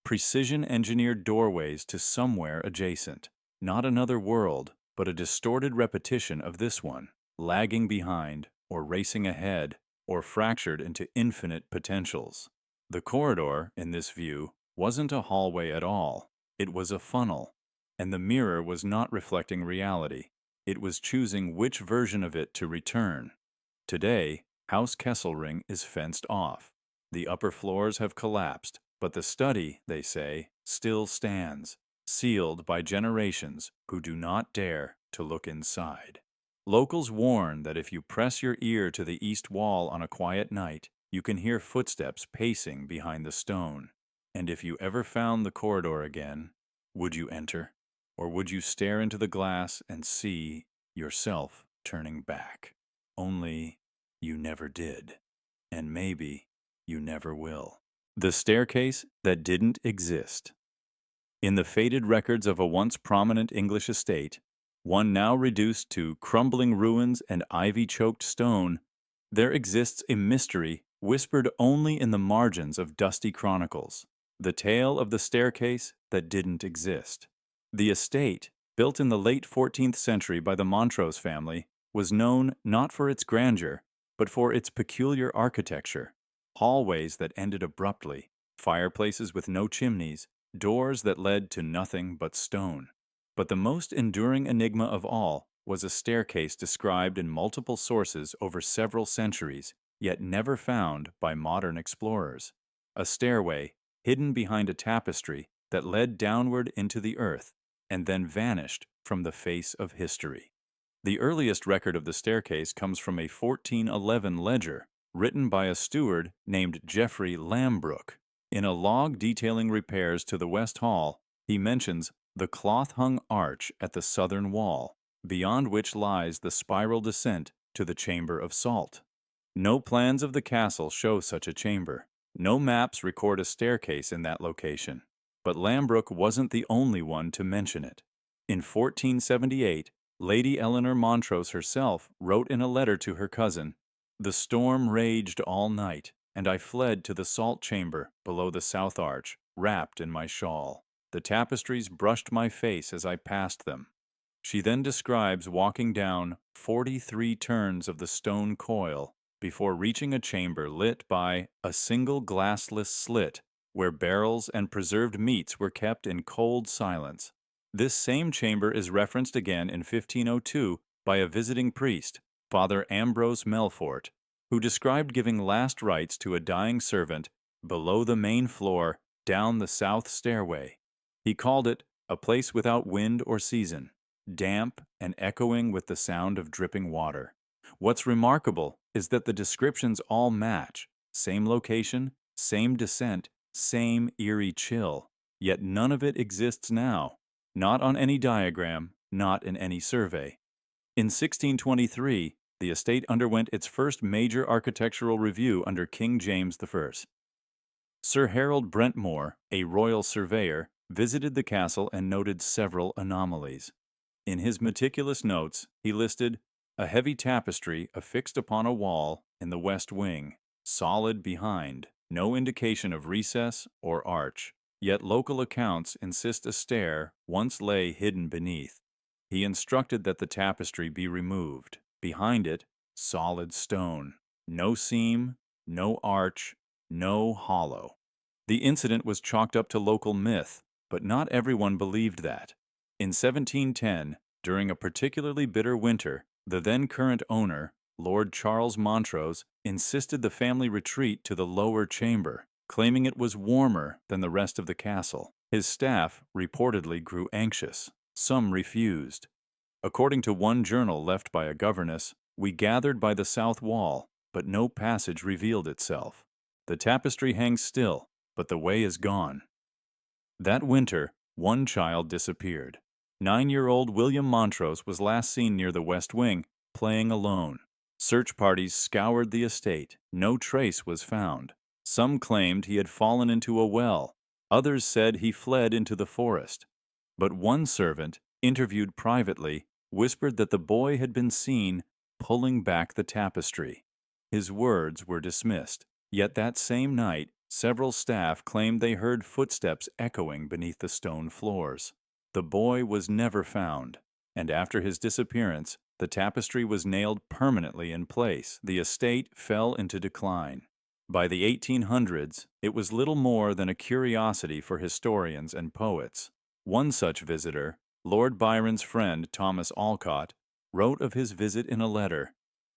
precision-engineered doorways to somewhere adjacent. Not another world, but a distorted repetition of this one, lagging behind, or racing ahead, or fractured into infinite potentials. The corridor, in this view, wasn't a hallway at all. It was a funnel, and the mirror was not reflecting reality. It was choosing which version of it to return. Today, Haus Kesselring is fenced off. The upper floors have collapsed, but the study, they say, still stands, sealed by generations who do not dare to look inside. Locals warn that if you press your ear to the east wall on a quiet night, you can hear footsteps pacing behind the stone. And if you ever found the corridor again, would you enter? Or would you stare into the glass and see yourself turning back? Only you never did. And maybe you never will. The staircase that didn't exist. In the faded records of a once prominent English estate, one now reduced to crumbling ruins and ivy-choked stone, there exists a mystery whispered only in the margins of dusty chronicles, the tale of the staircase that didn't exist. The estate, built in the late 14th century by the Montrose family, was known not for its grandeur, but for its peculiar architecture. Hallways that ended abruptly, fireplaces with no chimneys, doors that led to nothing but stone. But the most enduring enigma of all was a staircase described in multiple sources over several centuries, yet never found by modern explorers. A stairway, hidden behind a tapestry, that led downward into the earth, and then vanished from the face of history. The earliest record of the staircase comes from a 1411 ledger, written by a steward named Geoffrey Lambrook. In a log detailing repairs to the West Hall, he mentions the cloth-hung arch at the southern wall, beyond which lies the spiral descent to the Chamber of Salt. No plans of the castle show such a chamber. No maps record a staircase in that location. But Lambrook wasn't the only one to mention it. In 1478, Lady Eleanor Montrose herself wrote in a letter to her cousin, The storm raged all night, and I fled to the salt chamber below the south arch, wrapped in my shawl. The tapestries brushed my face as I passed them. She then describes walking down 43 turns of the stone coil before reaching a chamber lit by a single glassless slit where barrels and preserved meats were kept in cold silence. This same chamber is referenced again in 1502 by a visiting priest, Father Ambrose Melfort, who described giving last rites to a dying servant below the main floor down the south stairway. He called it a place without wind or season, damp and echoing with the sound of dripping water. What's remarkable is that the descriptions all match: same location, same descent, same eerie chill. Yet none of it exists now, not on any diagram, not in any survey. In 1623, the estate underwent its first major architectural review under King James I. Sir Harold Brentmore, a royal surveyor, visited the castle and noted several anomalies. In his meticulous notes, he listed a heavy tapestry affixed upon a wall in the west wing, solid behind, no indication of recess or arch. Yet local accounts insist a stair once lay hidden beneath. He instructed that the tapestry be removed. Behind it, solid stone. No seam, no arch, no hollow. The incident was chalked up to local myth, but not everyone believed that. In 1710, during a particularly bitter winter, the then current owner, Lord Charles Montrose, insisted the family retreat to the lower chamber, claiming it was warmer than the rest of the castle. His staff reportedly grew anxious. Some refused. According to one journal left by a governess, we gathered by the south wall, but no passage revealed itself. The tapestry hangs still, but the way is gone. That winter, one child disappeared. 9-year-old William Montrose was last seen near the west wing, playing alone. Search parties scoured the estate. No trace was found. Some claimed he had fallen into a well. Others said he fled into the forest. But one servant, interviewed privately, whispered that the boy had been seen pulling back the tapestry. His words were dismissed. Yet that same night, several staff claimed they heard footsteps echoing beneath the stone floors. The boy was never found, and after his disappearance, the tapestry was nailed permanently in place. The estate fell into decline. By the 1800s, it was little more than a curiosity for historians and poets. One such visitor, Lord Byron's friend Thomas Alcott, wrote of his visit in a letter,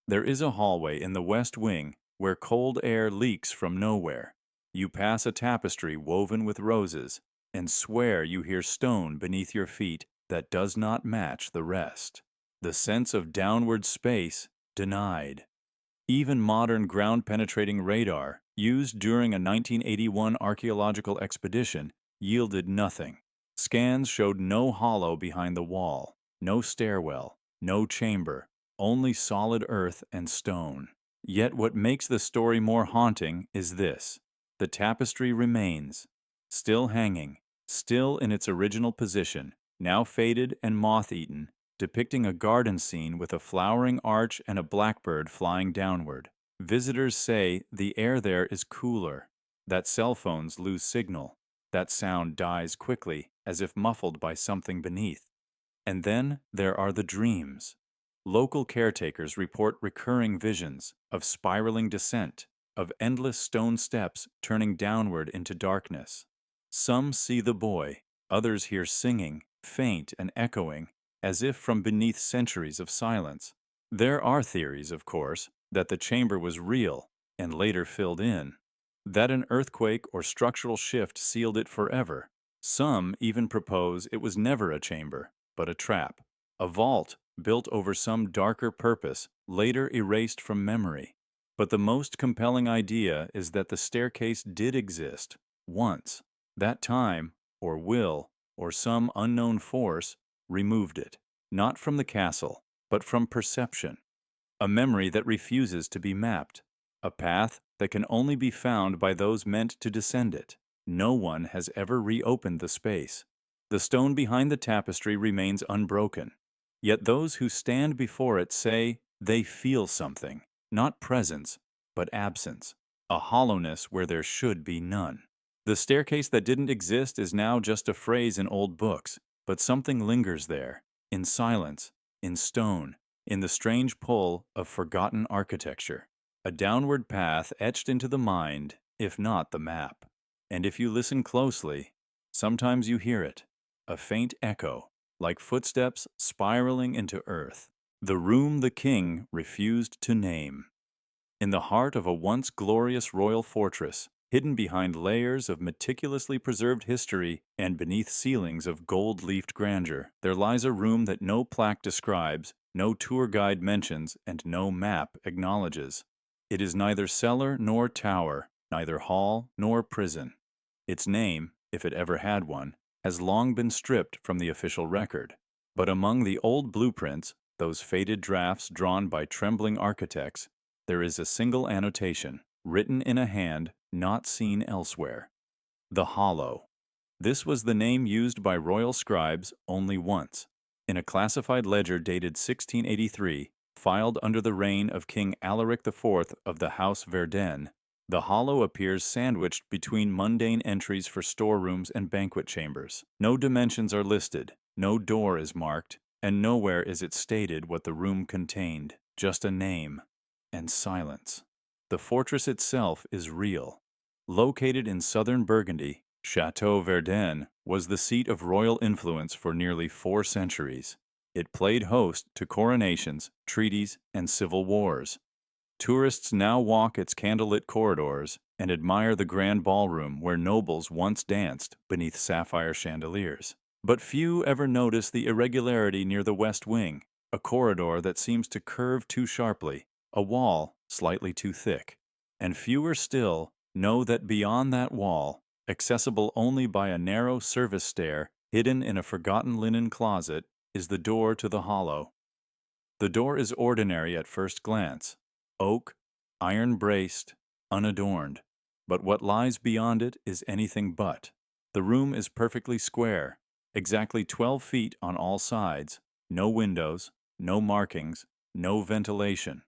"There is a hallway in the west wing where cold air leaks from nowhere. You pass a tapestry woven with roses, and swear you hear stone beneath your feet that does not match the rest. The sense of downward space denied." Even modern ground-penetrating radar, used during a 1981 archaeological expedition, yielded nothing. Scans showed no hollow behind the wall, no stairwell, no chamber, only solid earth and stone. Yet what makes the story more haunting is this: the tapestry remains, still hanging, still in its original position, now faded and moth-eaten, depicting a garden scene with a flowering arch and a blackbird flying downward. Visitors say the air there is cooler, that cell phones lose signal, that sound dies quickly as if muffled by something beneath. And then there are the dreams. Local caretakers report recurring visions of spiraling descent, of endless stone steps turning downward into darkness. Some see the boy, others hear singing, faint and echoing, as if from beneath centuries of silence. There are theories, of course, that the chamber was real and later filled in, that an earthquake or structural shift sealed it forever. Some even propose it was never a chamber, but a trap, a vault built over some darker purpose, later erased from memory. But the most compelling idea is that the staircase did exist, once. That time, or will, or some unknown force, removed it, not from the castle, but from perception. A memory that refuses to be mapped, a path that can only be found by those meant to descend it. No one has ever reopened the space. The stone behind the tapestry remains unbroken. Yet those who stand before it say they feel something, not presence, but absence, a hollowness where there should be none. The staircase that didn't exist is now just a phrase in old books, but something lingers there, in silence, in stone, in the strange pull of forgotten architecture. A downward path etched into the mind, if not the map. And if you listen closely, sometimes you hear it, a faint echo, like footsteps spiraling into earth. The room the king refused to name. In the heart of a once glorious royal fortress, hidden behind layers of meticulously preserved history and beneath ceilings of gold-leafed grandeur, there lies a room that no plaque describes, no tour guide mentions, and no map acknowledges. It is neither cellar nor tower, neither hall nor prison. Its name, if it ever had one, has long been stripped from the official record. But among the old blueprints, those faded drafts drawn by trembling architects, there is a single annotation, written in a hand not seen elsewhere. The Hollow. This was the name used by royal scribes only once. In a classified ledger dated 1683, filed under the reign of King Alaric IV of the House Verden, the hollow appears sandwiched between mundane entries for storerooms and banquet chambers. No dimensions are listed, no door is marked, and nowhere is it stated what the room contained, just a name and silence. The fortress itself is real. Located in southern Burgundy, Chateau Verden was the seat of royal influence for nearly 4 centuries. It played host to coronations, treaties, and civil wars. Tourists now walk its candlelit corridors and admire the grand ballroom where nobles once danced beneath sapphire chandeliers. But few ever notice the irregularity near the west wing, a corridor that seems to curve too sharply, a wall slightly too thick. And fewer still know that beyond that wall, accessible only by a narrow service stair hidden in a forgotten linen closet, is the door to the hollow. The door is ordinary at first glance, oak, iron-braced, unadorned. But what lies beyond it is anything but. The room is perfectly square, exactly 12 feet on all sides, no windows, no markings, no ventilation.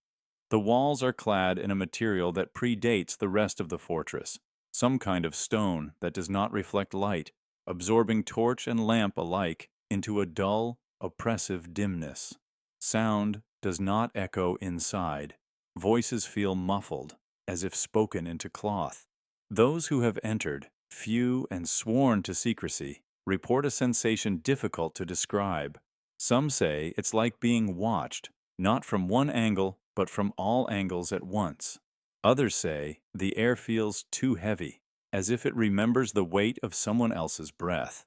The walls are clad in a material that predates the rest of the fortress, some kind of stone that does not reflect light, absorbing torch and lamp alike into a dull, oppressive dimness. Sound does not echo inside. Voices feel muffled, as if spoken into cloth. Those who have entered, few and sworn to secrecy, report a sensation difficult to describe. Some say it's like being watched, not from one angle, but from all angles at once. Others say the air feels too heavy, as if it remembers the weight of someone else's breath.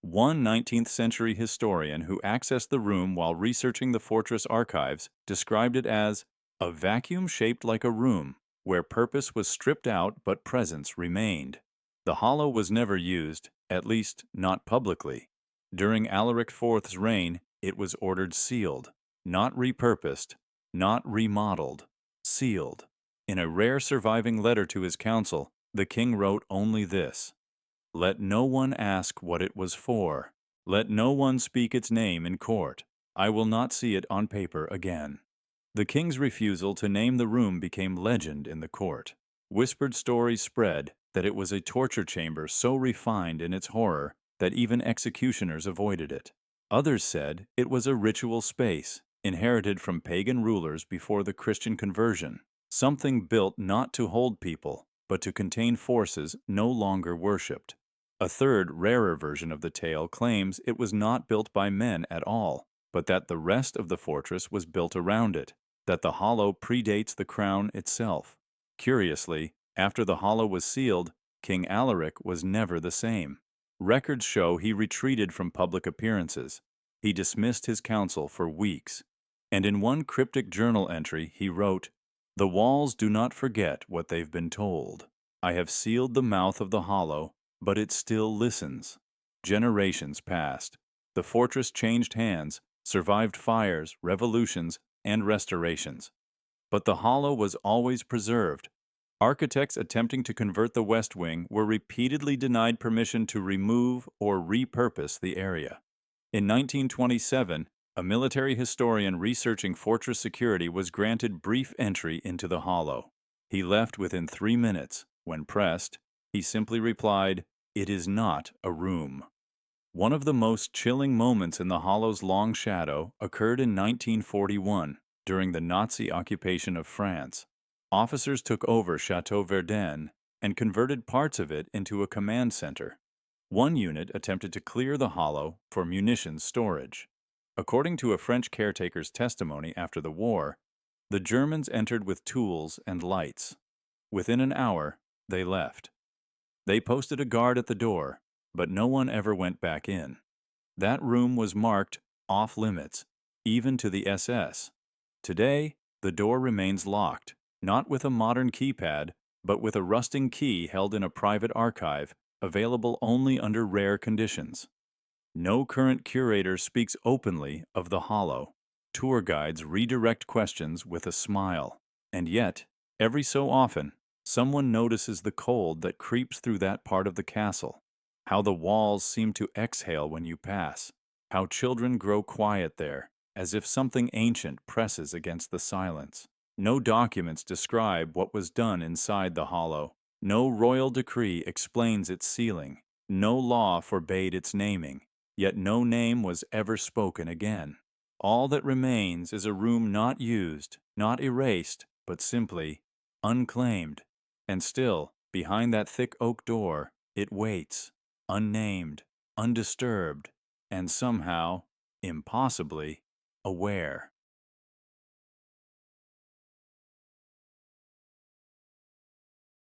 One 19th century historian who accessed the room while researching the fortress archives described it as a vacuum shaped like a room, where purpose was stripped out but presence remained. The hollow was never used, at least not publicly. During Alaric IV's reign, it was ordered sealed, not repurposed, not remodeled, sealed. In a rare surviving letter to his council, the king wrote only this: "Let no one ask what it was for. Let no one speak its name in court. I will not see it on paper again." The king's refusal to name the room became legend in the court. Whispered stories spread that it was a torture chamber so refined in its horror that even executioners avoided it. Others said it was a ritual space, inherited from pagan rulers before the Christian conversion, something built not to hold people, but to contain forces no longer worshipped. A third, rarer version of the tale claims it was not built by men at all, but that the rest of the fortress was built around it, that the hollow predates the crown itself. Curiously, after the hollow was sealed, King Alaric was never the same. Records show he retreated from public appearances. He dismissed his council for weeks. And in one cryptic journal entry, he wrote, "The walls do not forget what they've been told. I have sealed the mouth of the hollow, but it still listens." Generations passed. The fortress changed hands, survived fires, revolutions, and restorations. But the hollow was always preserved. Architects attempting to convert the West Wing were repeatedly denied permission to remove or repurpose the area. In 1927, A military historian researching fortress security was granted brief entry into the hollow. He left within 3 minutes. When pressed, he simply replied, "It is not a room." One of the most chilling moments in the hollow's long shadow occurred in 1941 during the Nazi occupation of France. Officers took over Chateau Verdun and converted parts of it into a command center. One unit attempted to clear the hollow for munitions storage. According to a French caretaker's testimony after the war, the Germans entered with tools and lights. Within an hour, they left. They posted a guard at the door, but no one ever went back in. That room was marked off limits, even to the SS. Today, the door remains locked, not with a modern keypad, but with a rusting key held in a private archive, available only under rare conditions. No current curator speaks openly of the hollow. Tour guides redirect questions with a smile. And yet, every so often, someone notices the cold that creeps through that part of the castle, how the walls seem to exhale when you pass, how children grow quiet there, as if something ancient presses against the silence. No documents describe what was done inside the hollow. No royal decree explains its sealing. No law forbade its naming. Yet no name was ever spoken again. All that remains is a room not used, not erased, but simply unclaimed. And still, behind that thick oak door, it waits, unnamed, undisturbed, and somehow, impossibly, aware.